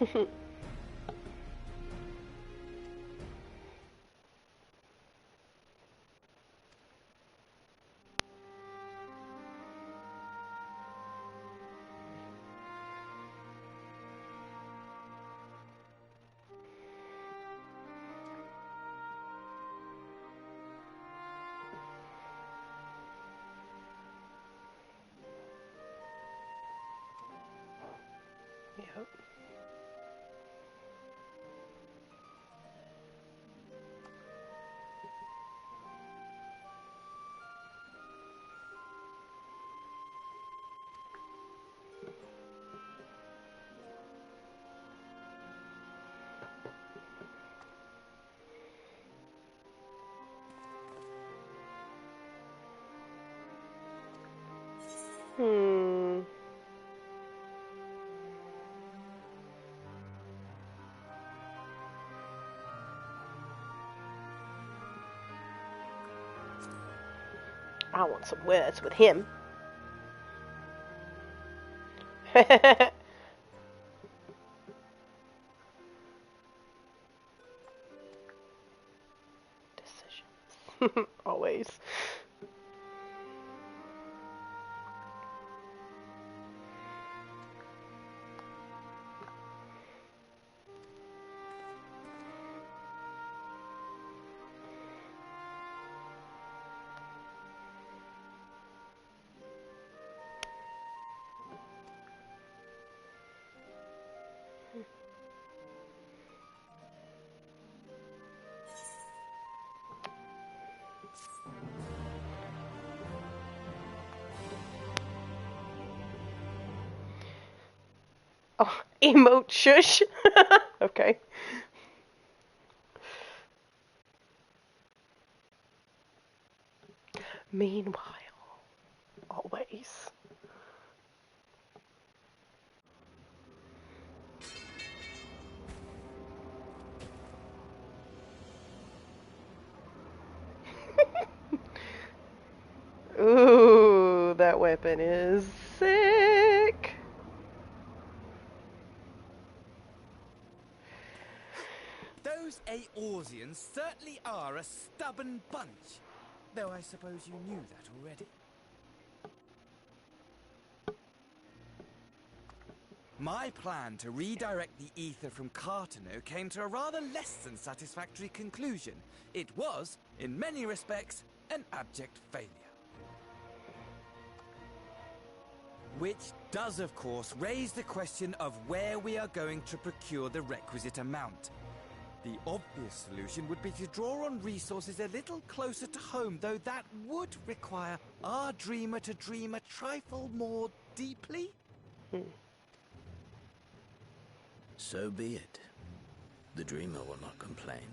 Yep. I want some words with him. Decisions. Always. Oh, emote shush. Okay. Meanwhile, always. Ooh, that weapon is sick. Those Eorzeans certainly are a stubborn bunch. Though I suppose you knew that already. My plan to redirect the ether from Cartano came to a rather less than satisfactory conclusion. It was, in many respects, an abject failure. Which does, of course, raise the question of where we are going to procure the requisite amount. The obvious solution would be to draw on resources a little closer to home, though that would require our dreamer to dream a trifle more deeply. So be it. The dreamer will not complain.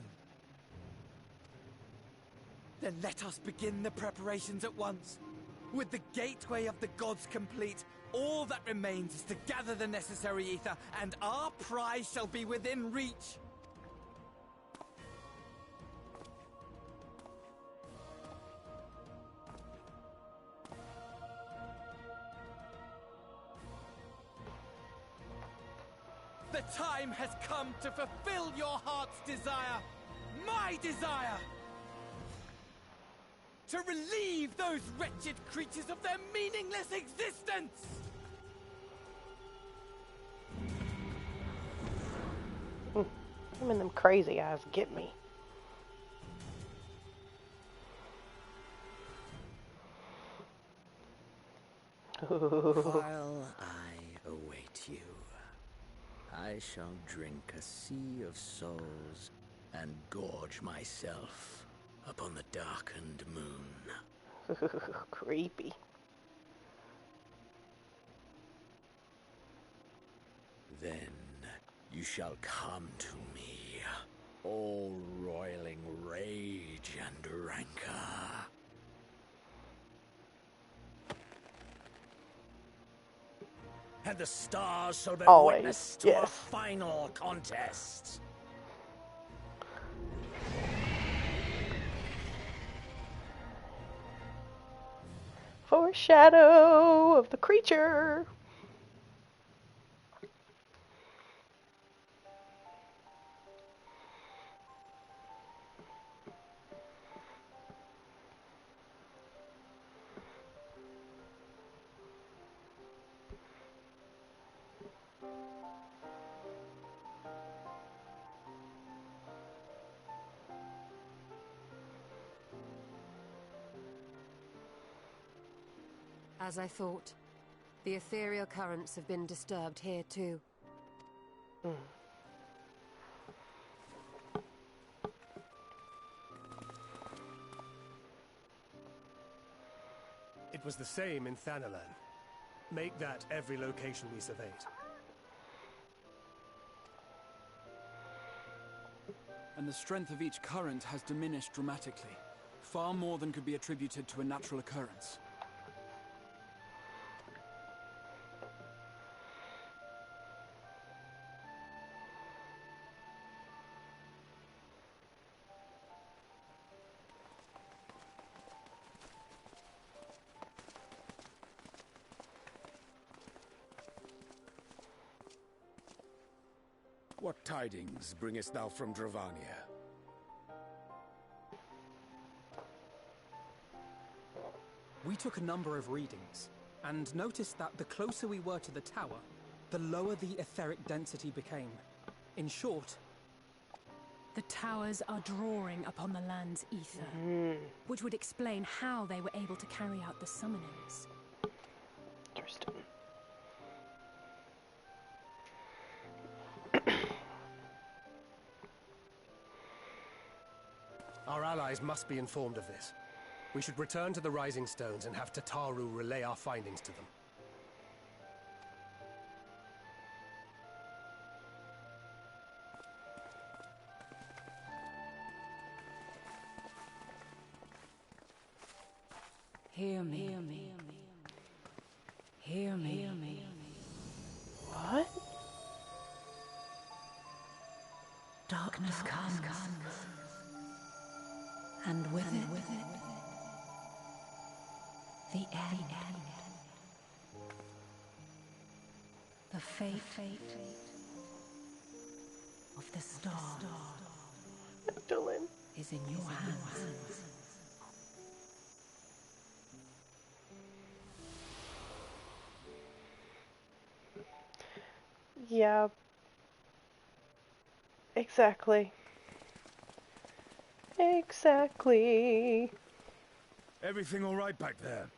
Then let us begin the preparations at once. With the gateway of the gods complete, all that remains is to gather the necessary ether, and our prize shall be within reach. The time has come to fulfill your heart's desire, my desire! To relieve those wretched creatures of their meaningless existence! Him and them crazy eyes get me. While I await you, I shall drink a sea of souls and gorge myself upon the darkened moon. Creepy. Then you shall come to me, all roiling rage and rancor. And the stars shall bear witness to our final contest. Foreshadow of the creature. As I thought, the ethereal currents have been disturbed here too. It was the same in Thanalan. Make that every location we surveyed. And the strength of each current has diminished dramatically. Far more than could be attributed to a natural occurrence. What tidings bringest thou from Dravania? We took a number of readings, and noticed that the closer we were to the tower, the lower the etheric density became. In short, The towers are drawing upon the land's ether, which would explain how they were able to carry out the summonings. Interesting. Our allies must be informed of this. We should return to the Rising Stones and have Tataru relay our findings to them. Hear me. Hear me. What? Darkness comes. And with it, the end. The fate of the star Dylan is in your hands. Yeah. Exactly. Exactly. Everything all right back there?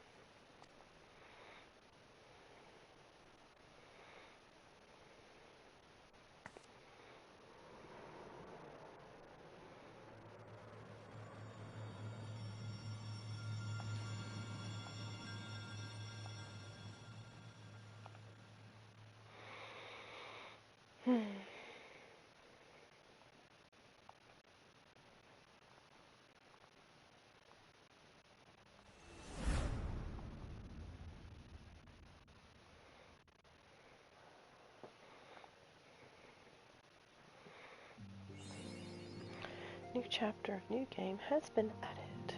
New chapter, new game has been added.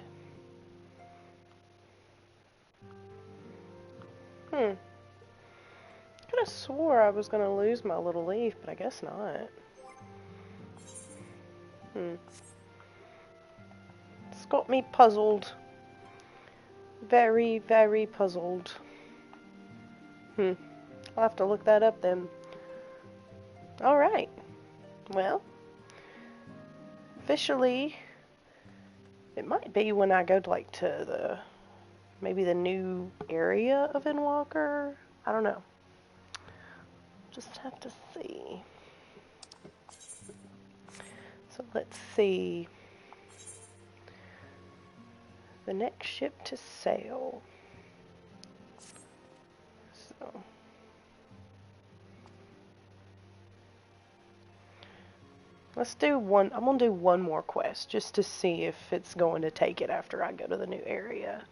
Could have swore I was gonna lose my little leaf, but I guess not. It's got me puzzled. Very, very puzzled. I'll have to look that up then. Alright. Well, officially, it might be when I go to, like, to the, maybe the new area of Endwalker. I don't know. Just have to see. So let's see. The next ship to sail. So. Let's do one. I'm gonna do one more quest just to see if it's going to take it after I go to the new area.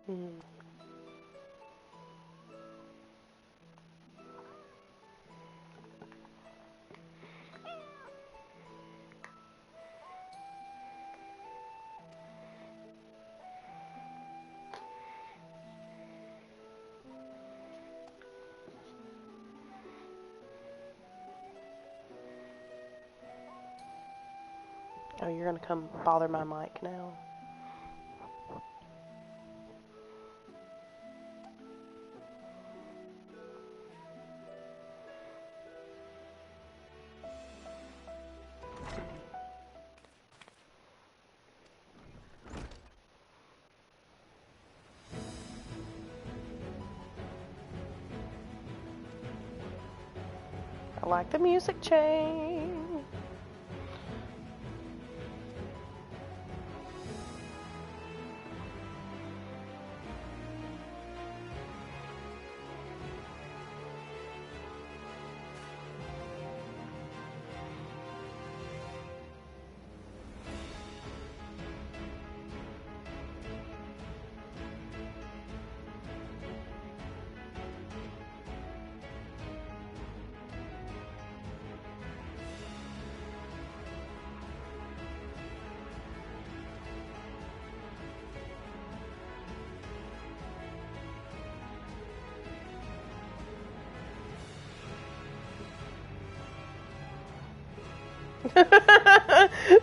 Mm. Oh, you're gonna come bother my mic now. I like the music chain.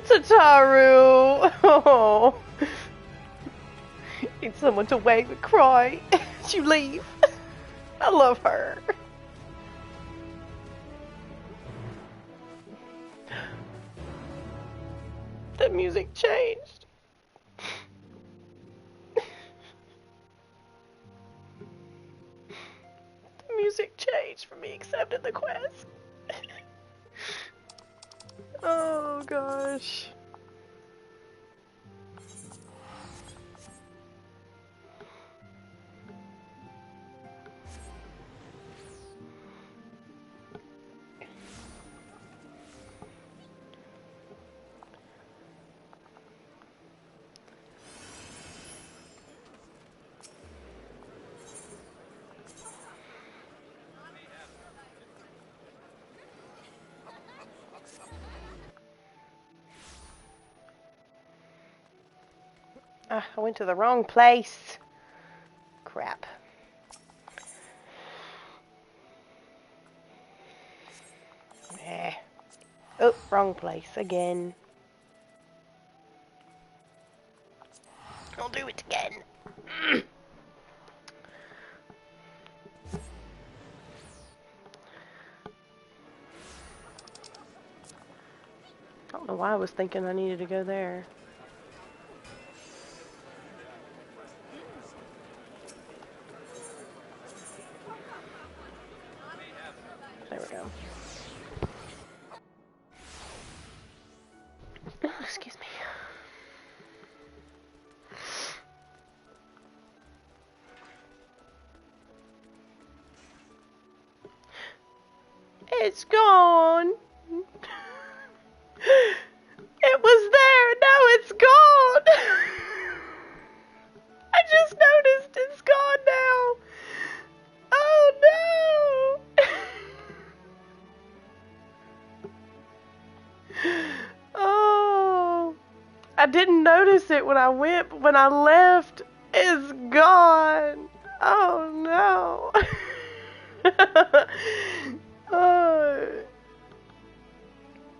Tataru! Oh. Need someone to wave and cry. You leave. I love her. The music changed. The music changed for me accepting the quest. Oh gosh. I went to the wrong place. Crap. Oh, wrong place again. I'll do it again. I don't know why I was thinking I needed to go there. There we go. Oh, excuse me. It's gone. It was there. Now it's gone. I just noticed it's gone now. Oh no. Oh. I didn't notice it when I went, but when I left, it's gone. Oh no. Oh.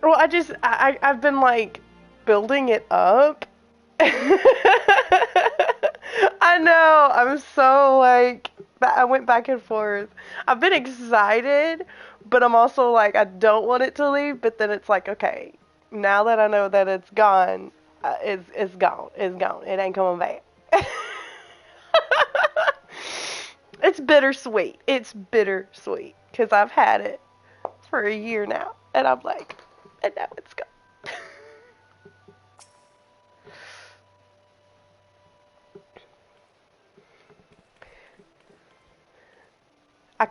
Well, I've been like building it up. I know, I'm so like, I went back and forth. I've been excited, but I'm also like, I don't want it to leave, but then it's like, okay, now that I know that it's gone, it's gone. It's gone. It ain't coming back. It's bittersweet. It's bittersweet, because I've had it for a year now, and I'm like, and now it's gone. I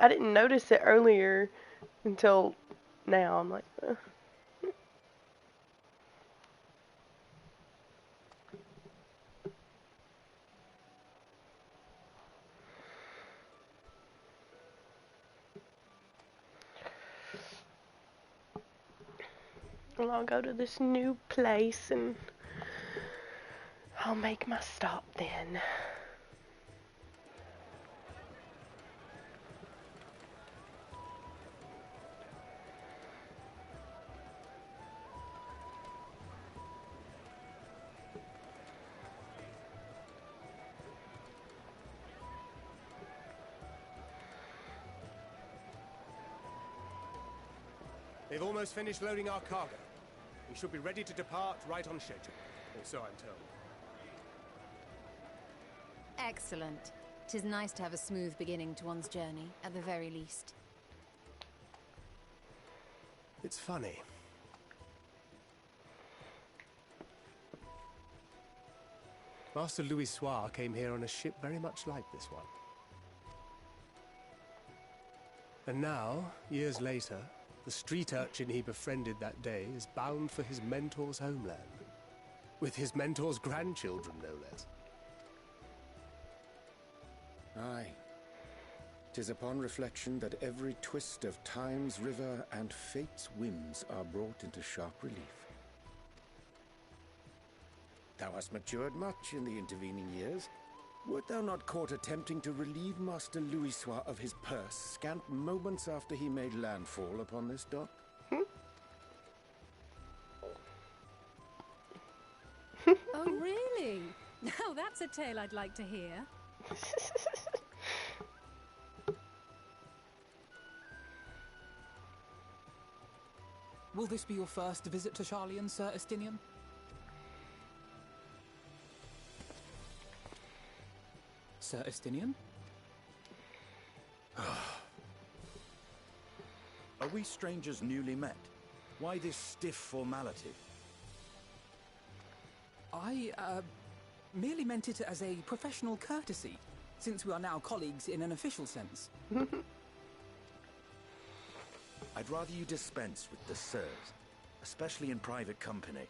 didn't notice it earlier until now. I'm like, Well, I'll go to this new place and I'll make my stop then. They've almost finished loading our cargo. We should be ready to depart right on schedule, or so I'm told. Excellent. 'Tis nice to have a smooth beginning to one's journey, at the very least. It's funny. Master Louis Soir came here on a ship very much like this one. And now, years later, the street urchin he befriended that day is bound for his mentor's homeland. With his mentor's grandchildren, no less. Aye. 'Tis upon reflection that every twist of time's river and fate's whims are brought into sharp relief. Thou hast matured much in the intervening years. Wert thou not caught attempting to relieve Master Louis Soir of his purse scant moments after he made landfall upon this dock? Oh, really? Now that's a tale I'd like to hear. Will this be your first visit to Charlian, Sir Estinian? Sir Estinian? Are we strangers newly met? Why this stiff formality? I, merely meant it as a professional courtesy, since we are now colleagues in an official sense. I'd rather you dispense with the sirs, especially in private company.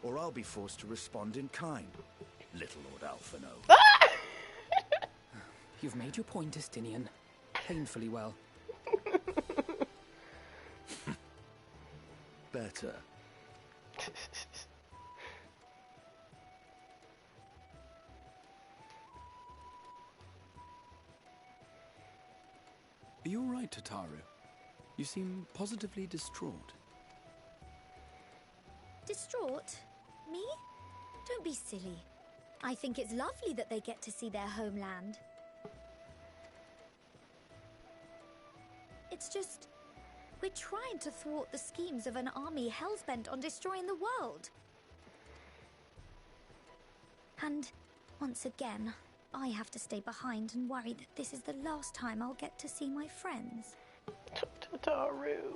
Or I'll be forced to respond in kind, little Lord Alphino. You've made your point, Estinian. Painfully well. Better. Are you all right, Tataru? You seem positively distraught. Distraught? Me? Don't be silly. I think it's lovely that they get to see their homeland. It's just, we're trying to thwart the schemes of an army hellbent on destroying the world. And, once again, I have to stay behind and worry that this is the last time I'll get to see my friends. Tataru.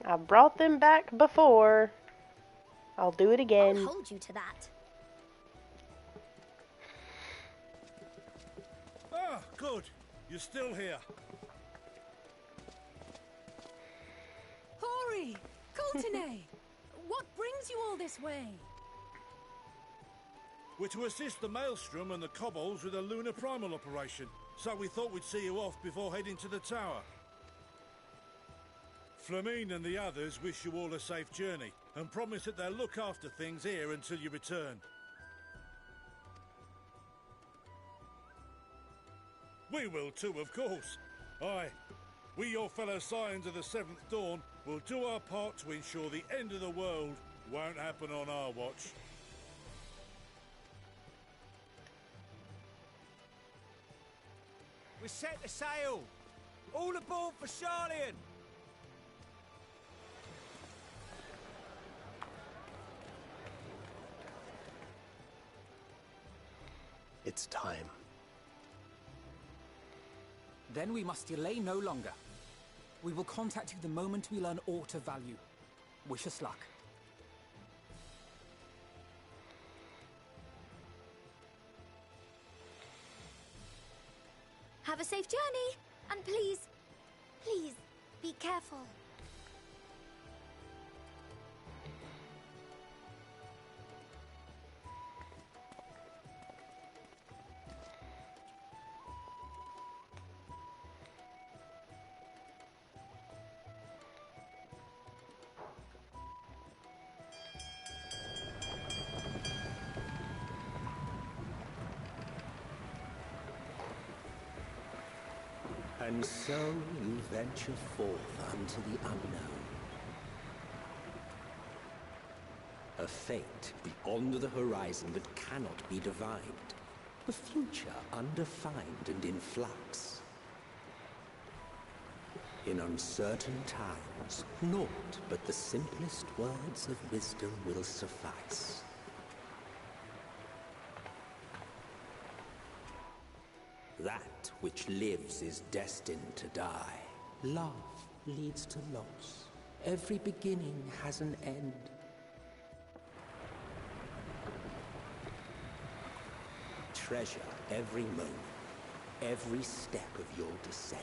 I brought them back before. I'll do it again. I'll hold you to that. Ah, good. You're still here. Hori! Coulternay! What brings you all this way? We're to assist the Maelstrom and the Kobolds with a lunar primal operation, so we thought we'd see you off before heading to the tower. Flamine and the others wish you all a safe journey, and promise that they'll look after things here until you return. We will too, of course. Aye, we your fellow Scions of the Seventh Dawn will do our part to ensure the end of the world won't happen on our watch. We're set to sail! All aboard for Charlian! It's time. Then we must delay no longer. We will contact you the moment we learn aught of value. Wish us luck. Have a safe journey, and please, please, be careful. And so you venture forth unto the unknown. A fate beyond the horizon that cannot be divined. A future undefined and in flux. In uncertain times, naught but the simplest words of wisdom will suffice. That which lives is destined to die. Love leads to loss. Every beginning has an end. Treasure every moment, every step of your descent.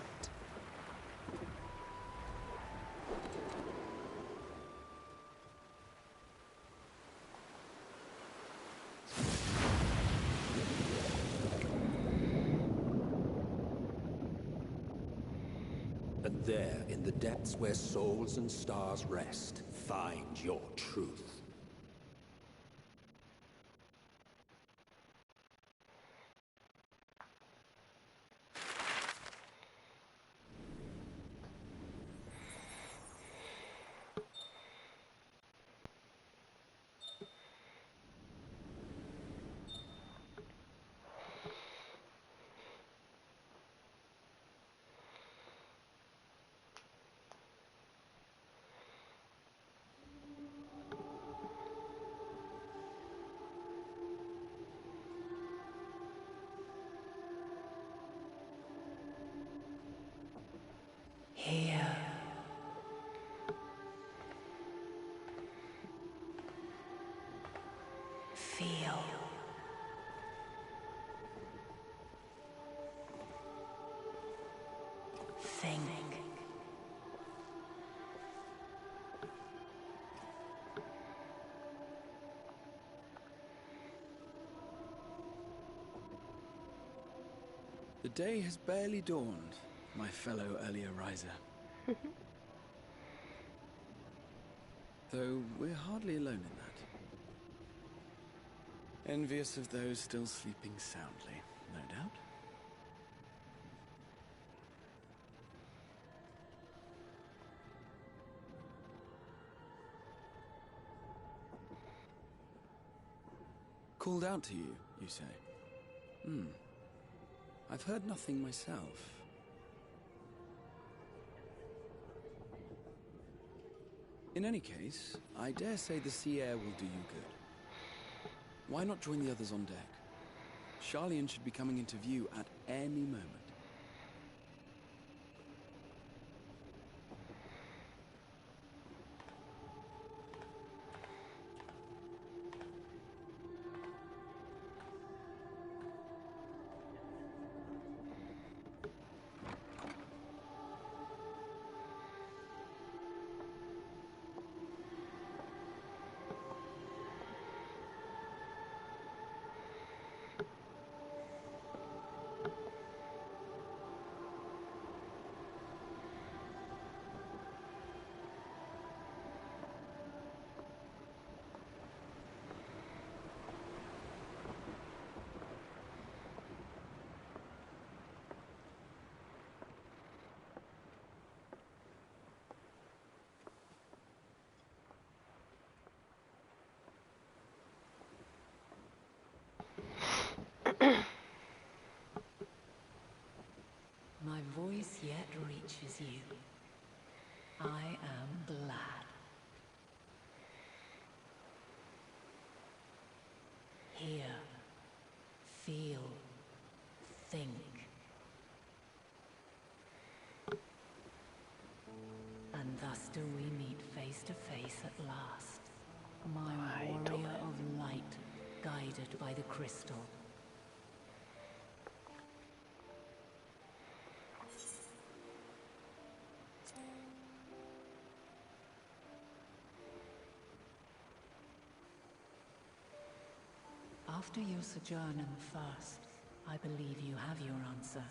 And there, in the depths where souls and stars rest, find your truth. Here. Feel. Think. The day has barely dawned, my fellow earlier riser. Though we're hardly alone in that. Envious of those still sleeping soundly, no doubt. Called out to you, you say? I've heard nothing myself. In any case, I dare say the sea air will do you good. Why not join the others on deck? Charlian should be coming into view at any moment. My voice yet reaches you. I am glad. Hear, feel, think. And thus do we meet face to face at last. My warrior of light, guided by the crystal. After your sojourn in the First, I believe you have your answer.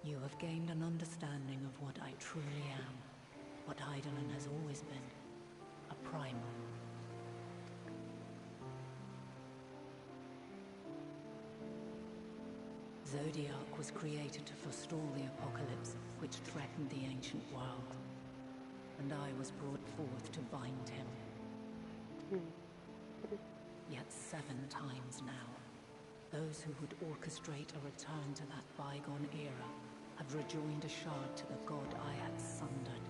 You have gained an understanding of what I truly am, what Eidolon has always been, a primal. Zodiac was created to forestall the apocalypse which threatened the ancient world, and I was brought forth to bind him. Yet 7 times now, those who would orchestrate a return to that bygone era have rejoined a shard to the god I had sundered.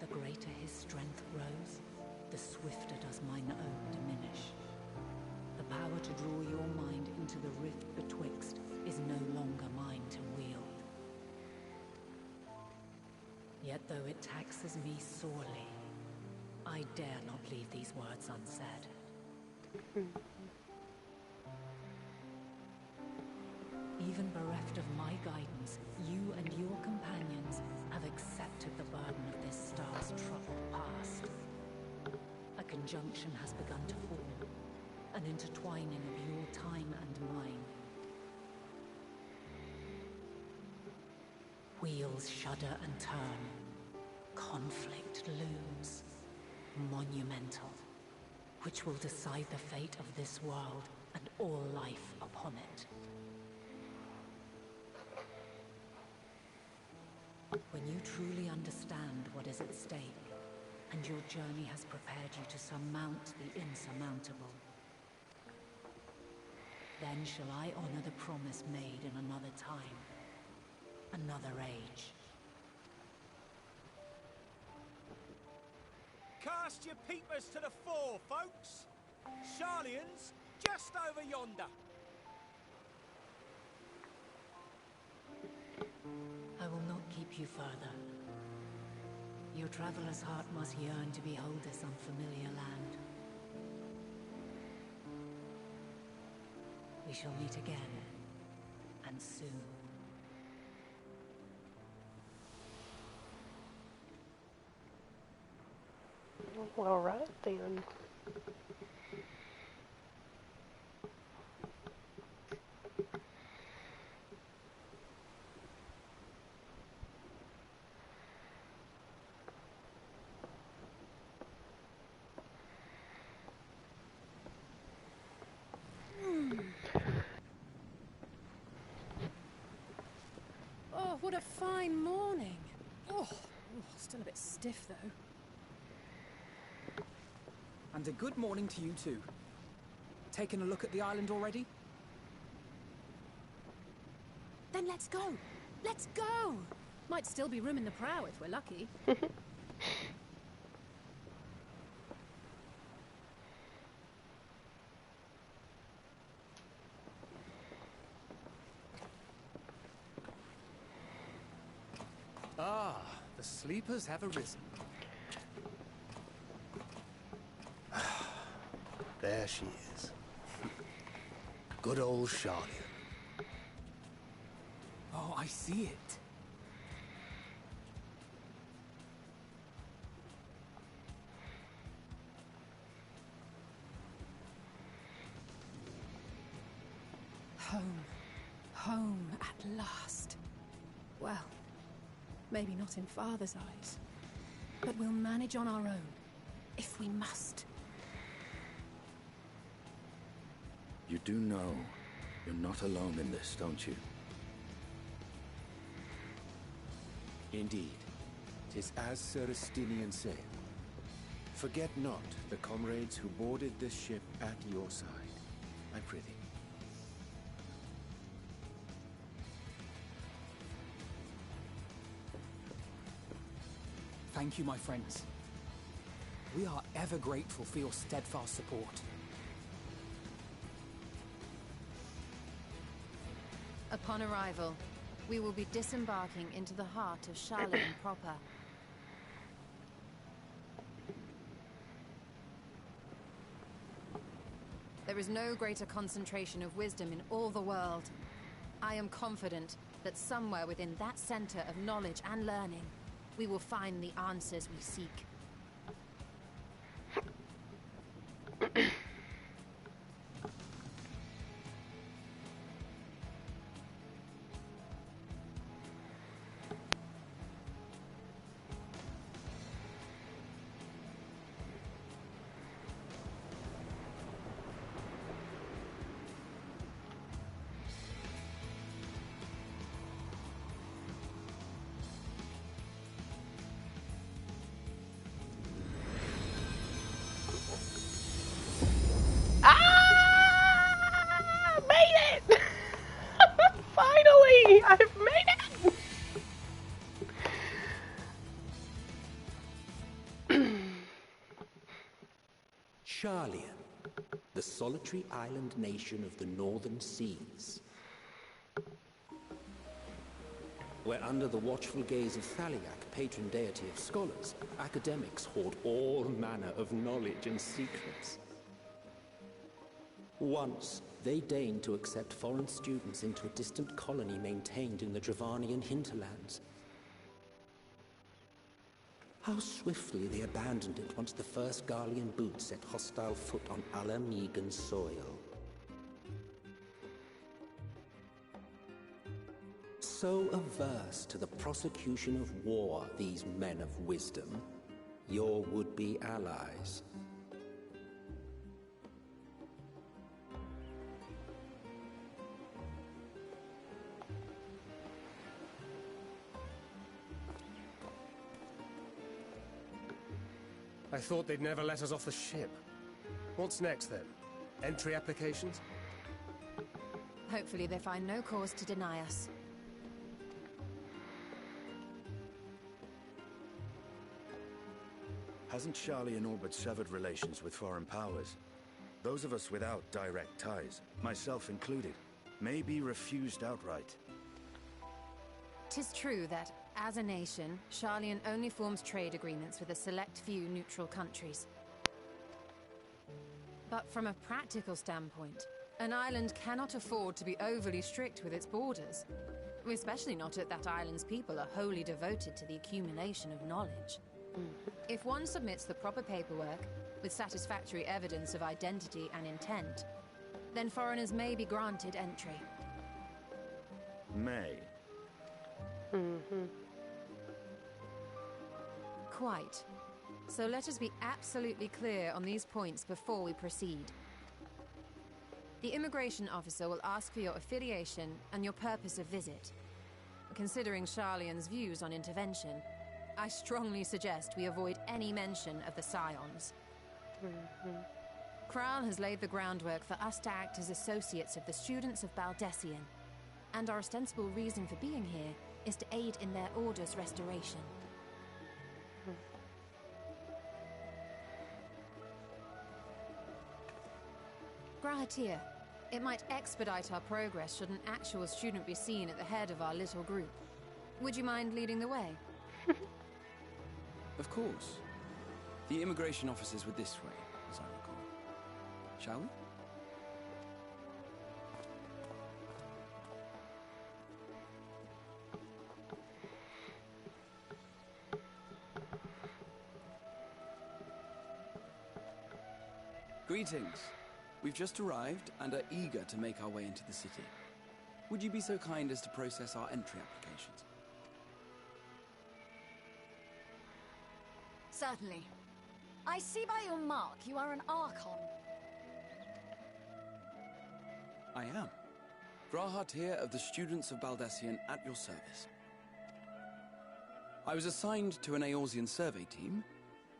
The greater his strength grows, the swifter does mine own diminish. The power to draw your mind into the rift betwixt is no longer mine to wield. Yet though it taxes me sorely, I dare not leave these words unsaid. Even bereft of my guidance, you and your companions have accepted the burden of this star's troubled past. A conjunction has begun to form, an intertwining of your time and mine. Wheels shudder and turn. Conflict looms, monumental, which will decide the fate of this world and all life upon it. When you truly understand what is at stake, and your journey has prepared you to surmount the insurmountable, then shall I honor the promise made in another time, another age. Cast your peepers to the fore, folks! Sharlayan's just over yonder. I will not keep you further. Your traveler's heart must yearn to behold this unfamiliar land. We shall meet again, and soon. All right then. Oh, what a fine morning. Oh, still a bit stiff though. And a good morning to you too. Taking a look at the island already? Then let's go. Let's go. Might still be room in the prow if we're lucky. Ah, the sleepers have arisen. There she is. Good old Sharlayan. Oh, I see it. Home. Home at last. Well, maybe not in Father's eyes, but we'll manage on our own, if we must. You do know you're not alone in this, don't you? Indeed. 'Tis as Sir Estinian said. Forget not the comrades who boarded this ship at your side, I prithee. Thank you, my friends. We are ever grateful for your steadfast support. Upon arrival, we will be disembarking into the heart of Sharlayan proper. There is no greater concentration of wisdom in all the world. I am confident that somewhere within that center of knowledge and learning, we will find the answers we seek. Sharlian, the solitary island nation of the northern seas. Where under the watchful gaze of Thaliak, patron deity of scholars, academics hoard all manner of knowledge and secrets. Once, they deigned to accept foreign students into a distant colony maintained in the Dravanian hinterlands. How swiftly they abandoned it once the first Garlean boot set hostile foot on Alamegan soil. So averse to the prosecution of war, these men of wisdom, your would-be allies. I thought they'd never let us off the ship. What's next, then? Entry applications? Hopefully they find no cause to deny us. Hasn't Sharlian all but severed relations with foreign powers? Those of us without direct ties, myself included, may be refused outright. 'Tis true that, as a nation, Sharlian only forms trade agreements with a select few neutral countries. But from a practical standpoint, an island cannot afford to be overly strict with its borders. Especially not if that island's people are wholly devoted to the accumulation of knowledge. If one submits the proper paperwork, with satisfactory evidence of identity and intent, then foreigners may be granted entry. May. Quite. So let us be absolutely clear on these points before we proceed. The immigration officer will ask for your affiliation and your purpose of visit. Considering Sharlian's views on intervention, I strongly suggest we avoid any mention of the Scions. Kral has laid the groundwork for us to act as associates of the students of Baldessian, and our ostensible reason for being here is to aid in their order's restoration. Grahatir, it might expedite our progress should an actual student be seen at the head of our little group. Would you mind leading the way? Of course. The immigration officers were this way, as I recall. Shall we? Greetings. We've just arrived and are eager to make our way into the city. Would you be so kind as to process our entry applications? Certainly. I see by your mark you are an Archon. I am. Grahatir of the Students of Baldessian at your service. I was assigned to an Eorzean survey team,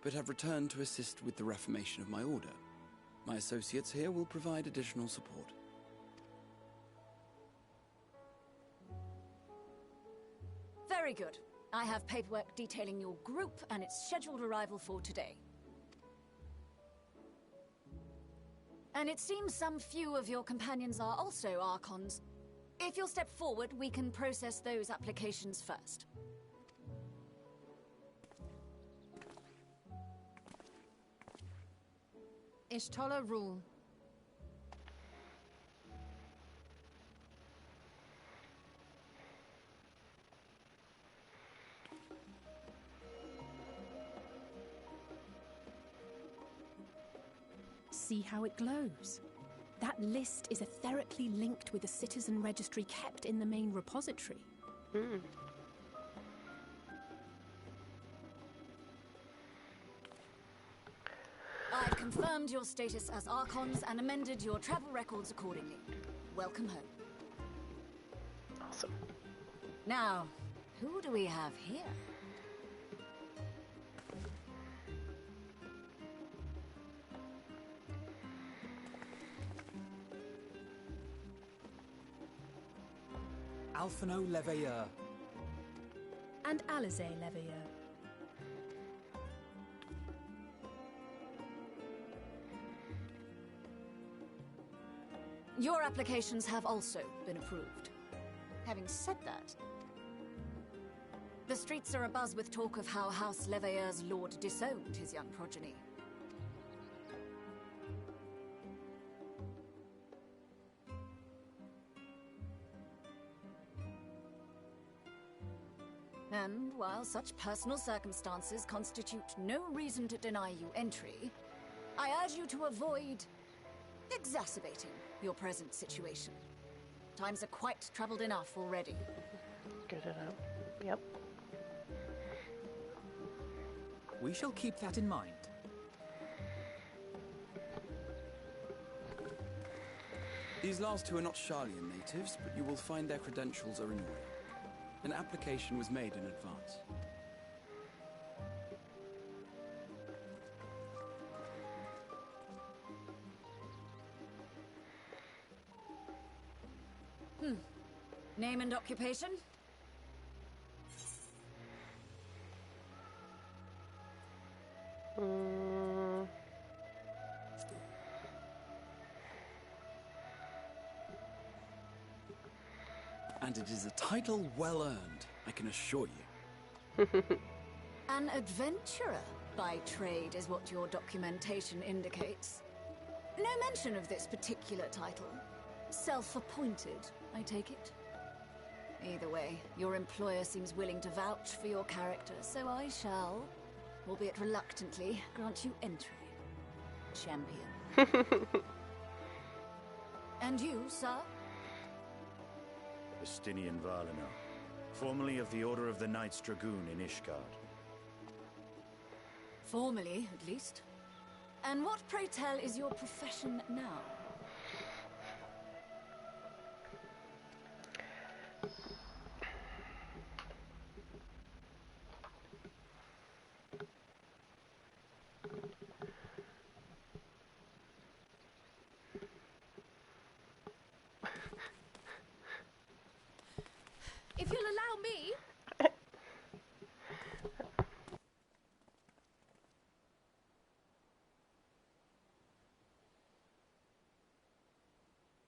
but have returned to assist with the reformation of my order. My associates here will provide additional support. Very good. I have paperwork detailing your group and its scheduled arrival for today. And it seems some few of your companions are also Archons. If you'll step forward, we can process those applications first. Ishtola rule. See how it glows. That list is etherically linked with the citizen registry kept in the main repository. I've confirmed your status as Archons and amended your travel records accordingly. Welcome home. Awesome. Now, who do we have here? Alphino Leveilleur. And Alize Leveilleur. Your applications have also been approved. Having said that, the streets are abuzz with talk of how House Leveilleur's lord disowned his young progeny. And while such personal circumstances constitute no reason to deny you entry, I urge you to avoid exacerbating your present situation. Times are quite troubled enough already. Good enough. Yep. We shall keep that in mind. These last two are not Charlian natives, but you will find their credentials are in order. An application was made in advance. Name and occupation? And it is a title well earned, I can assure you. An adventurer by trade is what your documentation indicates. No mention of this particular title. Self-appointed, I take it? Either way, your employer seems willing to vouch for your character, so I shall, albeit reluctantly, grant you entry. Champion. And you, sir? Justinian Varlino, formerly of the Order of the Knights Dragoon in Ishgard. Formally, at least. And what, pray tell, is your profession now? If you'll allow me...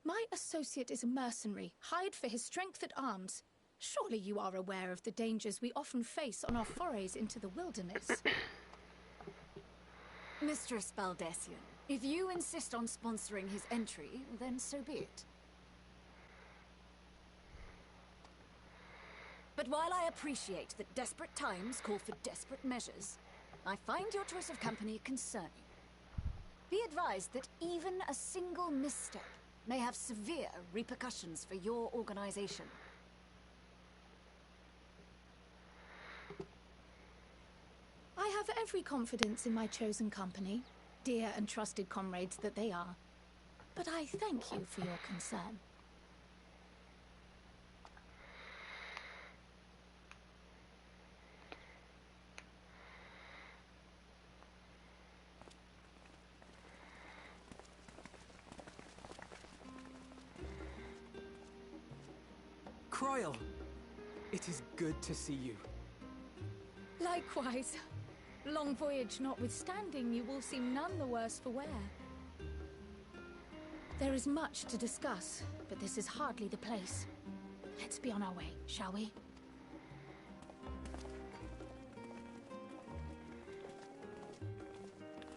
My associate is a mercenary, hired for his strength at arms. Surely you are aware of the dangers we often face on our forays into the wilderness. Mistress Baldessian, if you insist on sponsoring his entry, then so be it. But while I appreciate that desperate times call for desperate measures, I find your choice of company concerning. Be advised that even a single misstep may have severe repercussions for your organization. I have every confidence in my chosen company, dear and trusted comrades that they are. But I thank you for your concern. Croyle, it is good to see you. Likewise. Long voyage notwithstanding, you will seem none the worse for wear. There is much to discuss, but this is hardly the place. Let's be on our way, shall we?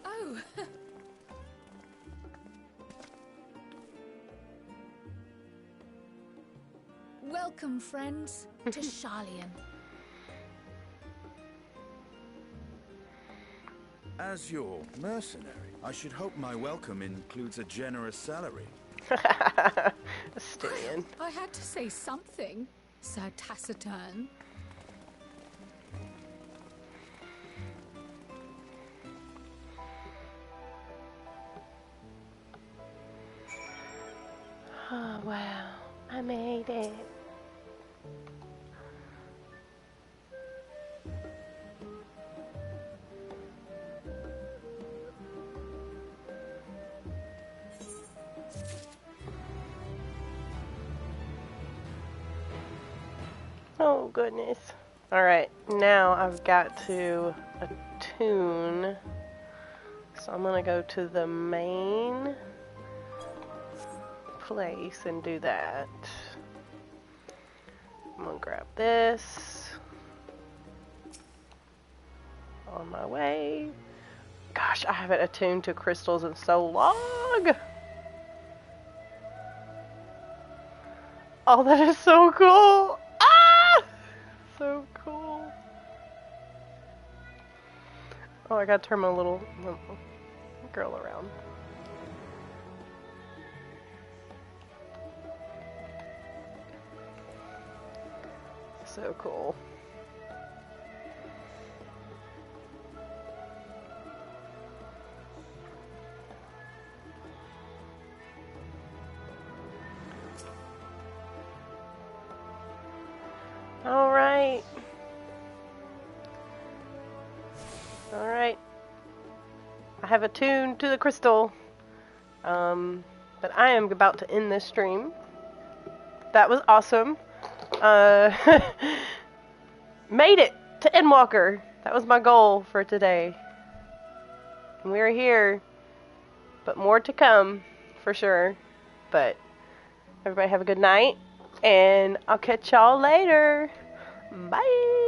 Oh! Welcome, friends, to Charlian. As your mercenary, I should hope my welcome includes a generous salary. Justinian. I had to say something, Sir Taciturn. Oh, wow. I made it. Oh, goodness. Alright, now I've got to attune. So I'm going to go to the main place and do that. I'm gonna grab this. On my way. Gosh, I haven't attuned to crystals in so long. Oh, that is so cool. Ah! So cool. Oh, I gotta turn my little girl around. So cool. Alright. Alright. I have attuned to the crystal. But I am about to end this stream. That was awesome. Made it to Endwalker. That was my goal for today. And we're here. But more to come, for sure. But everybody have a good night. And I'll catch y'all later. Bye.